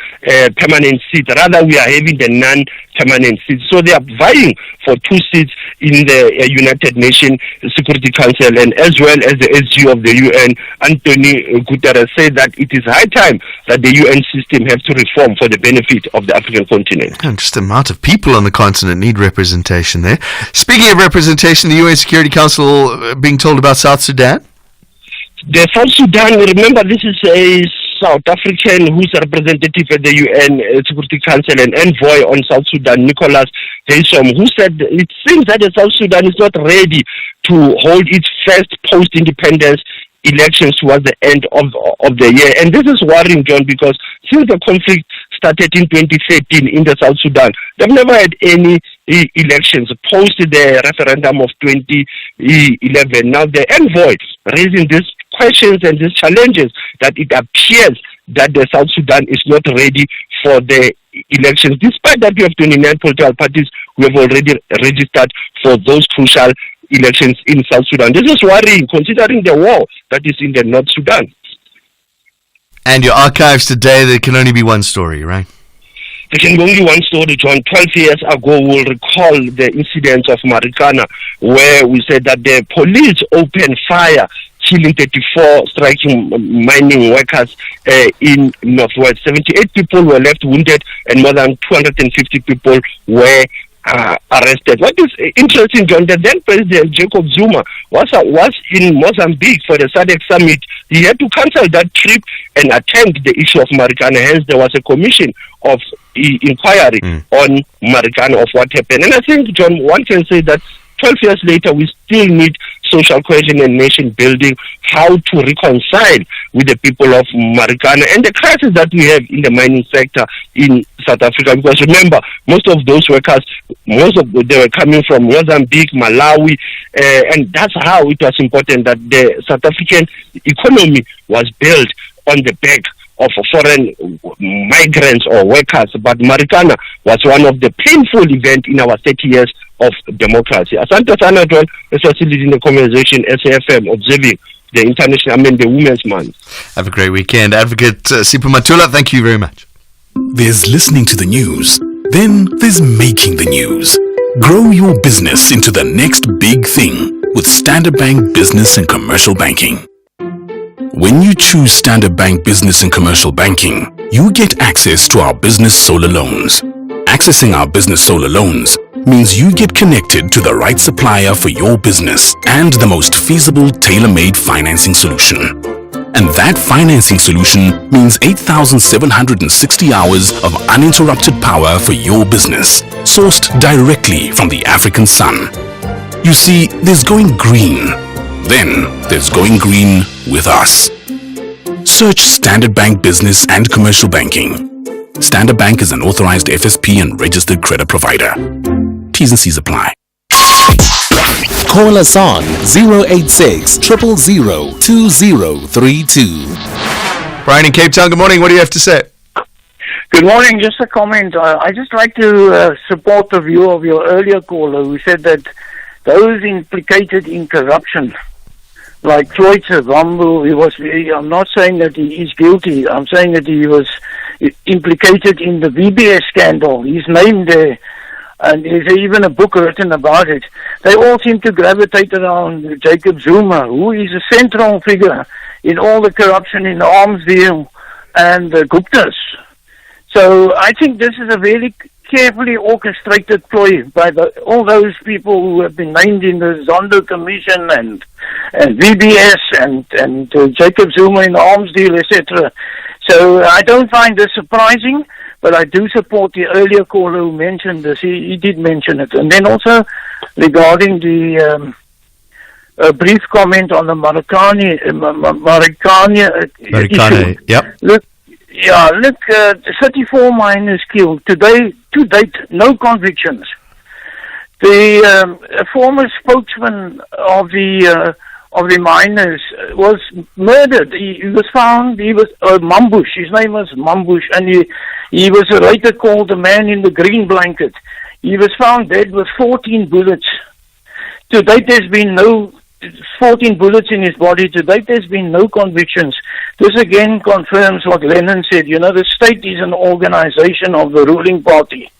permanent seat. Rather, we are having the non-permanent seats. So they are vying for 2 seats in the United Nations Security Council. And as well as the SG of the UN, Antonio Guterres, said that it is high time that the UN system have to reform for the benefit of the African continent. And just the amount of people on the continent need representation there. Speaking of representation, the UN Security Council being told about South Sudan? The South Sudan, remember, this is a South African who's a representative at the UN Security Council and envoy on South Sudan, Nicholas Haysom, who said it seems that the South Sudan is not ready to hold its first post-independence elections towards the end of the year. And this is worrying, John, because since the conflict started in 2013 in the South Sudan, they've never had any elections post the referendum of 2011. Now the envoy raising these questions and these challenges that it appears that the South Sudan is not ready for the elections. Despite that we have 29 political parties, we have already registered for those crucial elections in South Sudan. This is worrying considering the war that is in the North Sudan. And your archives today, there can only be one story, right? There can be only one story, John. 12 years ago, we'll recall the incidents of Marikana, where we said that the police opened fire, killing 34 striking mining workers in Northwest. 78 people were left wounded and more than 250 people were arrested. What is interesting, John, the then President Jacob Zuma was in Mozambique for the SADC summit. He had to cancel that trip and attend the issue of Marikana. Hence, there was a commission of inquiry on Marikana of what happened. And I think, John, one can say that 12 years later, we still need social cohesion and nation building, how to reconcile with the people of Marikana and the crisis that we have in the mining sector in South Africa. Because remember, most of those workers, they were coming from Mozambique, Malawi, and that's how it was important that the South African economy was built on the back of foreign migrants or workers. But Marikana was one of the painful events in our 30 years of democracy. Asante sana John, facilitating the conversation, SAfm, observing the Women's Month. Have a great weekend. Advocate Sipho Matula, thank you very much. There's listening to the news. Then there's making the news. Grow your business into the next big thing with Standard Bank Business and Commercial Banking. When you choose Standard Bank Business and Commercial Banking, you get access to our business solar loans. Accessing our business solar loans means you get connected to the right supplier for your business and the most feasible tailor-made financing solution. And that financing solution means 8,760 hours of uninterrupted power for your business, sourced directly from the African sun. You see, there's going green. Then there's going green with us. Search Standard Bank Business and Commercial Banking. Standard Bank is an authorized FSP and registered credit provider. T's and C's apply. Call us on 086 000 2032. Brian in Cape Town, good morning. What do you have to say? Good morning. Just a comment. I just like to support the view of your earlier caller who said that those implicated in corruption, like Floyd Shivambu, I'm not saying that he is guilty. I'm saying that he was implicated in the VBS scandal. He's named there, and there's even a book written about it. They all seem to gravitate around Jacob Zuma, who is a central figure in all the corruption in the arms deal and the Guptas. So I think this is a very carefully orchestrated ploy by all those people who have been named in the Zondo Commission and VBS and Jacob Zuma in the arms deal, etc. So I don't find this surprising, but I do support the earlier caller who mentioned this. He did mention it. And then also regarding the a brief comment on the Marikana issue. Yep. Look, 34 miners killed. To date, no convictions. The former spokesman of the miners was murdered. He was found. He was Mambush. His name was Mambush, and he was later called the man in the green blanket. He was found dead with 14 bullets. To date, there's been no 14 bullets in his body. To date, there's been no convictions. This again confirms what Lennon said. You know, the state is an organization of the ruling party.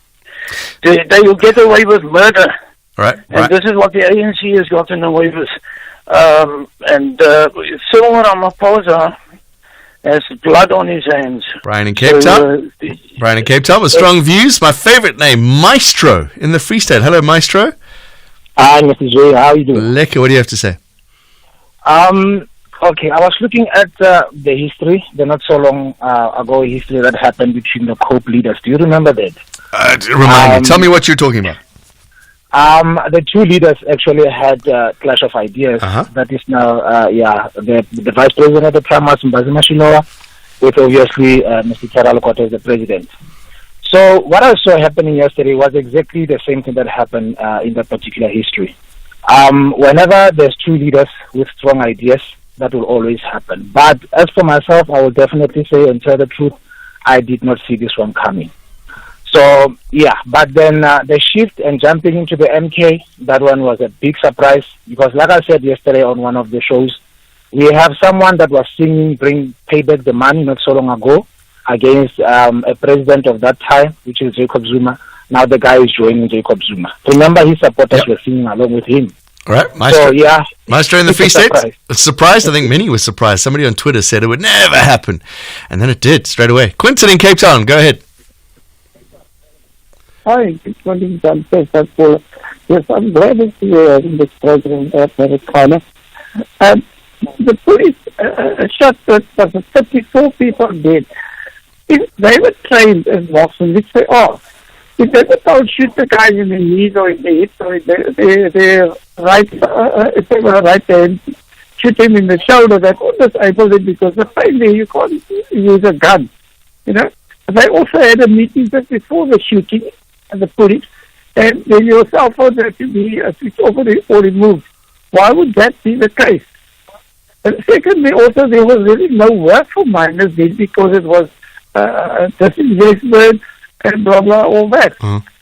They will get away with murder. Right. And this is what the ANC has gotten away with. Cyril Ramaphosa has blood on his hands. Brian in Cape Town. Brian in Cape Town with strong views. My favorite name, Maestro in the Free State. Hello, Maestro. Hi, Mr. J. How are you doing? Lekker, what do you have to say? Okay, I was looking at the history, the not so long ago history that happened between the COPE leaders. Do you remember that? Remind me. Tell me what you're talking about. The two leaders actually had a clash of ideas. That is now, the Vice President of the time was Mbazima Shinoa, with obviously Mr. Charalo Kota as the President. So what I saw happening yesterday was exactly the same thing that happened in that particular history. Whenever there's two leaders with strong ideas, that will always happen. But as for myself, I will definitely say and tell the truth, I did not see this one coming. So, yeah, but then the shift and jumping into the MK, that one was a big surprise because like I said yesterday on one of the shows, we have someone that was singing Bring Pay Back the Money not so long ago against a president of that time, which is Jacob Zuma. Now the guy is joining Jacob Zuma. Remember, his supporters were singing along with him. All right, Maestro. So, yeah, Maestro in the Free State. Surprised. I think many were surprised. Somebody on Twitter said it would never happen. And then it did straight away. Quinton in Cape Town, go ahead. Hi, good morning, John. Yes, I'm glad to hear this president of Marikana. The police shot 34 people dead. If they were trained as marksmen, which they are, If they don't shoot the guy in the knees or in the hips or in the right, if they were right hand, shoot him in the shoulder, that would disable it because the pain there, you can't use a gun, you know. They also had a meeting just before the shooting and the police, and then your cell phone had to be switched off or removed. Why would that be the case? And secondly, also, there was really no work for miners then because it was disinvestment and blah, blah, all that.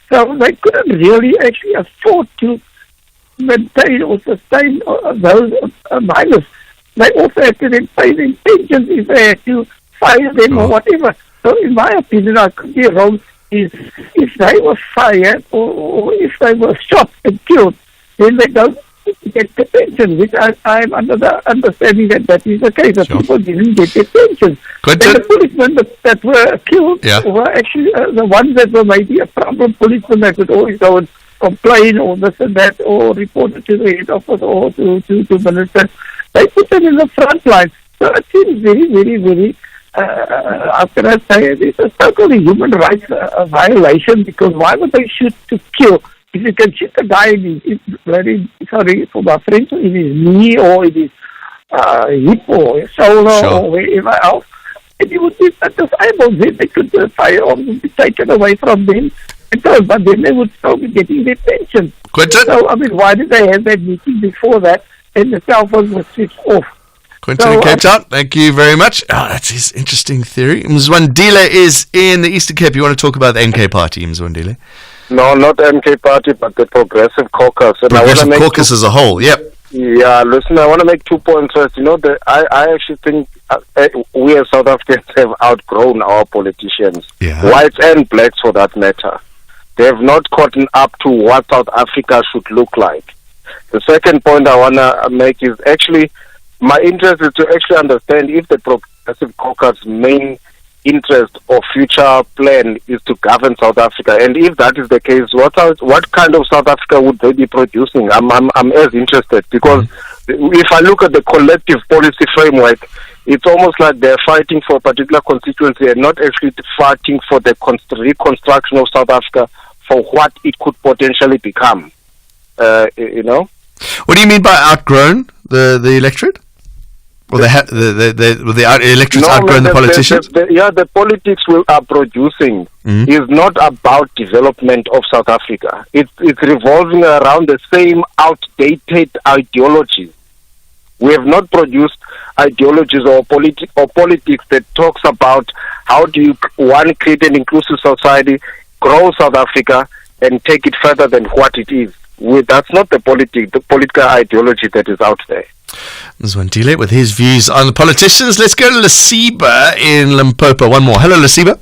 So they couldn't really actually afford to maintain or sustain those miners. They also had to then pay them pensions if they had to fire them or whatever. So in my opinion, I could be wrong, is if they were fired or if they were shot and killed, then they don't get the pension, which I'm under the understanding that is the case, that people didn't get their pension. And the policemen that were killed were actually the ones that were maybe a problem policemen that would always go and complain or this and that or report it to the head office or to minister. They put them in the front line. So it seems very, very, very how can I say it? It's a totally human rights violation, because why would they shoot to kill? If you can shoot a guy in his, sorry for my French, in his knee or in his hip or his shoulder or wherever else, and you would be disabled, then they could, the firearms would be taken away from them, and so, but then they would still be getting their pension. So, I mean, why did they have that meeting before that and the cell phones were switched off? Quentin in Cape Town, thank you very much. Oh, that's his interesting theory. Mzwandile is in the Eastern Cape. You want to talk about the MK Party, Mzwandile? No, not MK Party, but the Progressive Caucus. And Progressive Caucus as a whole, yep. Yeah, listen, I want to make 2 points first. You know, I actually think we as South Africans have outgrown our politicians, whites and blacks for that matter. They have not caught up to what South Africa should look like. The second point I want to make is actually, my interest is to actually understand if the Progressive Caucus' main interest or future plan is to govern South Africa, and if that is the case, what kind of South Africa would they be producing? I'm as interested, because if I look at the collective policy framework, it's almost like they're fighting for a particular constituency and not actually fighting for the reconstruction of South Africa for what it could potentially become. You know. What do you mean by outgrown the electorate? Or the electorate's outgrown the politicians? The politics we are producing is not about development of South Africa. It's revolving around the same outdated ideologies. We have not produced ideologies or politics that talks about how do you, one, create an inclusive society, grow South Africa, and take it further than what it is. That's not the political ideology that is out there. Zwandile with his views on the politicians. Let's go to Lesiba in Limpopo. One more. Hello, Lesiba.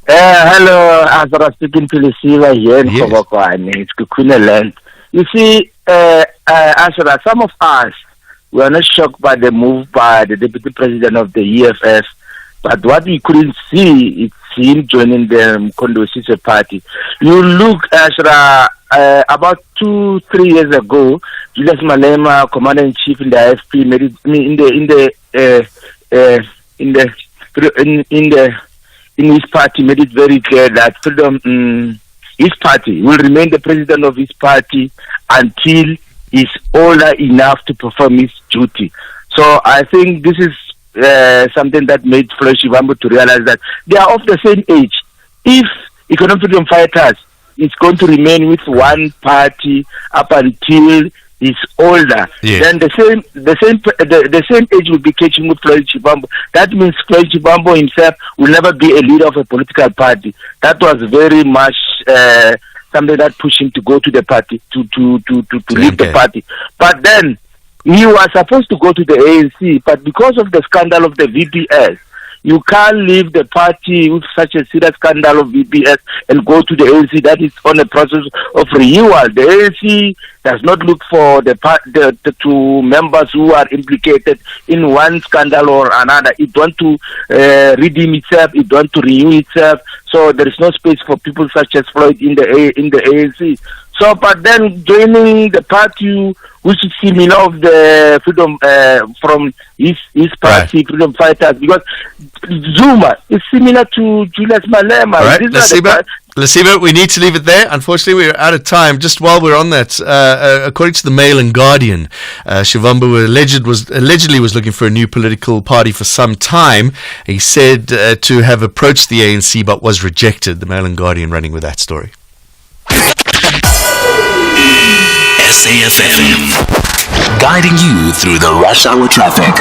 Hello, as I was speaking to Lesiba here in Kobokwane. It's Kukune land. You see, Ashra, some of us were not shocked by the move by the Deputy President of the EFF, but what we couldn't see is him joining the Kondosise party. You look, Ashra, about 2-3 years ago, Julius Malema, Commander-in-Chief in the IFP, made it in his party made it very clear that his party will remain the president of his party until he's older enough to perform his duty. So I think this is something that made Floyd Shivambu to realize that they are of the same age. If economic freedom fighters is going to remain with one party up until he's older, then the same age will be catching with Floyd Shivambu. That means Floyd Shivambu himself will never be a leader of a political party. That was very much something that pushed him to go to the party, to leave the party. But then he was supposed to go to the ANC, but because of the scandal of the VPS, you can't leave the party with such a serious scandal of VPS and go to the ANC. That is on a process of renewal. The ANC does not look for the two members who are implicated in one scandal or another. It wants to redeem itself. It wants to renew itself. So there is no space for people such as Floyd in the ANC. So, but then joining the party which is similar of the freedom from his party, Freedom Fighters, because Zuma is similar to Julius Malema. Right, let's see, we need to leave it there. Unfortunately, we're out of time. Just while we're on that, according to the Mail and Guardian, Shivambu allegedly was looking for a new political party for some time. He said to have approached the ANC but was rejected. The Mail and Guardian running with that story. SAfm, guiding you through the rush hour traffic.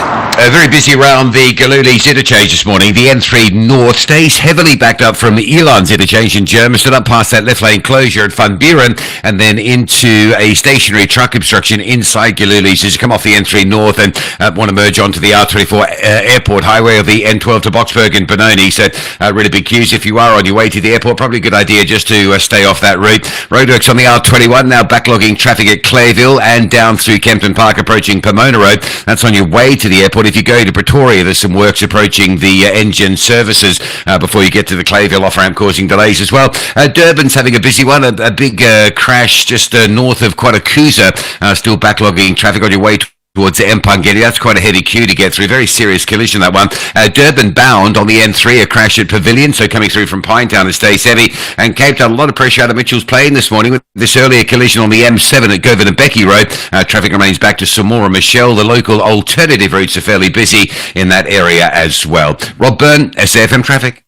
Very busy around the Galulis interchange this morning. The N3 North stays heavily backed up from Elon's interchange in Germiston up past that left lane closure at Van Buren and then into a stationary truck obstruction inside Galulis as you come off the N3 North and want to merge onto the R24 airport highway or the N12 to Boksburg and Benoni. So really big queues if you are on your way to the airport. Probably a good idea just to stay off that route. Roadworks on the R21 now backlogging traffic at Clayville and down through Kempton Park approaching Pomona Road. That's on your way to the airport. If you go to Pretoria, there's some works approaching the engine services before you get to the Clayville off-ramp causing delays as well. Durban's having a busy one, a big crash just north of Kwatakuza, still backlogging traffic on your way towards the Mpangeni. That's quite a heavy queue to get through. Very serious collision, that one. Durban bound on the N3, a crash at Pavilion, so coming through from Pinetown it stays heavy. And Cape Town, a lot of pressure out of Mitchell's Plain this morning with this earlier collision on the M7 at Govan and Becky Road. Traffic remains back to Samora Michelle. The local alternative routes are fairly busy in that area as well. Rob Byrne, SAfm Traffic.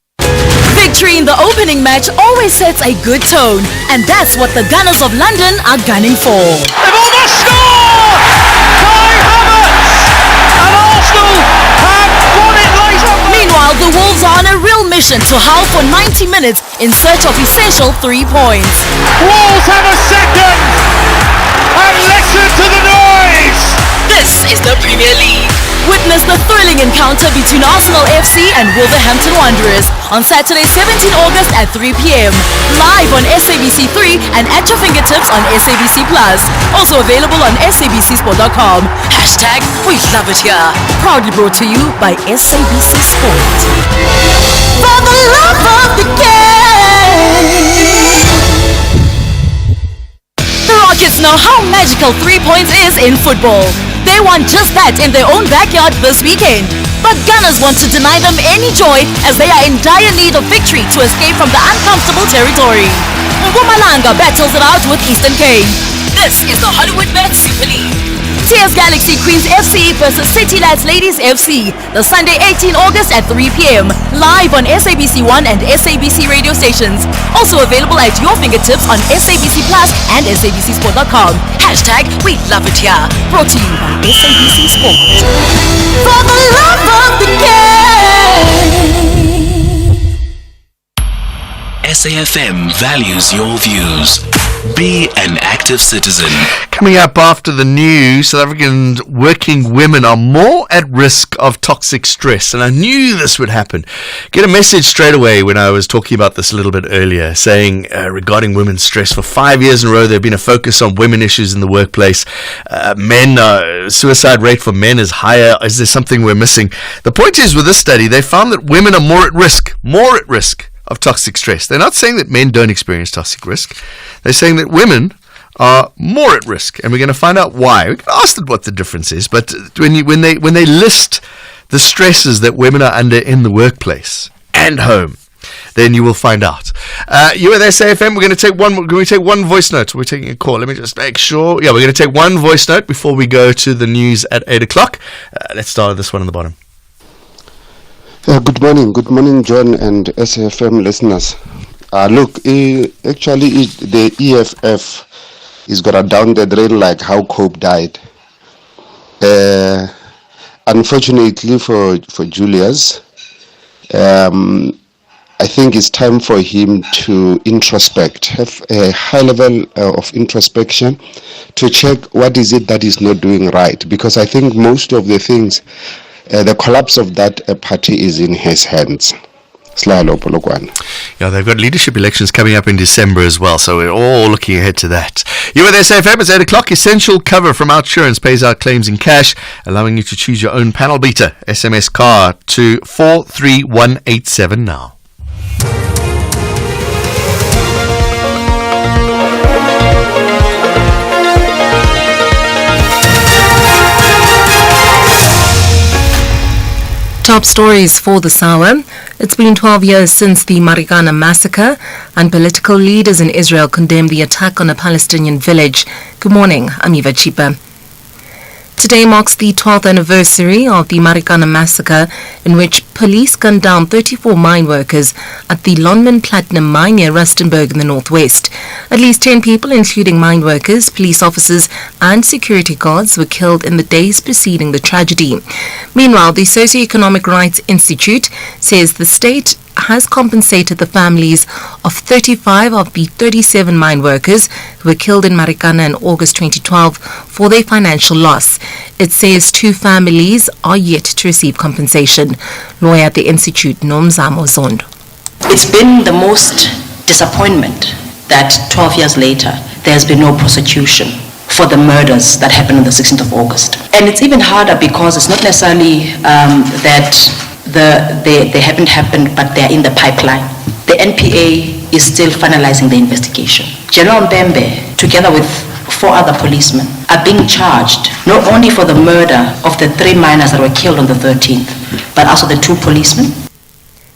Victory in the opening match always sets a good tone, and that's what the Gunners of London are gunning for. They've almost scored! Meanwhile, the Wolves are on a real mission to howl for 90 minutes in search of essential 3 points. Wolves have a second! And listen to the noise! This is the Premier League. Witness the thrilling encounter between Arsenal FC and Wolverhampton Wanderers on Saturday, 17 August at 3 p.m. Live on SABC3 and at your fingertips on SABC Plus. Also available on SABCSport.com. Hashtag we love it here. Proudly brought to you by SABC Sport. For the love of the game. The Rockets know how magical 3 points is in football. They want just that in their own backyard this weekend. But Gunners want to deny them any joy as they are in dire need of victory to escape from the uncomfortable territory. Mpumalanga battles it out with Eastern Cape. This is the Hollywood Bet Super League. TS Galaxy Queens FC versus City Lads Ladies FC, the Sunday 18 August at 3 p.m. Live on SABC1 and SABC radio stations. Also available at your fingertips on SABC Plus and SABCSport.com. Hashtag we love it here. Brought to you by SABC Sport. For the love of the game. SAfm values your views. Be an active citizen. Coming up after the news, South African working women are more at risk of toxic stress. And I knew this would happen. Get a message straight away when I was talking about this a little bit earlier, saying regarding women's stress, for 5 years in a row, there's been a focus on women issues in the workplace. Suicide rate for men is higher. Is there something we're missing? The point is, with this study, they found that women are more at risk of toxic stress. They're not saying that men don't experience toxic risk. They're saying that women are more at risk, and we're going to find out why. We can ask them what the difference is, but when they list the stresses that women are under in the workplace and home, then you will find out. You at SAfm, we're going to take one voice note. We're taking a call. Let me just make sure. Yeah, we're going to take one voice note before we go to the news at 8 o'clock. Let's start with this one on the bottom. Good morning, John and SAfm listeners. Actually, the EFF is gonna down the drain like how Cope died. Unfortunately for Julius, I think it's time for him to introspect, have a high level of introspection to check what is it that he's not doing right. Because I think most of the things, the collapse of that party is in his hands. Yeah, they've got leadership elections coming up in December as well, so we're all looking ahead to that. You at SAfm, it's 8 o'clock. Essential cover from Outsurance pays out claims in cash, allowing you to choose your own panel beater. SMS car to 43187 now. Top stories for this hour. It's been 12 years since the Marikana massacre, and political leaders in Israel condemned the attack on a Palestinian village. Good morning, I'm Eva Chipa. Today marks the 12th anniversary of the Marikana massacre, in which police gunned down 34 mine workers at the Lonmin Platinum mine near Rustenburg in the northwest. At least 10 people, including mine workers, police officers and security guards, were killed in the days preceding the tragedy. Meanwhile, the Socioeconomic Rights Institute says the state has compensated the families of 35 of the 37 mine workers who were killed in Marikana in August 2012 for their financial loss. It says 2 families are yet to receive compensation. Lawyer at the Institute, Nomzamo Zondo. It's been the most disappointment that 12 years later there has been no prosecution for the murders that happened on the 16th of August. And it's even harder because it's not necessarily that they haven't happened, but they're in the pipeline. The NPA is still finalizing the investigation. General Mbembe, together with 4 other policemen, are being charged not only for the murder of the 3 miners that were killed on the 13th, but also the 2 policemen.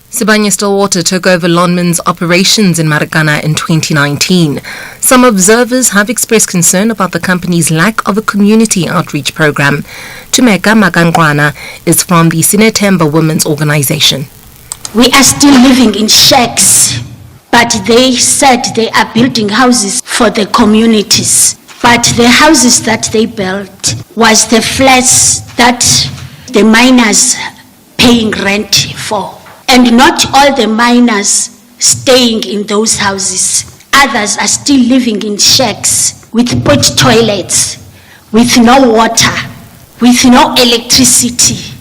Sibanye Stillwater took over Lonmin's operations in Marikana in 2019. Some observers have expressed concern about the company's lack of a community outreach program. Tumeka Magangwana is from the Sinethemba Women's Organization. We are still living in shacks, but they said they are building houses for the communities. But the houses that they built was the flats that the miners paying rent for. And not all the miners staying in those houses. Others are still living in shacks with put toilets, with no water, with no electricity.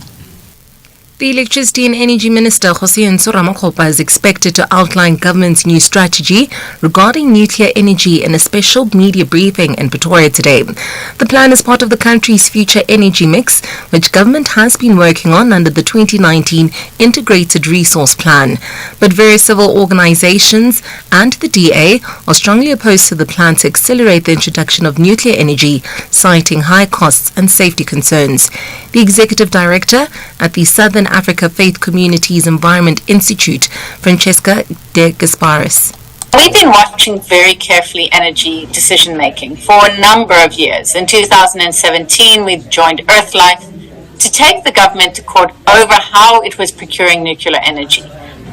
The Electricity and Energy Minister, Jose Nsoramakgopa, is expected to outline government's new strategy regarding nuclear energy in a special media briefing in Pretoria today. The plan is part of the country's future energy mix, which government has been working on under the 2019 Integrated Resource Plan. But various civil organizations and the DA are strongly opposed to the plan to accelerate the introduction of nuclear energy, citing high costs and safety concerns. The executive director at the Southern Africa Faith Communities Environment Institute, Francesca De Gasparis. We've been watching very carefully energy decision making for a number of years. In 2017, we joined Earthlife to take the government to court over how it was procuring nuclear energy.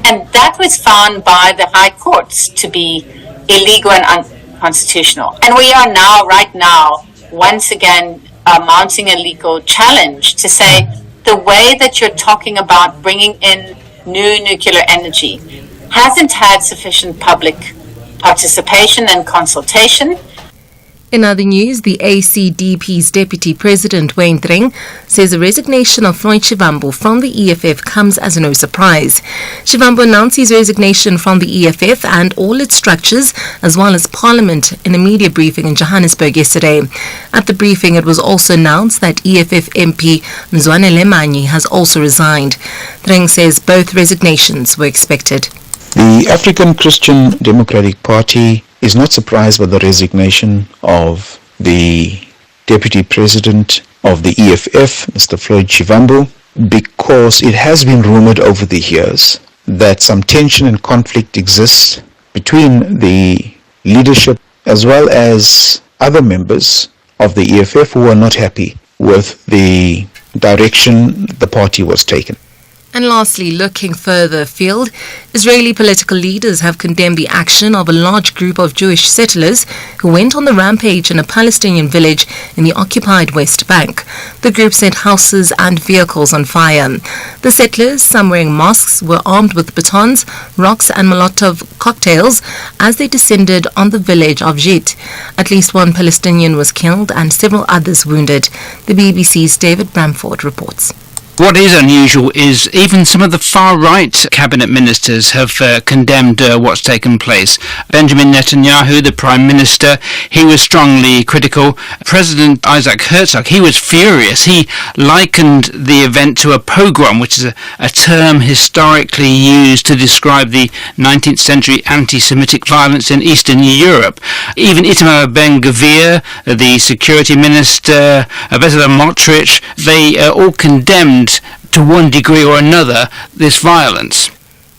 And that was found by the high courts to be illegal and unconstitutional. And we are now, right now, once again, mounting a legal challenge to say the way that you're talking about bringing in new nuclear energy hasn't had sufficient public participation and consultation. In other news, the ACDP's Deputy President Wayne Dring says the resignation of Floyd Shivambu from the EFF comes as no surprise. Shivambu announced his resignation from the EFF and all its structures, as well as Parliament, in a media briefing in Johannesburg yesterday. At the briefing, it was also announced that EFF MP Mzwane Lemanyi has also resigned. Dring says both resignations were expected. The African Christian Democratic Party is not surprised by the resignation of the Deputy President of the EFF, Mr. Floyd Shivambu, because it has been rumored over the years that some tension and conflict exists between the leadership as well as other members of the EFF who are not happy with the direction the party was taken. And lastly, looking further afield, Israeli political leaders have condemned the action of a large group of Jewish settlers who went on the rampage in a Palestinian village in the occupied West Bank. The group set houses and vehicles on fire. The settlers, some wearing masks, were armed with batons, rocks and Molotov cocktails as they descended on the village of Jit. At least 1 Palestinian was killed and several others wounded. The BBC's David Bramford reports. What is unusual is even some of the far-right cabinet ministers have condemned what's taken place. Benjamin Netanyahu, the Prime Minister, he was strongly critical. President Isaac Herzog, he was furious. He likened the event to a pogrom, which is a term historically used to describe the 19th century anti-Semitic violence in Eastern Europe. Even Itamar Ben-Gvir, the Security Minister, Bezalel Smotrich, they all condemned to one degree or another, this violence.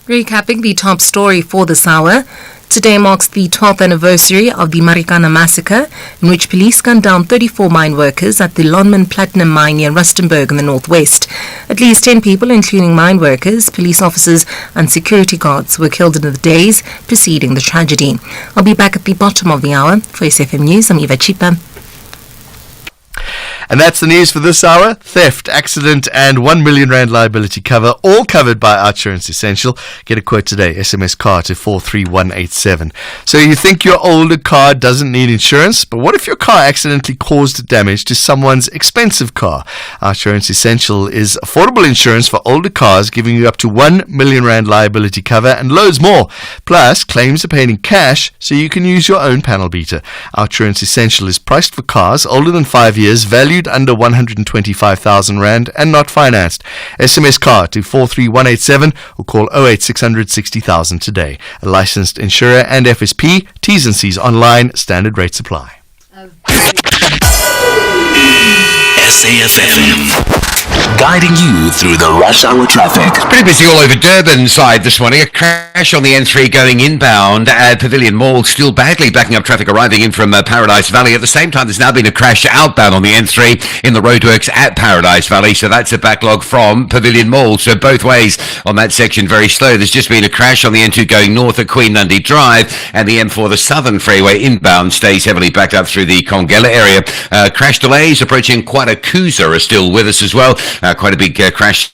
Recapping the top story for this hour. Today marks the 12th anniversary of the Marikana massacre, in which police gunned down 34 mine workers at the Lonmin Platinum Mine near Rustenburg in the northwest. At least 10 people, including mine workers, police officers and security guards, were killed in the days preceding the tragedy. I'll be back at the bottom of the hour. For SAfm News, I'm Eva Chipa. And that's the news for this hour. Theft, accident and 1 million rand liability cover, all covered by Outsurance Essential. Get a quote today. SMS car to 43187. So you think your older car doesn't need insurance, but what if your car accidentally caused damage to someone's expensive car? Outsurance Essential is affordable insurance for older cars, giving you up to 1 million rand liability cover and loads more. Plus, claims are paid in cash, so you can use your own panel beater. Outsurance Essential is priced for cars older than 5 years, valued under 125,000 rand and not financed. SMS car to 43187 or call 08600 60,000 today. A licensed insurer and FSP. T's and C's online. Standard rates apply. SAfm, guiding you through the rush hour traffic. It's pretty busy all over Durban side this morning. A crash on the N3 going inbound at Pavilion Mall, still badly backing up traffic arriving in from Paradise Valley. At the same time, there's now been a crash outbound on the N3 in the roadworks at Paradise Valley, so that's a backlog from Pavilion Mall. So both ways on that section very slow. There's just been a crash on the N2 going north at Queen Nandi Drive, and the M4, the Southern Freeway inbound, stays heavily backed up through the Kongela area. Crash delays approaching quite a Kuza are still with us as well. Quite a big crash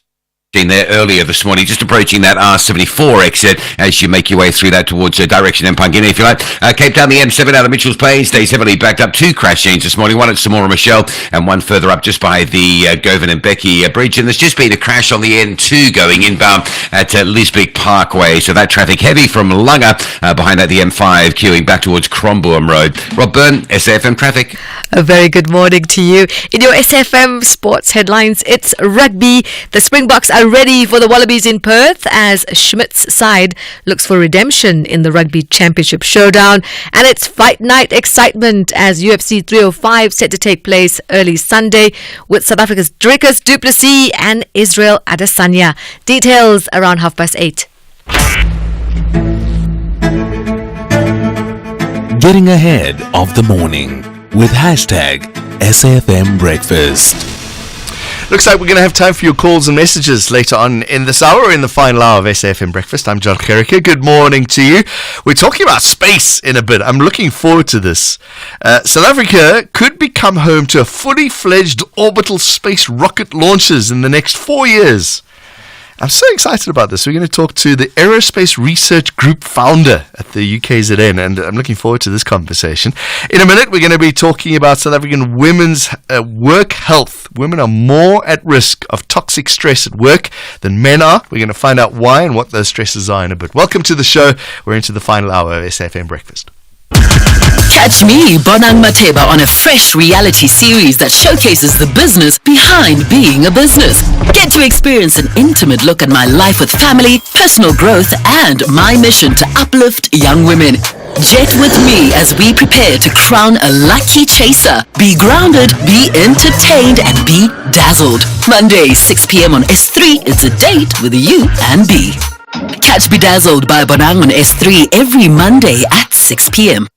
in there earlier this morning, just approaching that R74 exit as you make your way through that towards direction Mpangeni, if you like. Cape Town, the M7 out of Mitchell's Plain stays heavily backed up. 2 crash scenes this morning, one at Samora Michelle and one further up just by the Govan and Becky bridge. And there's just been a crash on the N2 going inbound at Lisbik Parkway. So that traffic heavy from Langa, behind that the M5 queuing back towards Cromboom Road. Rob Byrne, SAfm Traffic. A very good morning to you. In your SAfm sports headlines, it's rugby. The Springboks are ready for the Wallabies in Perth as Schmidt's side looks for redemption in the Rugby Championship showdown. And it's fight night excitement as UFC 305 set to take place early Sunday with South Africa's Dricus du Plessis and Israel Adesanya. Details around 8:30. Getting ahead of the morning with hashtag SAfm Breakfast. Looks like we're going to have time for your calls and messages later on in this hour or in the final hour of SAfm Breakfast. I'm John Gericke. Good morning to you. We're talking about space in a bit. I'm looking forward to this. South Africa could become home to a fully fledged orbital space rocket launches in the next 4 years. I'm so excited about this. We're going to talk to the Aerospace Research Group founder at the UKZN, and I'm looking forward to this conversation. In a minute, we're going to be talking about South African women's work health. Women are more at risk of toxic stress at work than men are. We're going to find out why and what those stresses are in a bit. Welcome to the show. We're into the final hour of SAfm Breakfast. Catch me, Bonang Mateba, on a fresh reality series that showcases the business behind being a business. Get to experience an intimate look at my life with family, personal growth, and my mission to uplift young women. Jet with me as we prepare to crown a lucky chaser. Be grounded, be entertained, and be dazzled. Monday, 6 p.m. on S3, it's a date with you and B. Catch Bedazzled by Bonang on S3 every Monday at 6 p.m.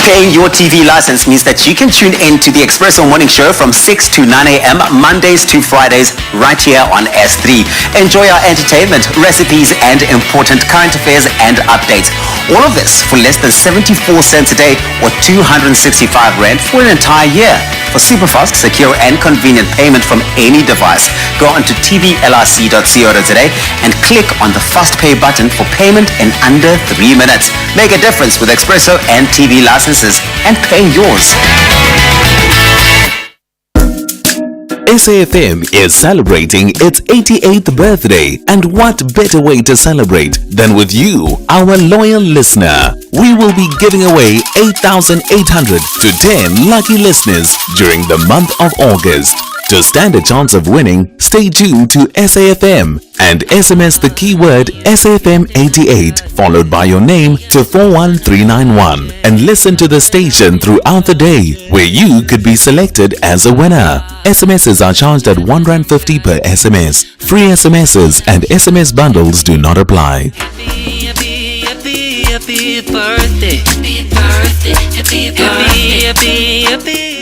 Paying your TV license means that you can tune in to the Expresso Morning Show from 6 to 9 a.m. Mondays to Fridays right here on S3. Enjoy our entertainment, recipes, and important current affairs and updates. All of this for less than 74 cents a day or 265 Rand for an entire year. For super-fast, secure, and convenient payment from any device, go onto tvlrc.co.za and click on the Fast Pay button for payment in under 3 minutes. Make a difference with Expresso and TV licenses and pay yours. SAfm is celebrating its 88th birthday, and what better way to celebrate than with you, our loyal listener. We will be giving away 8,800 to 10 lucky listeners during the month of August. To stand a chance of winning, stay tuned to SAfm and SMS the keyword SAfm88 followed by your name to 41391 and listen to the station throughout the day where you could be selected as a winner. SMSs are charged at R1.50 per SMS. Free SMSs and SMS bundles do not apply. Happy birthday, happy birthday, happy birthday, happy birthday.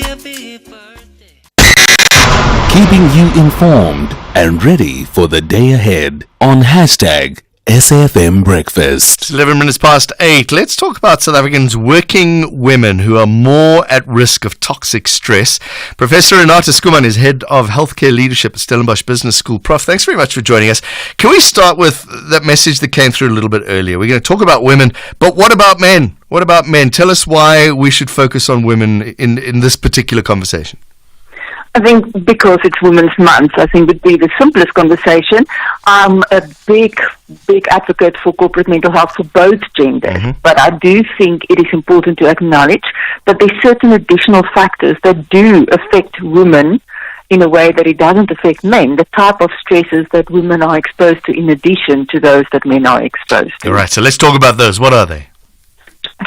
Keeping you informed and ready for the day ahead on hashtag SAfm Breakfast. It's 11 minutes past 8. Let's talk about South Africans' working women who are more at risk of toxic stress. Professor Renata Skuman is head of healthcare leadership at Stellenbosch Business School. Prof, thanks very much for joining us. Can we start with that message that came through a little bit earlier? We're going to talk about women, but what about men? What about men? Tell us why we should focus on women in this particular conversation. I think because it's Women's Month, I think would be the simplest conversation. I'm a big advocate for corporate mental health for both genders, but I do think it is important to acknowledge that there's certain additional factors that do affect women in a way that it doesn't affect men, the type of stresses that women are exposed to in addition to those that men are exposed to. All right, so let's talk about those. What are they?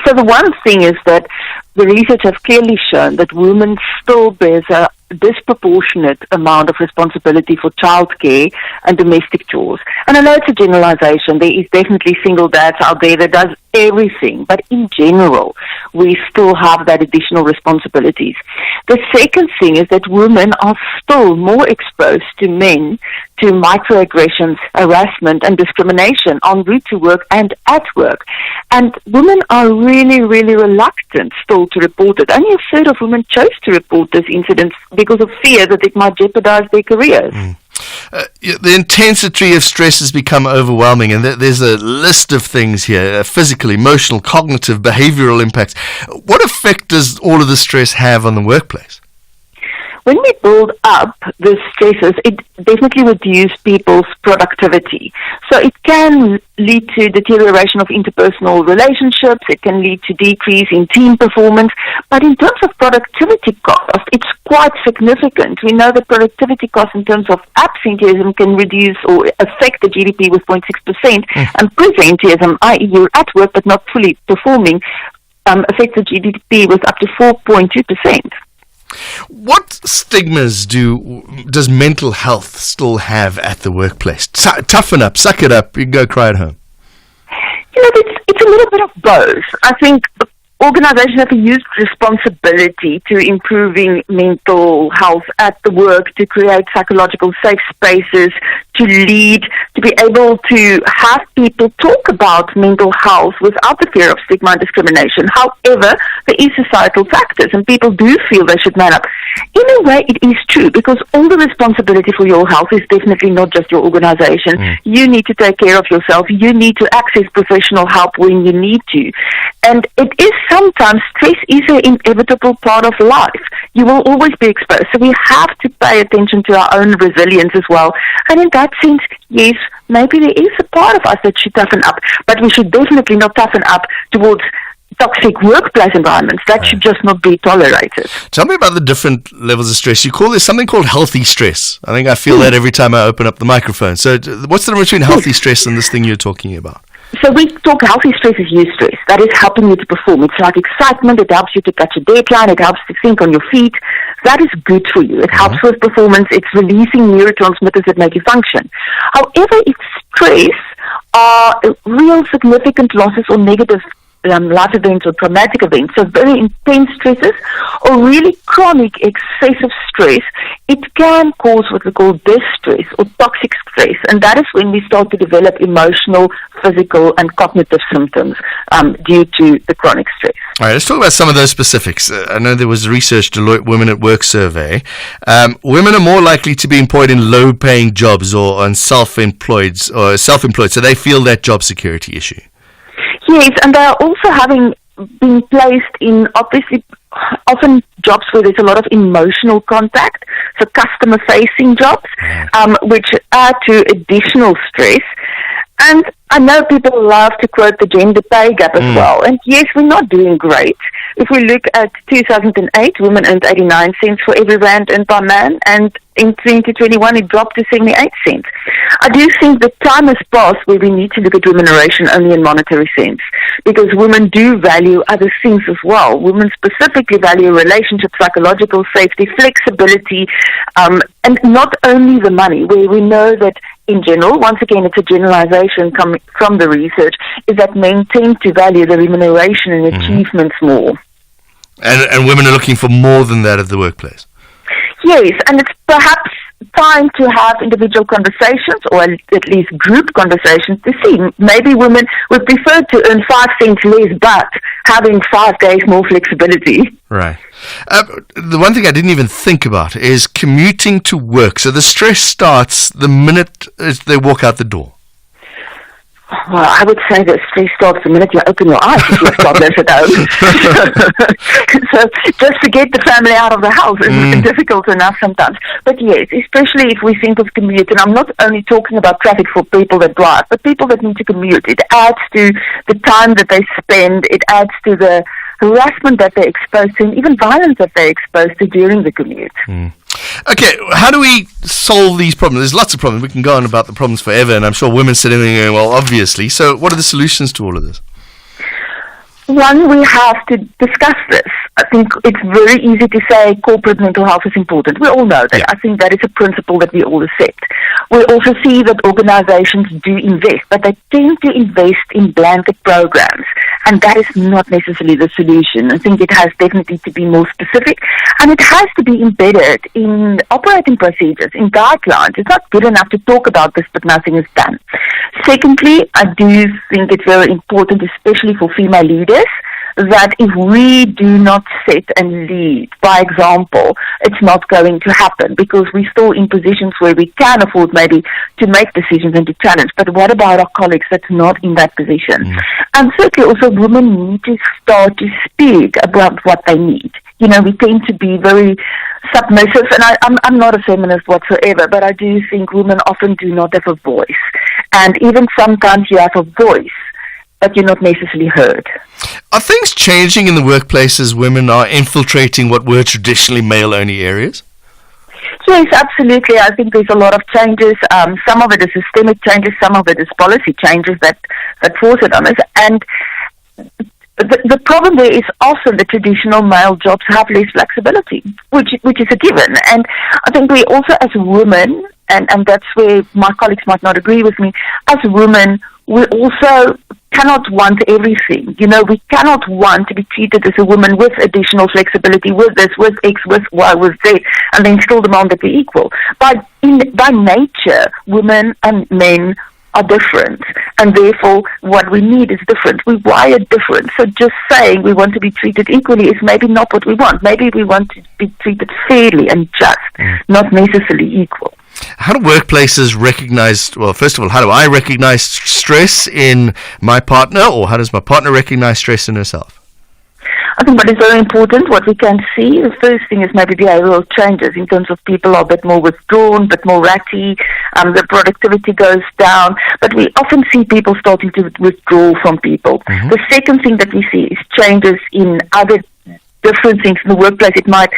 So the one thing is that the research has clearly shown that women still bear a disproportionate amount of responsibility for childcare and domestic chores. And I know it's a generalization. There is definitely single dads out there that does everything. But in general, we still have that additional responsibilities. The second thing is that women are still more exposed to men to microaggressions, harassment and discrimination en route to work and at work. And women are really, really reluctant still to report it. Only a third of women chose to report this incident because of fear that it might jeopardize their careers. The intensity of stress has become overwhelming, and there's a list of things here: physical, emotional, cognitive, behavioral impacts. What effect does all of the stress have on the workplace? When we build up the stresses, it definitely reduces people's productivity. So it can lead to deterioration of interpersonal relationships. It can lead to decrease in team performance. But in terms of productivity cost, it's quite significant. We know that productivity cost in terms of absenteeism can reduce or affect the GDP with 0.6%, and presenteeism, i.e. you're at work but not fully performing, affects the GDP with up to 4.2%. What stigmas does mental health still have at the workplace? Toughen up, suck it up, you can go cry at home. You know, it's a little bit of both. I think organizations have a huge responsibility to improving mental health at the work, to create psychological safe spaces, to lead, to be able to have people talk about mental health without the fear of stigma and discrimination. However, there is societal factors and people do feel they should man up. In a way, it is true because all the responsibility for your health is definitely not just your organization. You need to take care of yourself. You need to access professional help when you need to. And it is sometimes stress is an inevitable part of life. You will always be exposed. So we have to pay attention to our own resilience as well. And in that sense, yes, maybe there is a part of us that should toughen up, but we should definitely not toughen up towards toxic workplace environments. That should just not be tolerated. Tell me about the different levels of stress. You call this something called healthy stress. I think I feel that every time I open up the microphone. So what's the difference between healthy stress and this thing you're talking about? So we talk healthy stress is eustress. That is helping you to perform. It's like excitement. It helps you to catch a deadline. It helps to think on your feet. That is good for you. It helps with performance. It's releasing neurotransmitters that make you function. However, if stress are real significant losses or negative life events or traumatic events, so very intense stresses or really chronic excessive stress, it can cause what we call distress or toxic stress, and that is when we start to develop emotional, physical and cognitive symptoms due to the chronic stress. All right, let's talk about some of those specifics. I know there was research, Deloitte Women at Work survey. Women are more likely to be employed in low-paying jobs or on self-employed, so they feel that job security issue. Yes, and they are also having been placed in obviously often jobs where there's a lot of emotional contact, so customer-facing jobs, which add to additional stress. And I know people love to quote the gender pay gap as well. And yes, we're not doing great. If we look at 2008, women earned 89 cents for every rand earned by man, and in 2021 it dropped to 78 cents. I do think the time has passed where we need to look at remuneration only in monetary sense, because women do value other things as well. Women specifically value relationships, psychological safety, flexibility, and not only the money, where we know that in general, once again, it's a generalization coming from the research, is that men tend to value the remuneration and achievements more. And women are looking for more than that at the workplace. Yes, and it's perhaps time to have individual conversations, or at least group conversations, to see maybe women would prefer to earn 5 cents less but having 5 days more flexibility. Right. The one thing I didn't even think about is commuting to work. So the stress starts the minute they walk out the door. Well, I would say that stress starts the minute you open your eyes if you've got this at home. So just to get the family out of the house is difficult enough sometimes. But yes, especially if we think of commute, and I'm not only talking about traffic for people that drive, but people that need to commute. It adds to the time that they spend, it adds to the harassment that they're exposed to, and even violence that they're exposed to during the commute. Okay, how do we solve these problems? There's lots of problems. We can go on about the problems forever, and I'm sure women sitting there going, well, obviously. So what are the solutions to all of this? One, we have to discuss this. I think it's very easy to say corporate mental health is important. We all know that. Yeah. I think that is a principle that we all accept. We also see that organizations do invest, but they tend to invest in blanket programs, and that is not necessarily the solution. I think it has definitely to be more specific, and it has to be embedded in operating procedures, in guidelines. It's not good enough to talk about this, but nothing is done. Secondly, I do think it's very important, especially for female leaders, that if we do not set and lead by example, it's not going to happen, because we're still in positions where we can afford maybe to make decisions and to challenge. But what about our colleagues that's not in that position? And certainly also women need to start to speak about what they need. You know, we tend to be very submissive, and I'm not a feminist whatsoever, but I do think women often do not have a voice. And even sometimes you have a voice, but you're not necessarily heard. Are things changing in the workplace as women are infiltrating what were traditionally male-only areas? Yes, absolutely. I think there's a lot of changes. Some of it is systemic changes, some of it is policy changes that force it on us. And the problem there is often the traditional male jobs have less flexibility, which is a given. And I think we also, as women, and that's where my colleagues might not agree with me, as women, we also cannot want everything. You know, we cannot want to be treated as a woman with additional flexibility, with this, with X, with Y, with Z, and then still demand that we're equal. By nature, women and men are different, and therefore what we need is different. We wire different. So just saying we want to be treated equally is maybe not what we want. Maybe we want to be treated fairly and just, not necessarily equal. How do workplaces recognize, well, first of all, how do I recognize stress in my partner, or how does my partner recognize stress in herself? I think what is very important, what we can see, the first thing is maybe behavioral changes in terms of people are a bit more withdrawn, a bit more ratty, the productivity goes down, but we often see people starting to withdraw from people. The second thing that we see is changes in other different things in the workplace. It might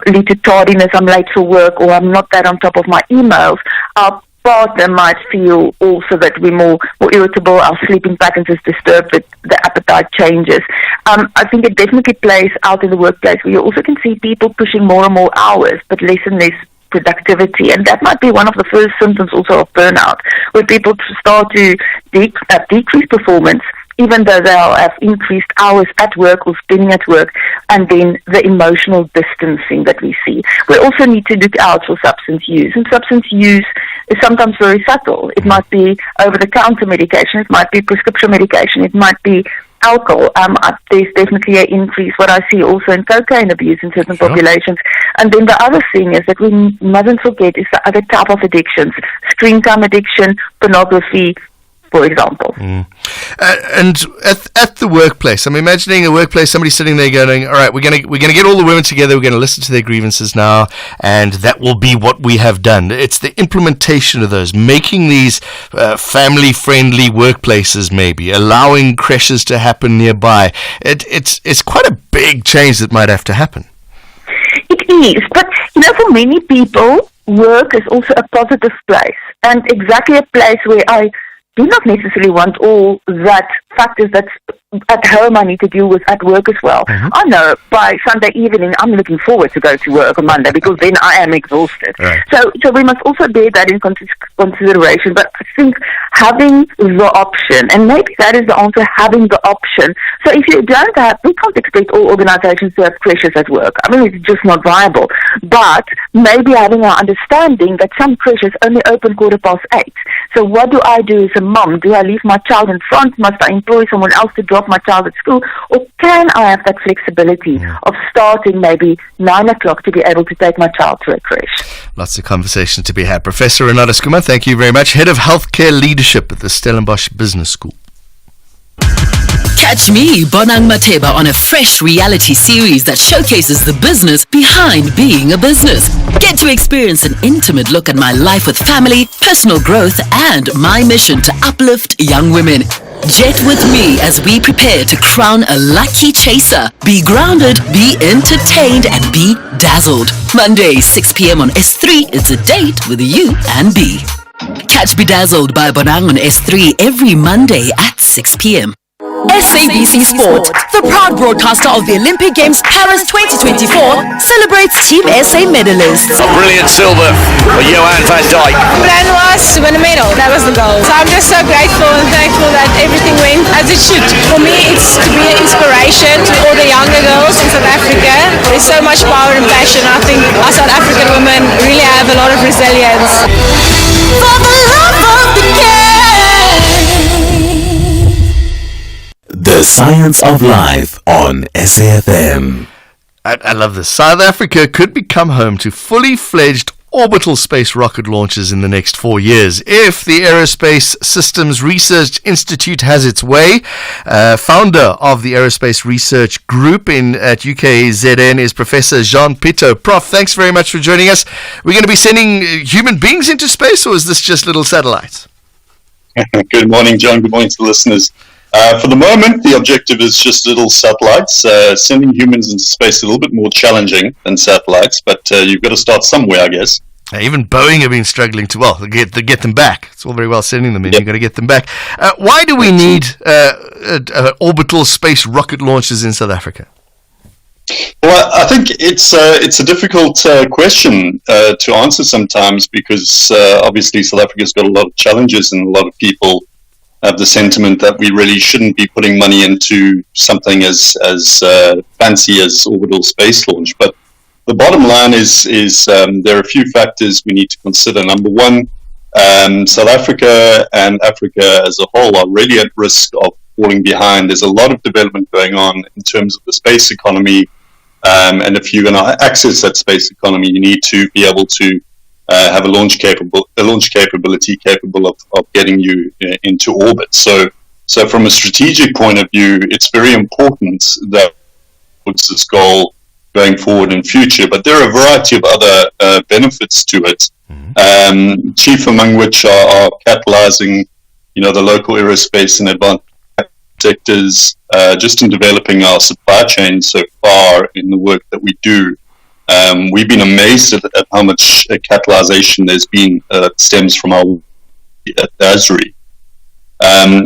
lead to tardiness, I'm late for work, or I'm not that on top of my emails. Our partner might feel also that we're more irritable, our sleeping patterns is disturbed, the appetite changes. I think it definitely plays out in the workplace, where you also can see people pushing more and more hours, but less and less productivity, and that might be one of the first symptoms also of burnout, where people start to decrease performance, even though they'll have increased hours at work or spending at work, and then the emotional distancing that we see. We also need to look out for substance use, and substance use is sometimes very subtle. It might be over-the-counter medication, it might be prescription medication, it might be alcohol. There's definitely an increase, what I see also in cocaine abuse in certain populations. And then the other thing is that we mustn't forget is the other type of addictions: screen time addiction, pornography, for example. And at the workplace, I'm imagining a workplace, somebody sitting there going, all right, we're gonna get all the women together, we're gonna listen to their grievances now, and that will be what we have done. It's the implementation of those, making these family-friendly workplaces, maybe allowing creches to happen nearby. It's quite a big change that might have to happen. It is, but for many people, work is also a positive place, and exactly a place where I do not necessarily want all that factors that at home I need to deal with at work as well. I know by Sunday evening I'm looking forward to go to work on Monday because then I am exhausted. Right. So we must also bear that in consideration. But I think having the option, and maybe that is the answer, having the option. So if you don't have, we can't expect all organizations to have creches at work. I mean, it's just not viable. But maybe having an understanding that some creches only open 8:15. So what do I do as a mom? Do I leave my child in front? Must I employ someone else to drop my child at school? Or can I have that flexibility of starting maybe 9 o'clock to be able to take my child to a creche? Lots of conversation to be had. Professor Renata Skuma, thank you very much. Head of Healthcare Leadership at the Stellenbosch Business School. Catch me, Bonang Mateba, on a fresh reality series that showcases the business behind being a business. Get to experience an intimate look at my life with family, personal growth, and my mission to uplift young women. Jet with me as we prepare to crown a lucky chaser. Be grounded, be entertained, and be dazzled. Monday, 6 p.m. on S3, it's a date with you and B. Catch Bedazzled by Bonang on S3 every Monday at 6 p.m. SABC Sport, the proud broadcaster of the Olympic Games Paris 2024, celebrates Team SA medalists. A brilliant silver for Johan van Dijk. The plan was to win a medal. That was the goal. So I'm just so grateful and thankful that everything went as it should. For me, it's to be an inspiration to all the younger girls in South Africa. There's so much power and passion. I think our South African women really have a lot of resilience. For the love of the game. The Science of Life on SAfm. I love this. South Africa could become home to fully fledged orbital space rocket launches in the next 4 years if the Aerospace Systems Research Institute has its way. Founder of the Aerospace Research Group at UKZN is Professor Jean Pitto. Prof, thanks very much for joining us. We're going to be sending human beings into space, or is this just little satellites? Good morning, John. Good morning to the listeners. For the moment, the objective is just little satellites. Sending humans into space is a little bit more challenging than satellites, but you've got to start somewhere, I guess. Even Boeing have been struggling to get them back. It's all very well sending them in. You've got to get them back. Why do we need orbital space rocket launches in South Africa? Well, I think it's a difficult question to answer sometimes because obviously South Africa's got a lot of challenges and a lot of people have the sentiment that we really shouldn't be putting money into something as fancy as orbital space launch. But the bottom line is there are a few factors we need to consider. Number one, South Africa and Africa as a whole are really at risk of falling behind. There's a lot of development going on in terms of the space economy, and if you're going to access that space economy, you need to be able to have a launch capability capable of getting you into orbit. So from a strategic point of view, it's very important that it's this goal going forward in future. But there are a variety of other benefits to it, chief among which are catalyzing, the local aerospace and advanced sectors, just in developing our supply chain so far in the work that we do. We've been amazed at how much catalyzation there's been that stems from our at Azri.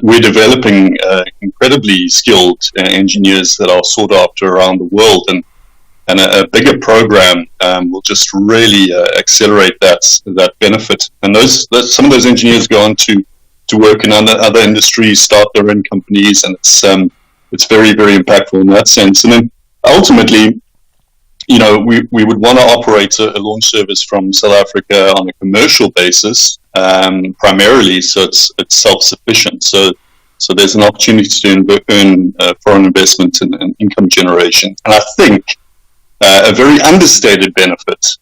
We're developing incredibly skilled engineers that are sought after around the world, and a bigger program will just really accelerate that benefit. And some of those engineers go on to work in other industries, start their own companies, and it's very, very impactful in that sense. And then ultimately, we would want to operate a launch service from South Africa on a commercial basis, primarily, so it's self-sufficient. So there's an opportunity to earn foreign investment and income generation. And I think a very understated benefit,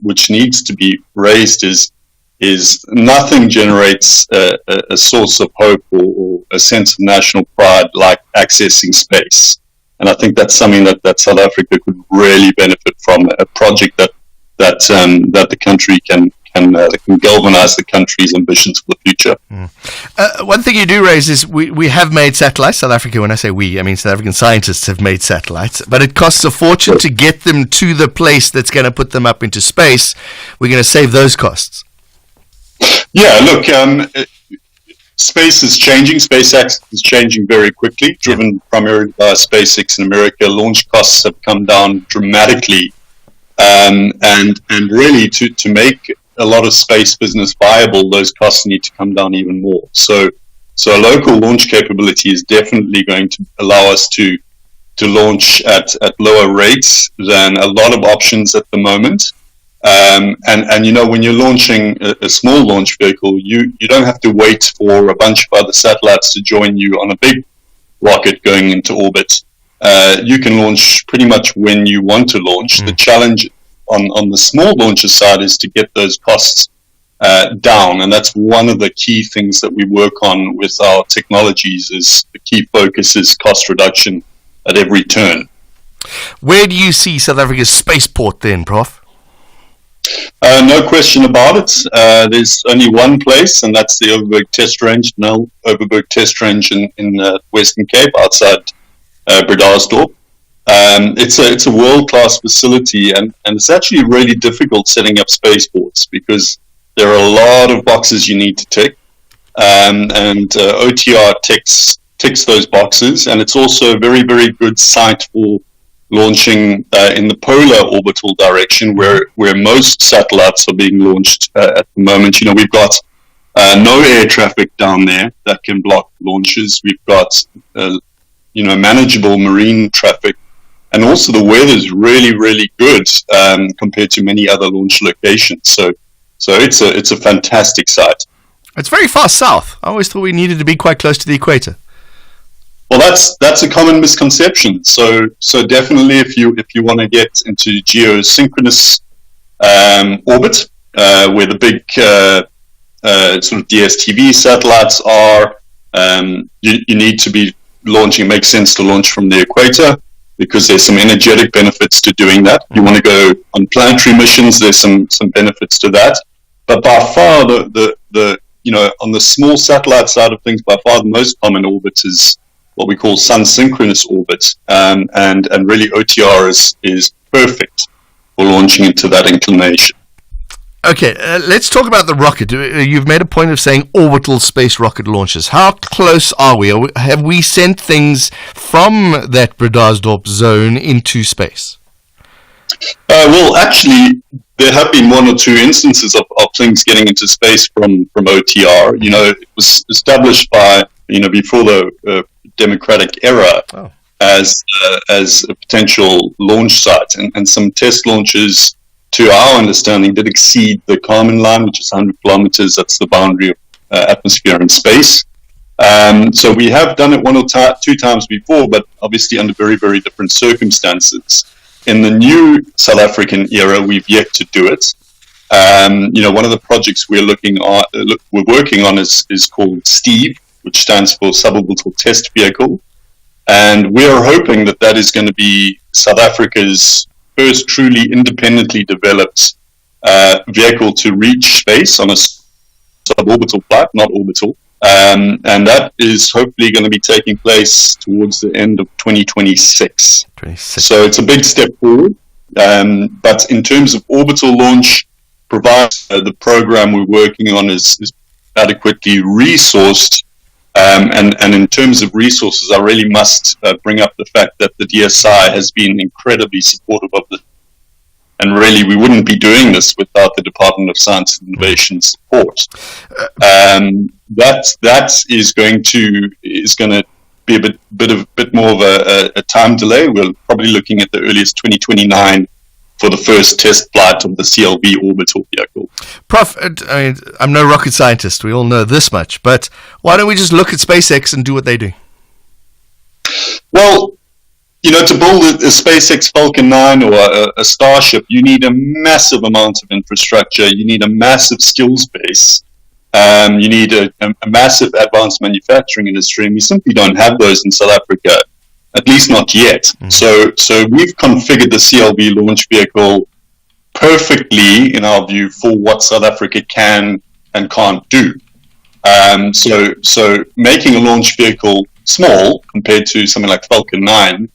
which needs to be raised, is is nothing generates a source of hope or a sense of national pride like accessing space. And I think that's something that South Africa could really benefit from, a project that the country can galvanize the country's ambitions for the future. One thing you do raise is we have made satellites. South Africa, when I say we, I mean South African scientists have made satellites, but it costs a fortune to get them to the place that's going to put them up into space. We're going to save those costs. Yeah, look, space is changing. SpaceX is changing very quickly, driven primarily by SpaceX in America. Launch costs have come down dramatically. And really to make a lot of space business viable, those costs need to come down even more. So a local launch capability is definitely going to allow us to launch at lower rates than a lot of options at the moment. And when you're launching a small launch vehicle, you don't have to wait for a bunch of other satellites to join you on a big rocket going into orbit. You can launch pretty much when you want to launch. The challenge on the small launcher side is to get those costs down, and that's one of the key things that we work on with our technologies. Is the key focus is cost reduction at every turn. Where do you see South Africa's spaceport then, Prof? No question about it. There's only one place, and that's the Overberg Test Range, now Overberg Test Range in Western Cape, outside Bredasdorp. It's a world-class facility, and it's actually really difficult setting up spaceports because there are a lot of boxes you need to tick, and OTR ticks those boxes, and it's also a very, very good site for launching in the polar orbital direction where most satellites are being launched at the moment. We've got no air traffic down there that can block launches. We've got manageable marine traffic, and also the weather is really, really good compared to many other launch locations. So it's a fantastic site. It's very far south. I always thought we needed to be quite close to the equator. Well, that's a common misconception. So definitely, if you want to get into geosynchronous orbit, where the big sort of DSTV satellites are, you need to be launching. It makes sense to launch from the equator because there's some energetic benefits to doing that. You want to go on planetary missions, there's some benefits to that. But by far, the on the small satellite side of things, by far the most common orbit is what we call sun-synchronous orbit, and really OTR is perfect for launching into that inclination. Okay, let's talk about the rocket. You've made a point of saying orbital space rocket launches. How close are we? Have we sent things from that Bredasdorp zone into space? Well, actually, there have been one or two instances of things getting into space from OTR. It was established by, before the democratic era as a potential launch site, and some test launches, to our understanding, did exceed the Kármán line, which is 100 kilometers. That's the boundary of atmosphere and space. So we have done it one or two times before, but obviously under very, very different circumstances. In the new South African era, we've yet to do it. One of the projects we're working on is called STEVE, which stands for Suborbital Test Vehicle. And we're hoping that is going to be South Africa's first truly independently developed vehicle to reach space on a suborbital flight, not orbital. And that is hopefully going to be taking place towards the end of 2026. So it's a big step forward. But in terms of orbital launch, provided the program we're working on is adequately resourced, and in terms of resources, I really must bring up the fact that the DSI has been incredibly supportive of this. And really, we wouldn't be doing this without the Department of Science and Innovation support. That is going to be a bit more of a time delay. We're probably looking at the earliest 2029 for the first test flight of the CLV orbital vehicle. Prof, I'm no rocket scientist. We all know this much. But why don't we just look at SpaceX and do what they do? Well, to build a SpaceX Falcon 9 or a Starship, you need a massive amount of infrastructure. You need a massive skills base. You need a massive advanced manufacturing industry, and we simply don't have those in South Africa, at least not yet. So we've configured the CLB launch vehicle perfectly, in our view, for what South Africa can and can't do. So making a launch vehicle small compared to something like Falcon 9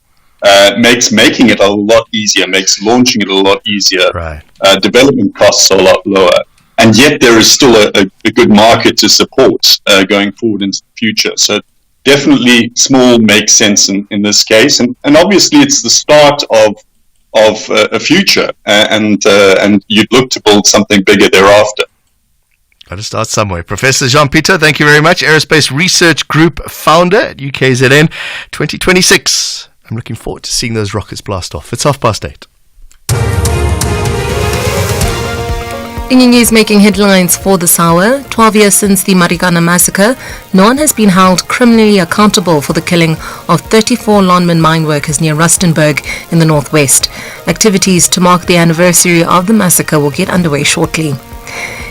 makes making it a lot easier, makes launching it a lot easier. Right. Development costs are a lot lower. And yet there is still a good market to support going forward into the future. So definitely small makes sense in this case. And obviously it's the start of a future. And you'd look to build something bigger thereafter. Got to start somewhere. Professor Jean-Peter, thank you very much. Aerospace Research Group founder at UKZN 2026. I'm looking forward to seeing those rockets blast off. It's 8:30. In your news making headlines for this hour, 12 years since the Marikana massacre, no one has been held criminally accountable for the killing of 34 Lonmin mine workers near Rustenburg in the northwest. Activities to mark the anniversary of the massacre will get underway shortly.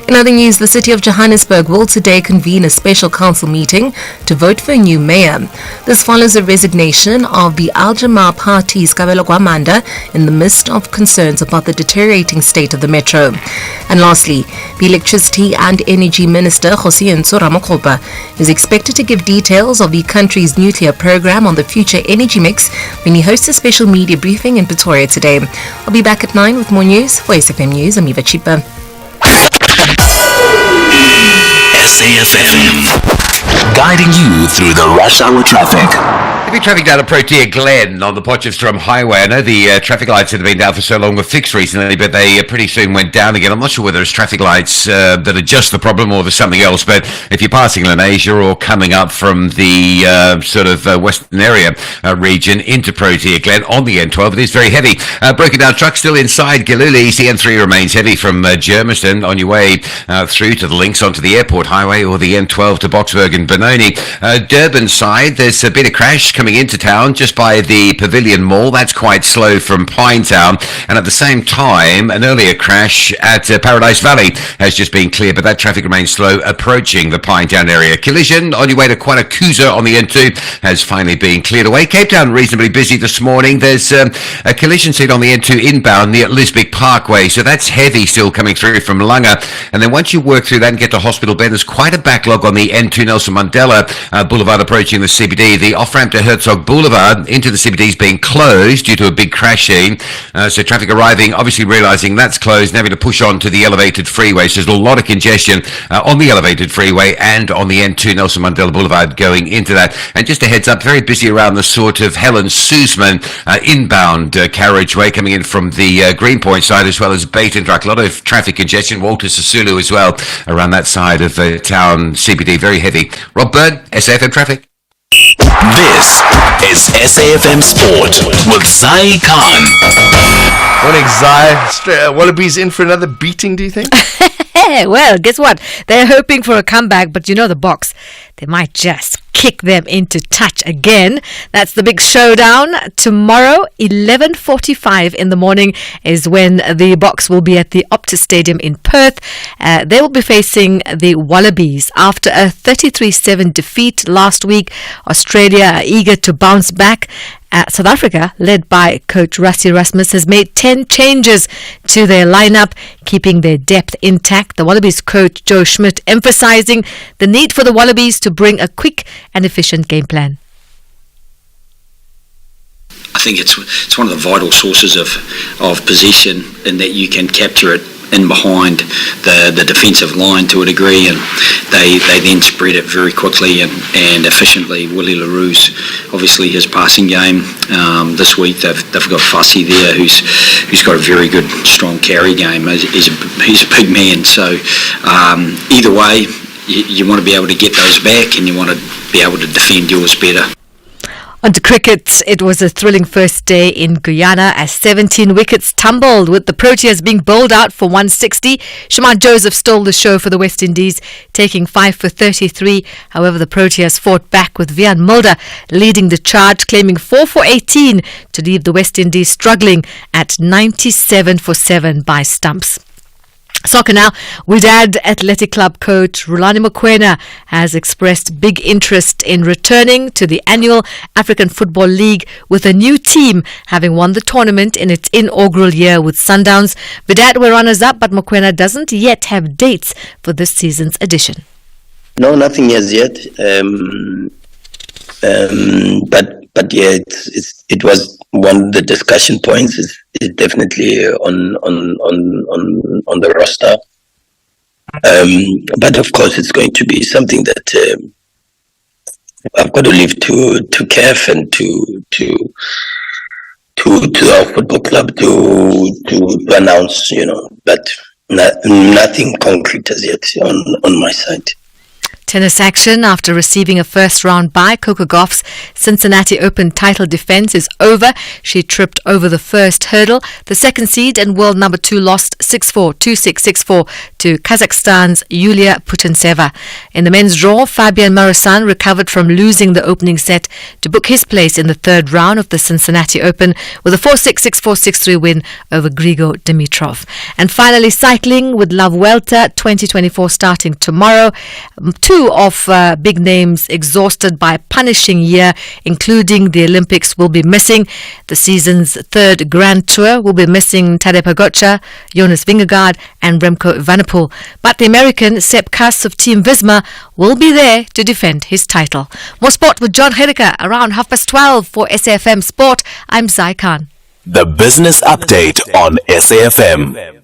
In other news, the city of Johannesburg will today convene a special council meeting to vote for a new mayor. This follows a resignation of the Al Jamaa Party's Kabelo Gwamanda in the midst of concerns about the deteriorating state of the metro. And lastly, the Electricity and Energy Minister Josienso Ramakgopa is expected to give details of the country's nuclear program on the future energy mix when he hosts a special media briefing in Pretoria today. I'll be back at 9 with more news. For SAfm News, I'm Eva Chipa. SAfm, guiding you through the rush hour traffic. Heavy traffic down at Protea Glen on the Potchefstroom Highway. I know the traffic lights that have been down for so long were fixed recently, but they pretty soon went down again. I'm not sure whether it's traffic lights that are just the problem or there's something else, but if you're passing Lenasia or coming up from the western area region into Protea Glen on the N12, it is very heavy. Broken down truck still inside Giluli. The N3 remains heavy from Germiston on your way through to the links onto the airport highway or the N12 to Boksburg and Benoni. Durban side, there's been a crash coming into town just by the Pavilion Mall. That's quite slow from Pinetown. And at the same time, an earlier crash at Paradise Valley has just been cleared, but that traffic remains slow approaching the Pinetown area. Collision on your way to Quanakusa on the N2 has finally been cleared away. Cape Town reasonably busy this morning. There's a collision scene on the N2 inbound near Lisbik Parkway, so that's heavy still coming through from Langa. And then once you work through that and get to Hospital Bend, there's quite a backlog on the N2 Nelson Mandela Boulevard approaching the CBD. The off-ramp to Herzog Boulevard into the CBD is being closed due to a big crash scene. So traffic arriving, obviously realising that's closed and having to push on to the elevated freeway. So there's a lot of congestion on the elevated freeway and on the N2 Nelson Mandela Boulevard going into that. And just a heads up, very busy around the sort of Helen Suzman inbound carriageway coming in from the Greenpoint side, as well as Bait Truck. A lot of traffic congestion. Walter Sisulu as well around that side of the town CBD. Very heavy. Rob Bird, SAfm Traffic. This is SAfm Sport with Zai Khan. Morning, Zai. Wallabies in for another beating, do you think? Well, guess what? They're hoping for a comeback, but you know the Boks. They might just kick them into touch again. That's the big showdown. Tomorrow, 11:45 in the morning is when the Boks will be at the Optus Stadium in Perth. They will be facing the Wallabies. After a 33-7 defeat last week, Australia are eager to bounce back. South Africa, led by coach Rassie Erasmus, has made 10 changes to their lineup, keeping their depth intact. The Wallabies coach Joe Schmidt emphasizing the need for the Wallabies to bring a quick and efficient game plan. I think it's one of the vital sources of possession in that you can capture it in behind the defensive line to a degree, and they then spread it very quickly and efficiently. Willie LaRue's obviously his passing game this week. They've got Fussy there who's got a very good strong carry game. He's a big man, so either way you want to be able to get those back and you want to be able to defend yours better. On to cricket, it was a thrilling first day in Guyana as 17 wickets tumbled, with the Proteas being bowled out for 160. Shaman Joseph stole the show for the West Indies, taking 5 for 33. However, the Proteas fought back with Vian Mulder leading the charge, claiming 4 for 18 to leave the West Indies struggling at 97 for 7 by stumps. Soccer now. Wydad Athletic Club coach Rulani Mokoena has expressed big interest in returning to the annual African Football League with a new team, having won the tournament in its inaugural year with Sundowns. Wydad were runners-up, but Mokoena doesn't yet have dates for this season's edition. No, nothing as yet. But yeah, it was one of the discussion points. Is definitely on the roster. But of course, it's going to be something that I've got to leave to CAF and to our football club to announce, but nothing concrete as yet on my side. Tennis action after receiving a first round bye. Coco Gauff's Cincinnati Open title defense is over. She tripped over the first hurdle. The second seed and world number 2 lost 6-4, 2-6, 6-4 to Kazakhstan's Yulia Putintseva. In the men's draw, Fabian Marasan recovered from losing the opening set to book his place in the third round of the Cincinnati Open with a 4-6, 6-4, 6-3 win over Grigor Dimitrov. And finally, cycling with La Vuelta 2024 starting tomorrow. Two of big names exhausted by a punishing year, including the Olympics, will be missing. The season's third Grand Tour will be missing Tadej Pogačar, Jonas Vingegaard and Remco Evenepoel. But the American Sepp Kuss of Team Visma will be there to defend his title. More sport with John Herica around 12:30 for SAfm Sport. I'm Zai Khan. The Business Update on SAfm.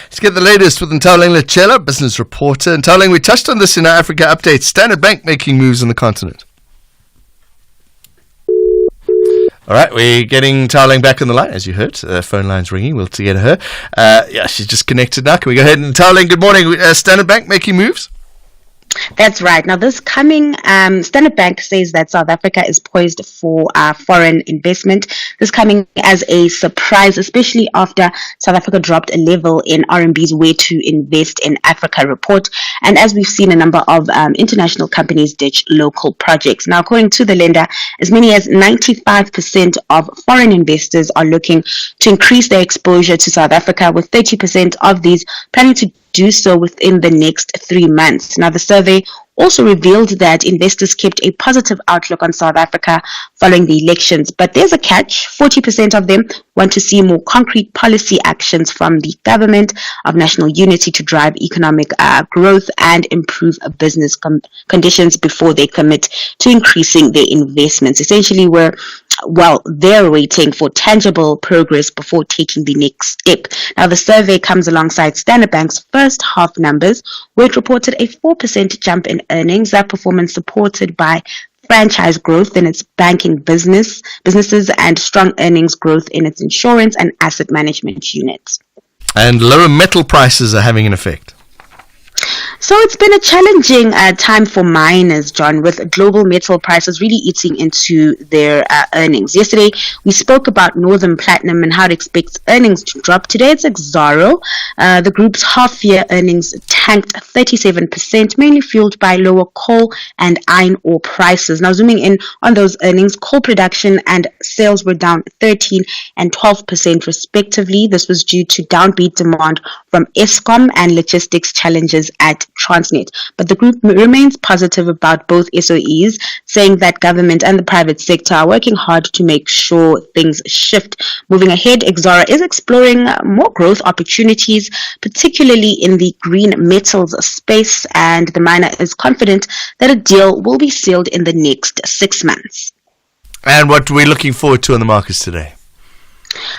Let's get the latest with Ntauling Lechela, business reporter. Ntauling, we touched on this in our Africa update. Standard Bank making moves on the continent. All right, we're getting Ntauling back on the line, as you heard. Phone line's ringing. We'll get her. She's just connected now. Can we go ahead? Ntauling, good morning. Standard Bank making moves? That's right. Now, this coming, Standard Bank says that South Africa is poised for foreign investment. This coming as a surprise, especially after South Africa dropped a level in RMB's Where to Invest in Africa report. And as we've seen, a number of international companies ditch local projects. Now, according to the lender, as many as 95% of foreign investors are looking to increase their exposure to South Africa, with 30% of these planning to do so within the next 3 months. Now, the survey also revealed that investors kept a positive outlook on South Africa following the elections. But there's a catch. 40% of them want to see more concrete policy actions from the government of national unity to drive economic growth and improve business conditions before they commit to increasing their investments. Essentially, they're waiting for tangible progress before taking the next step. Now, the survey comes alongside Standard Bank's first half numbers, where it reported a 4% jump in earnings. That performance supported by franchise growth in its banking businesses and strong earnings growth in its insurance and asset management units. And lower metal prices are having an effect. So it's been a challenging time for miners, John, with global metal prices really eating into their earnings. Yesterday, we spoke about Northern Platinum and how it expects earnings to drop. Today, it's Exxaro. The group's half-year earnings tanked 37%, mainly fueled by lower coal and iron ore prices. Now, zooming in on those earnings, coal production and sales were down 13% and 12% respectively. This was due to downbeat demand from Eskom and logistics challenges at Transnet. But the group remains positive about both SOEs, saying that government and the private sector are working hard to make sure things shift. Moving ahead, Exxaro is exploring more growth opportunities, particularly in the green metals space, and the miner is confident that a deal will be sealed in the next 6 months. And what we're looking forward to in the markets today?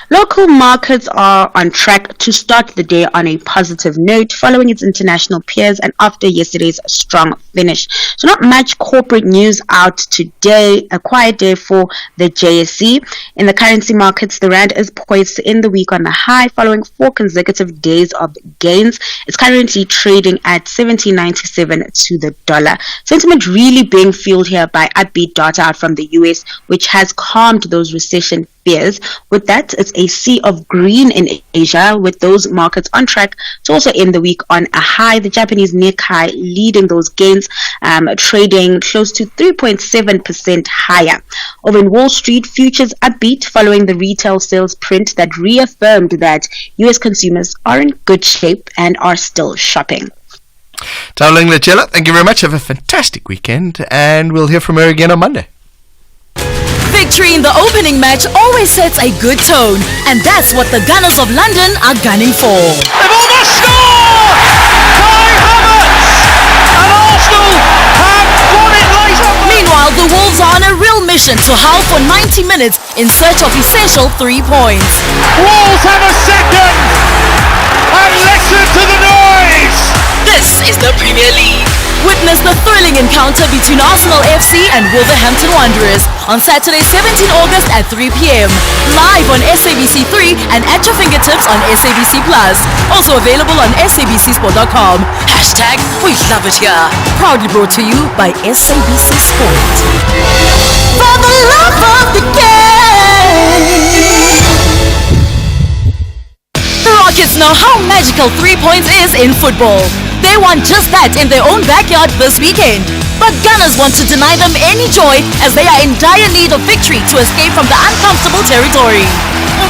Local markets are on track to start the day on a positive note following its international peers and after yesterday's strong finish. So not much corporate news out today, a quiet day for the JSE. In the currency markets, the rand is poised to end the week on a high following 4 consecutive days of gains. It's currently trading at 17.97 to the dollar. Sentiment really being fueled here by upbeat data out from the US, which has calmed those recession fears. With that, it's a sea of green in Asia, with those markets on track to also end the week on a high. The Japanese Nikkei leading those gains, trading close to 3.7% higher. Over in Wall Street, futures upbeat following the retail sales print that reaffirmed that US consumers are in good shape and are still shopping. Tauling Lechela, thank you very much. Have a fantastic weekend, and we'll hear from her again on Monday. Victory in the opening match always sets a good tone, and that's what the Gunners of London are gunning for. They've almost scored! Kai Havertz! And Arsenal have won it late on. Meanwhile, the Wolves are on a real mission to howl for 90 minutes in search of essential 3 points. Wolves have a second! And listen to the noise! This is the Premier League. Witness the thrilling encounter between Arsenal FC and Wolverhampton Wanderers on Saturday, 17 August at 3 p.m. Live on SABC 3 and at your fingertips on SABC Plus. Also available on sabcsport.com. Hashtag we love it here. Proudly brought to you by SABC Sport. For the love of the game. The Rockets know how magical 3 points is in football. They want just that in their own backyard this weekend. But Gunners want to deny them any joy as they are in dire need of victory to escape from the uncomfortable territory.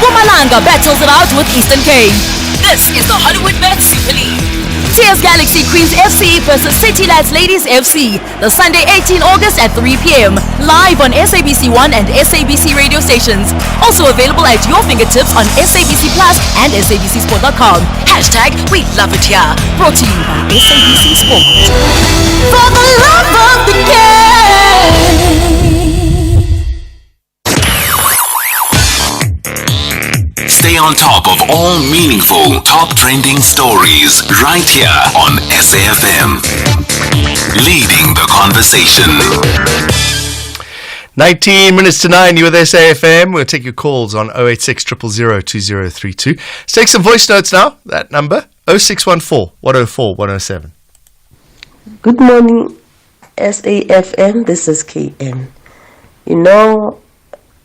Mpumalanga battles it out with Eastern Cape. This is the Hollywood Bet Super League. TS Galaxy Queens FC versus City Lads Ladies FC, the Sunday 18 August at 3 p.m. Live on SABC 1 and SABC radio stations. Also available at your fingertips on SABC Plus and SABCsport.com. Hashtag we love it here. Brought to you by SABC Sport. For the love of the game. Stay on top of all meaningful, top trending stories right here on SAfm. Leading the conversation. 19 minutes to 9, you with SAfm. We'll take your calls on 086 000 2032. Let's take some voice notes now. That number, 0614 104 107. Good morning, SAfm. This is KM. You know,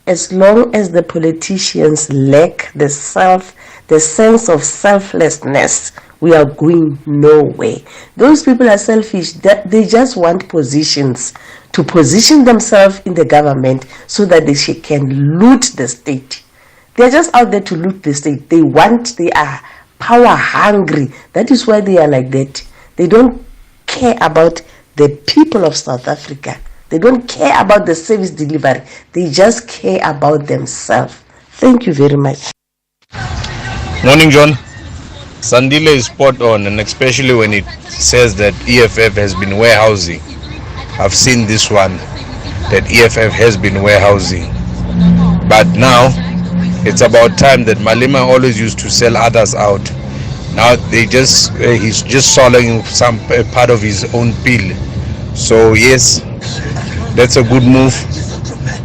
as long as the politicians lack the sense of selflessness, we are going nowhere. Those people are selfish. That they just want positions to position themselves in the government so that they can loot the state. They're just out there to loot the state. They are power hungry. That is why they are like that. They don't care about the people of South Africa. They don't care about the service delivery. They just care about themselves. Thank you very much. Morning, John. Sandile is spot on, and especially when it says that EFF has been warehousing. I've seen this one, that EFF has been warehousing. But now, it's about time that Malema always used to sell others out. Now he's just swallowing some part of his own pill. So yes, that's a good move.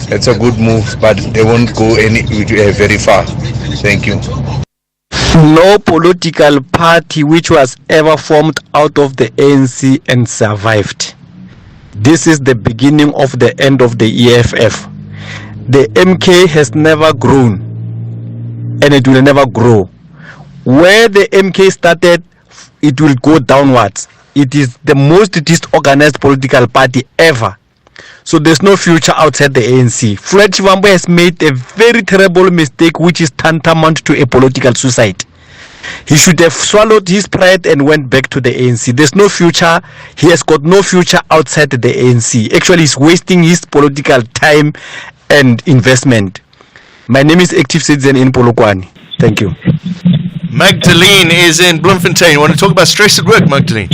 That's a good move, but they won't go very far. Thank you. No political party which was ever formed out of the ANC and survived. This is the beginning of the end of the EFF. The MK has never grown, and it will never grow. Where the MK started, it will go downwards. It is the most disorganized political party ever. So there's no future outside the ANC. Fred Chivambo has made a very terrible mistake, which is tantamount to a political suicide. He should have swallowed his pride and went back to the ANC. There's no future. He has got no future outside the ANC. Actually, he's wasting his political time and investment. My name is Active Citizen in Polokwane. Thank you. Magdalene is in Bloemfontein. You want to talk about stress at work, Magdalene?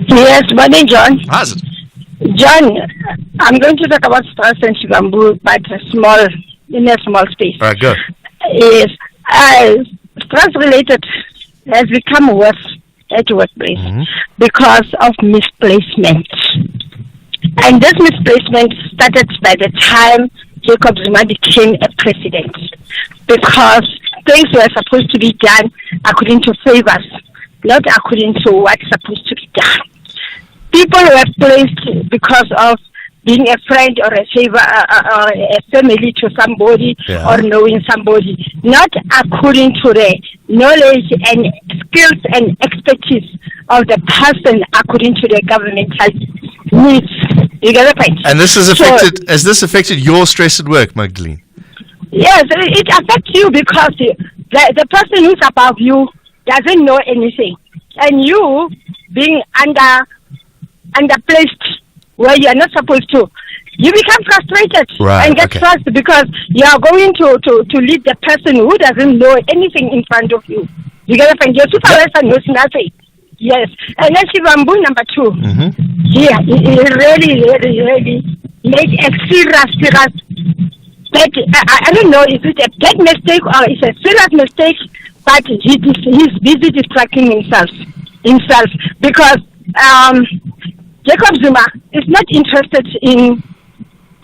Yes, morning, John. How's it? John, I'm going to talk about stress and Shivambu, but in a small space. All right, go. is stress-related has become worse at workplace because of misplacement. And this misplacement started by the time Jacob Zuma became a president, because things were supposed to be done according to favors, not according to what's supposed to be done. People were placed because of being a friend or a favor or a family to somebody or knowing somebody, not according to the knowledge and skills and expertise of the person according to the governmental needs. You get the point? And this has affected your stress at work, Magdalene? Yes, it affects you because the person who's above you doesn't know anything. And you being underplaced where you are not supposed to, you become frustrated and get stressed because you are going to lead the person who doesn't know anything in front of you. You get the point? Your supervisor knows nothing. Yes. And then Shivambu, number 2. Yeah, he really made a serious I don't know, is it a bad mistake or it's a serious mistake, but he's busy distracting himself because Jacob Zuma is not interested in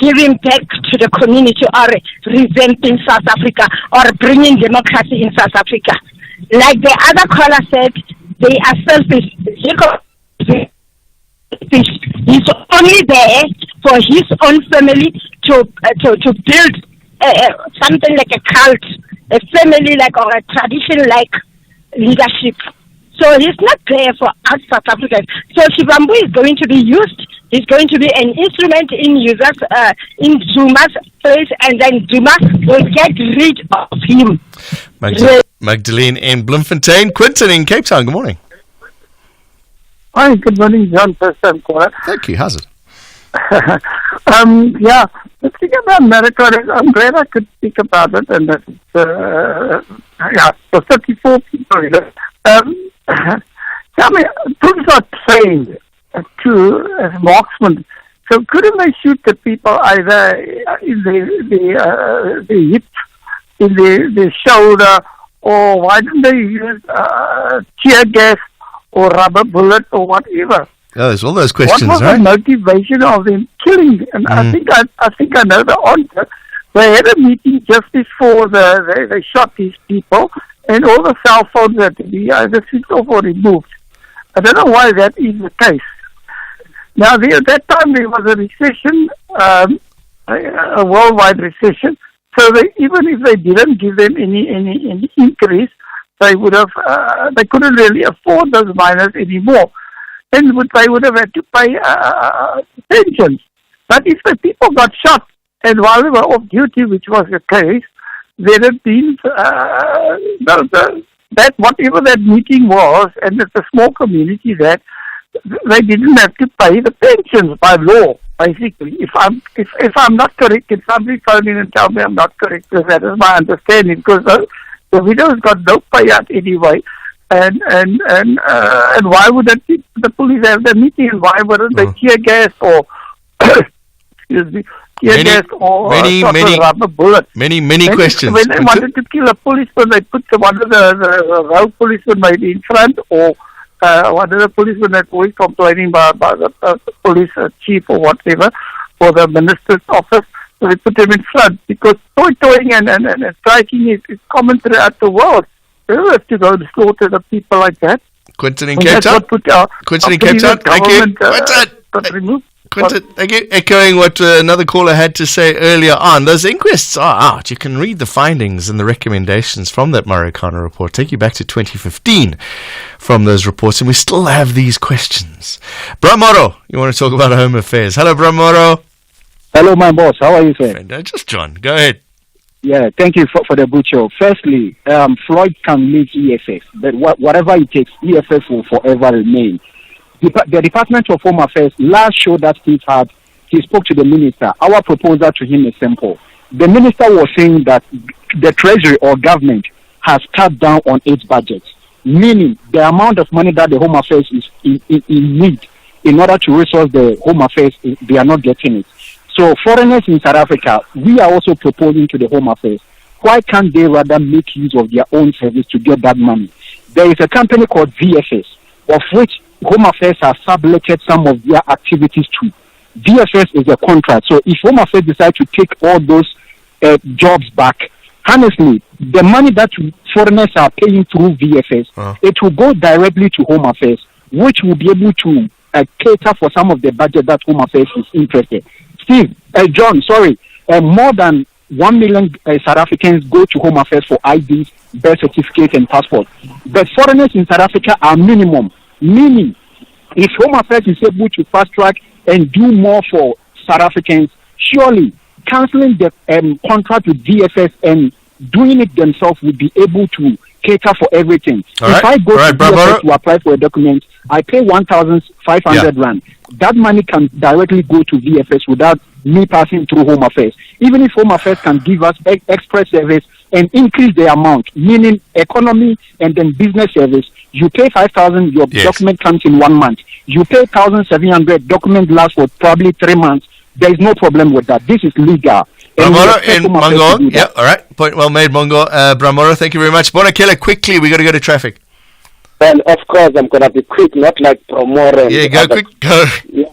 giving back to the community or revamping South Africa or bringing democracy in South Africa. Like the other caller said, they are selfish. Jacob is only there for his own family to build something like a cult, a family like or a tradition like leadership. So he's not there for us South Africans. So Shivambu is going to be used. He's going to be an instrument in Zuma's place, and then Zuma will get rid of him. Magdalene in Bloemfontein. Quinton in Cape Town. Good morning. Hi, good morning, John. First time caller. Thank you. How's it? Yeah, the thing about America is I'm glad I could speak about it, and that for 34 people, tell me, police are trained as marksmen, so couldn't they shoot the people either in the hip, in the shoulder, or why didn't they use tear gas or rubber bullet or whatever? Oh, there's all those questions, what was right? the motivation of them killing? And I think I know the answer. They had a meeting just before they shot these people, and all the cell phones had to be either switched off or removed. I don't know why that is the case. Now, at that time there was a recession, a worldwide recession. So even if they didn't give them any increase, they would have they couldn't really afford those miners anymore, and they would have had to pay pensions. But if the people got shot and while they were off duty, which was the case, then it means that whatever that meeting was, and it's a small community, that they didn't have to pay the pensions by law. Basically, if I'm not correct, can somebody phone in and tell me I'm not correct? Because that is my understanding. Because the widows got no payout anyway, and why would the police have the meeting? And why wouldn't they tear gas or excuse me, tear gas or rubber bullet? Many questions. When they wanted to kill a policeman, they put one of the road policemen maybe in front, or one of the policemen that's always complaining about the police chief or whatever, or the minister's office. So they put them in front because toying and striking is common throughout the world. They don't have to go and slaughter the people like that. Quinton in Cape Town. Quinton in Cape Town. Thank you. Quinton, thank you. Echoing what another caller had to say earlier on, those inquests are out. You can read the findings and the recommendations from that Marikana report. Take you back to 2015 from those reports, and we still have these questions. Bramoro, you want to talk about home affairs? Hello, Bramoro. Hello, my boss. How are you, sir? Just John. Go ahead. Yeah, thank you for the good show. Firstly, Floyd can leave EFF, but whatever it takes, EFF will forever remain. The Department of Home Affairs last show that he spoke to the minister. Our proposal to him is simple. The minister was saying that the Treasury or government has cut down on its budget, meaning the amount of money that the Home Affairs is in need in order to resource the Home Affairs, they are not getting it. So foreigners in South Africa, we are also proposing to the Home Affairs, why can't they rather make use of their own service to get that money? There is a company called VFS, of which Home Affairs has subletted some of their activities to. VFS is a contract. So if Home Affairs decide to take all those jobs back, honestly, the money that foreigners are paying through VFS, it will go directly to Home Affairs, which will be able to cater for some of the budget that Home Affairs is interested. More than 1 million South Africans go to Home Affairs for IDs, birth certificates, and passports. But foreigners in South Africa are minimum. Meaning, if Home Affairs is able to fast track and do more for South Africans, surely cancelling the contract with VFS and doing it themselves would be able to cater for everything. If I go to VFS to apply for a document, I pay 1,500 rand. That money can directly go to VFS without me passing through Home Affairs. Even if Home Affairs can give us express service and increase the amount, meaning economy and then business service, you pay 5,000, your document comes in 1 month. You pay 1,700, document lasts for probably 3 months. There is no problem with that. This is legal. Bramoro in Mongo. Yeah, all right. Point well made, Mongo. Bramoro, thank you very much. Bonakele, quickly, we got to go to traffic. Well, of course, I'm going to be quick, not like Bramoro. Yeah, go quick. Go. Yeah.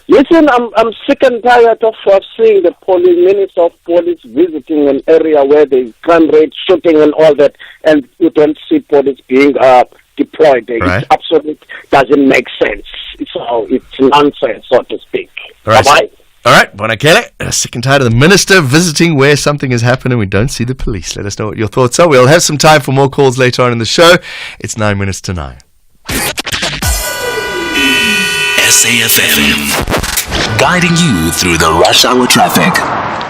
Listen, I'm sick and tired of seeing the Minister of Police visiting an area where there's crime rate, shooting and all that, and you don't see police being deployed. Right. It absolutely doesn't make sense. It's nonsense, so to speak. All right. Bye-bye. All right, Bonakele, sick and tired of the minister visiting where something has happened and we don't see the police. Let us know what your thoughts are. We'll have some time for more calls later on in the show. It's 9 minutes to 9. SAfm, guiding you through the rush hour traffic.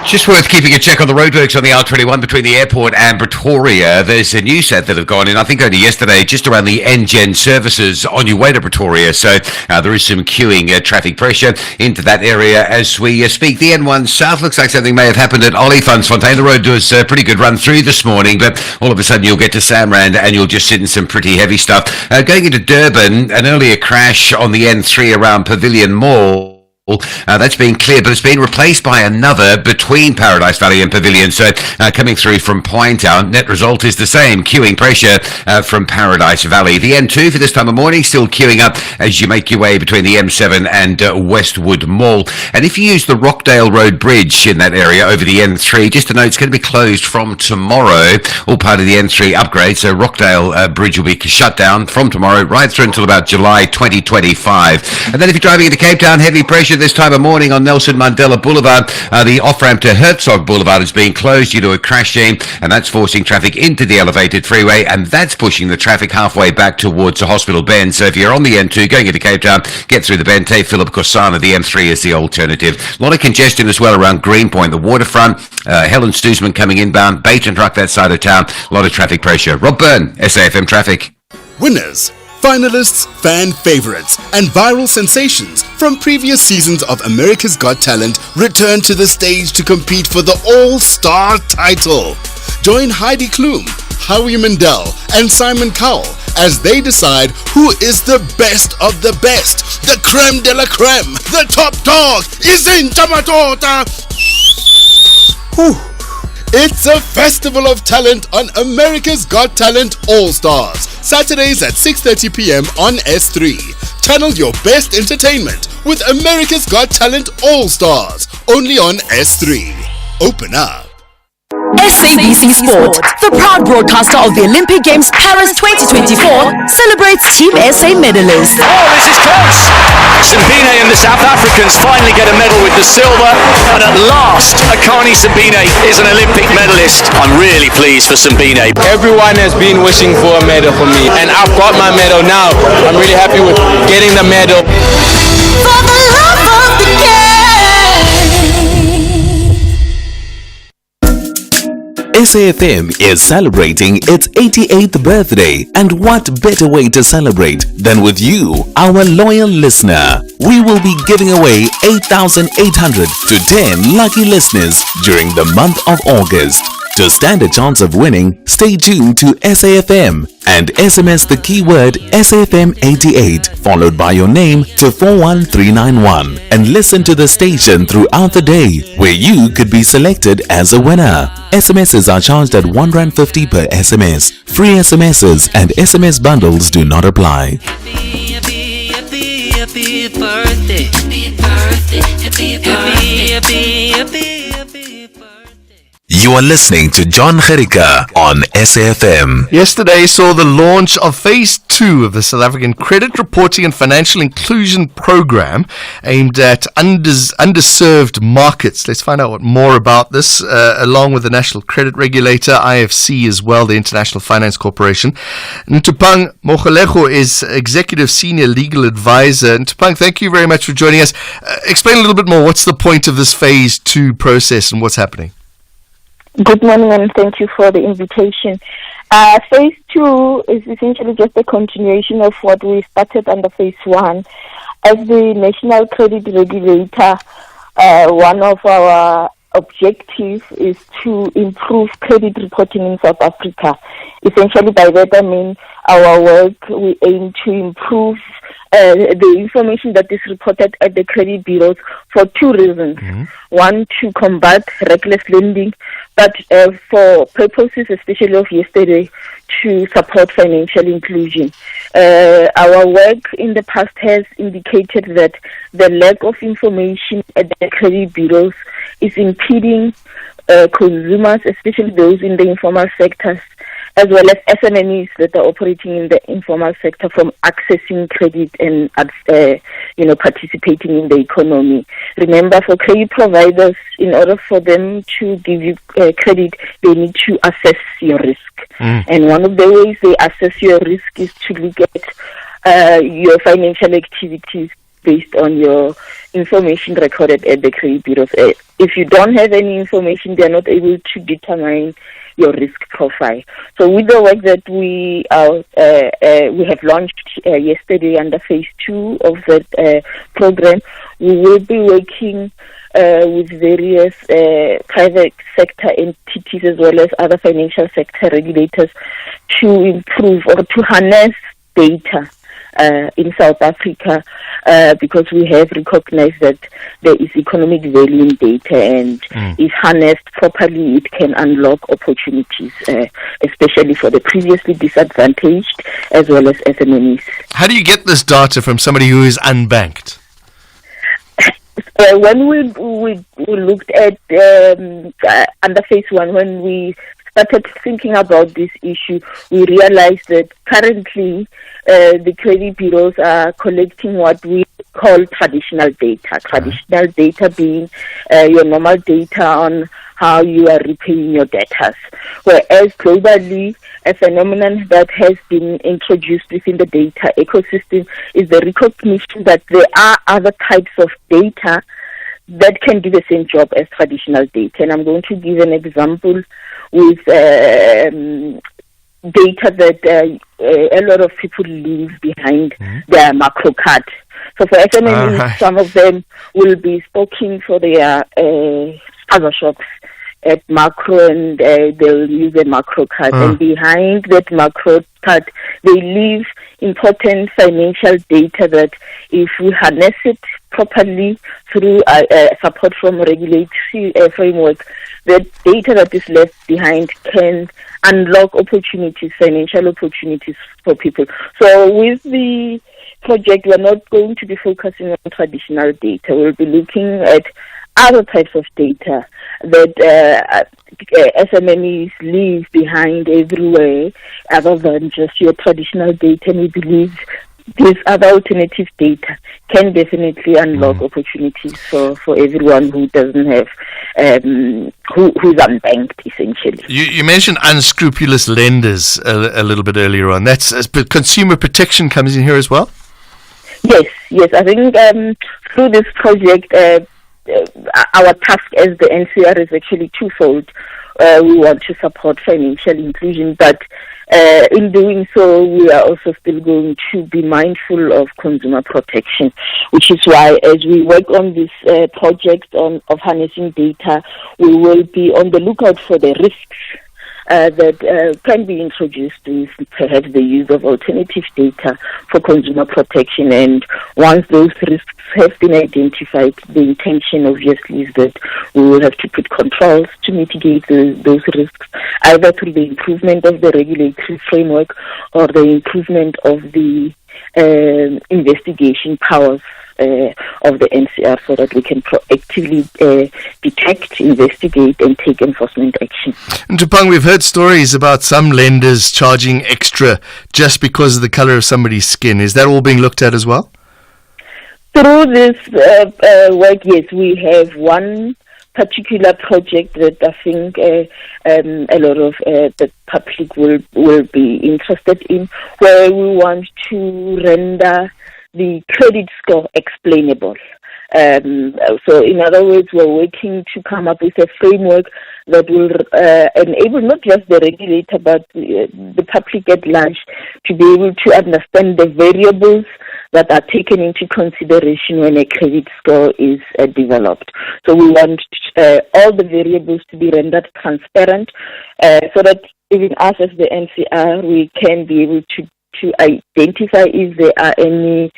Just worth keeping a check on the roadworks on the R21 between the airport and Pretoria. There's a new set that have gone in, I think only yesterday, just around the NGen services on your way to Pretoria. So there is some queuing traffic pressure into that area as we speak. The N1 South looks like something may have happened at Olifantsfontein. The road does a pretty good run through this morning, but all of a sudden you'll get to Samrand and you'll just sit in some pretty heavy stuff. Going into Durban, an earlier crash on the N3 around Pavilion Mall. That's been cleared, but it's been replaced by another between Paradise Valley and Pavilion. So coming through from Pinetown, net result is the same, queuing pressure from Paradise Valley. The N2 for this time of morning still queuing up as you make your way between the M7 and Westwood Mall. And if you use the Rockdale Road Bridge in that area over the N3, just to note, it's going to be closed from tomorrow, all part of the N3 upgrade. So Rockdale Bridge will be shut down from tomorrow right through until about July 2025. And then if you're driving into Cape Town, heavy pressure this time of morning on Nelson Mandela Boulevard. The off-ramp to Herzog Boulevard is being closed due to a crash scene, and that's forcing traffic into the elevated freeway, and that's pushing the traffic halfway back towards the Hospital Bend. So if you're on the N2 going into Cape Town, get through the Bend, take Philip Kosana. The M3 is the alternative. A lot of congestion as well around Greenpoint, the waterfront. Helen Stoosman coming inbound, Bait and Truck that side of town. A lot of traffic pressure. Rob Byrne, SAfm Traffic. Winners, finalists, fan favorites, and viral sensations from previous seasons of America's Got Talent return to the stage to compete for the All-Star title. Join Heidi Klum, Howie Mandel, and Simon Cowell as they decide who is the best of the best. The creme de la creme, the top dog, is in Tamatota. It's a festival of talent on America's Got Talent All-Stars. Saturdays at 6:30 p.m. on S3. Channel your best entertainment with America's Got Talent All-Stars. Only on S3. Open up. SABC Sport, the proud broadcaster of the Olympic Games Paris 2024, celebrates Team SA medalists. Oh, this is close! Sabine and the South Africans finally get a medal with the silver, and at last, Akani Sabine is an Olympic medalist. I'm really pleased for Sabine. Everyone has been wishing for a medal for me, and I've got my medal now. I'm really happy with getting the medal. For the love of the game. SAfm is celebrating its 88th birthday, and what better way to celebrate than with you, our loyal listener. We will be giving away 8,800 to 10 lucky listeners during the month of August. To stand a chance of winning, stay tuned to SAfm and SMS the keyword SAfm88 followed by your name to 41391 and listen to the station throughout the day where you could be selected as a winner. SMSs are charged at R1.50 per SMS. Free SMSs and SMS bundles do not apply. Happy birthday. Happy birthday. Happy birthday. Happy birthday. You are listening to John Gerika on SAfm. Yesterday saw the launch of Phase 2 of the South African Credit Reporting and Financial Inclusion Program aimed at underserved markets. Let's find out more about this, along with the National Credit Regulator, IFC as well, the International Finance Corporation. Ntupang Mogalego is Executive Senior Legal Advisor. Ntupang, thank you very much for joining us. Explain a little bit more. What's the point of this Phase 2 process and what's happening? Good morning and thank you for the invitation. Phase 2 is essentially just a continuation of what we started under Phase 1. As the National Credit Regulator, one of our objectives is to improve credit reporting in South Africa. Essentially by that I mean our work, we aim to improve the information that is reported at the credit bureaus for two reasons. One, to combat reckless lending, but for purposes especially of yesterday, to support financial inclusion. Our work in the past has indicated that the lack of information at the credit bureaus is impeding consumers, especially those in the informal sectors, as well as SMEs that are operating in the informal sector, from accessing credit and participating in the economy. Remember, for credit providers, in order for them to give you credit, they need to assess your risk. And one of the ways they assess your risk is to look at your financial activities based on your information recorded at the credit bureaus. If you don't have any information, they are not able to determine your risk profile. So with the work that we have launched yesterday under Phase 2 of that program, we will be working with various private sector entities as well as other financial sector regulators to improve or to harness data in South Africa, because we have recognized that there is economic value in data, and if harnessed properly, it can unlock opportunities, especially for the previously disadvantaged as well as SMEs. How do you get this data from somebody who is unbanked? When we looked at under Phase 1, when we started thinking about this issue, we realized that currently the credit bureaus are collecting what we call traditional data. Traditional data being your normal data on how you are repaying your debtors. Whereas globally, a phenomenon that has been introduced within the data ecosystem is the recognition that there are other types of data that can do the same job as traditional data. And I'm going to give an example with data that a lot of people leave behind their macro card. So for SMEs, some of them will be stocking for their spaza shops at macro, and they'll use a macro card. And behind that macro card, they leave important financial data that, if we harness it properly through support from regulatory framework, the data that is left behind can unlock opportunities, financial opportunities for people. So with the project, we're not going to be focusing on traditional data. We'll be looking at other types of data that SMEs leave behind everywhere, other than just your traditional data. And we believe these other alternative data can definitely unlock opportunities for everyone who doesn't have, who's unbanked, essentially. You mentioned unscrupulous lenders a little bit earlier on. That's consumer protection comes in here as well? Yes. I think through this project, our task as the NCR is actually twofold. We want to support financial inclusion, but in doing so, we are also still going to be mindful of consumer protection, which is why, as we work on this project of harnessing data, we will be on the lookout for the risks that can be introduced is perhaps the use of alternative data for consumer protection. And once those risks have been identified, the intention obviously is that we will have to put controls to mitigate those risks, either through the improvement of the regulatory framework or the improvement of the investigation powers of the NCR, so that we can proactively detect, investigate, and take enforcement action. In Tupang, we've heard stories about some lenders charging extra just because of the color of somebody's skin. Is that all being looked at as well? Through this work, yes, we have one particular project that I think a lot of the public will be interested in, where we want to render the credit score explainable. So in other words, we're working to come up with a framework that will enable not just the regulator but the public at large to be able to understand the variables that are taken into consideration when a credit score is developed. So we want all the variables to be rendered transparent, so that even us as the NCR, we can be able to identify if there are any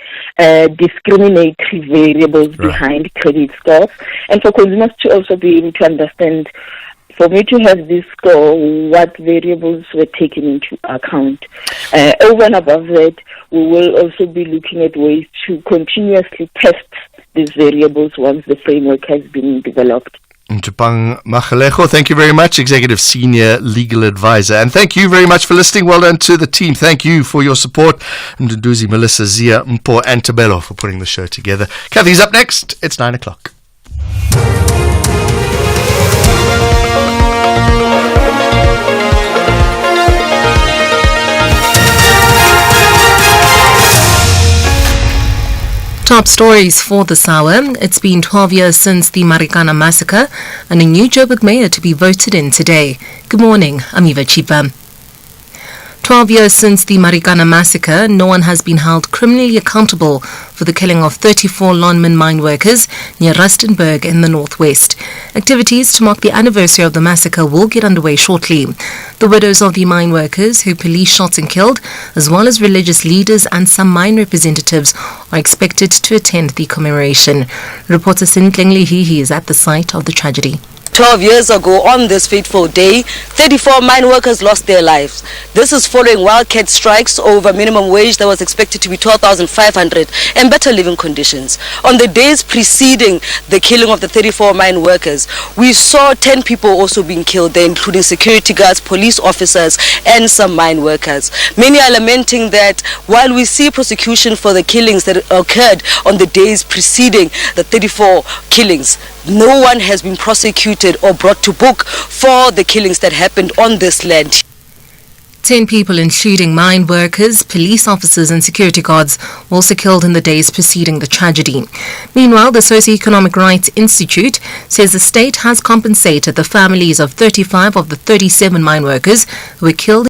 discriminatory variables behind credit scores, and for consumers to also be able to understand, for me to have this score, what variables were taken into account. Over and above that, we will also be looking at ways to continuously test these variables once the framework has been developed. Tupang Magalejo, thank you very much, Executive Senior Legal Advisor. And thank you very much for listening. Well done to the team. Thank you for your support. And Nduduzi, Melissa, Zia, Mpo, and Tabelo for putting the show together. Kathy's up next. It's 9 o'clock. Top stories for this hour. It's been 12 years since the Marikana massacre and a new Joburg mayor to be voted in today. Good morning, I'm Eva Chipa. 12 years since the Marikana massacre, no one has been held criminally accountable for the killing of 34 Lonmin mine workers near Rustenburg in the northwest. Activities to mark the anniversary of the massacre will get underway shortly. The widows of the mine workers who police shot and killed, as well as religious leaders and some mine representatives, are expected to attend the commemoration. Reporter Sintleng Lihihi is at the site of the tragedy. 12 years ago, on this fateful day, 34 mine workers lost their lives. This is following wildcat strikes over minimum wage that was expected to be 12,500 and better living conditions. On the days preceding the killing of the 34 mine workers, we saw 10 people also being killed there, including security guards, police officers, and some mine workers. Many are lamenting that while we see prosecution for the killings that occurred on the days preceding the 34 killings, no one has been prosecuted or brought to book for the killings that happened on this land. 10 people, including mine workers, police officers and security guards, were also killed in the days preceding the tragedy. Meanwhile, the Socioeconomic Rights Institute says the state has compensated the families of 35 of the 37 mine workers who were killed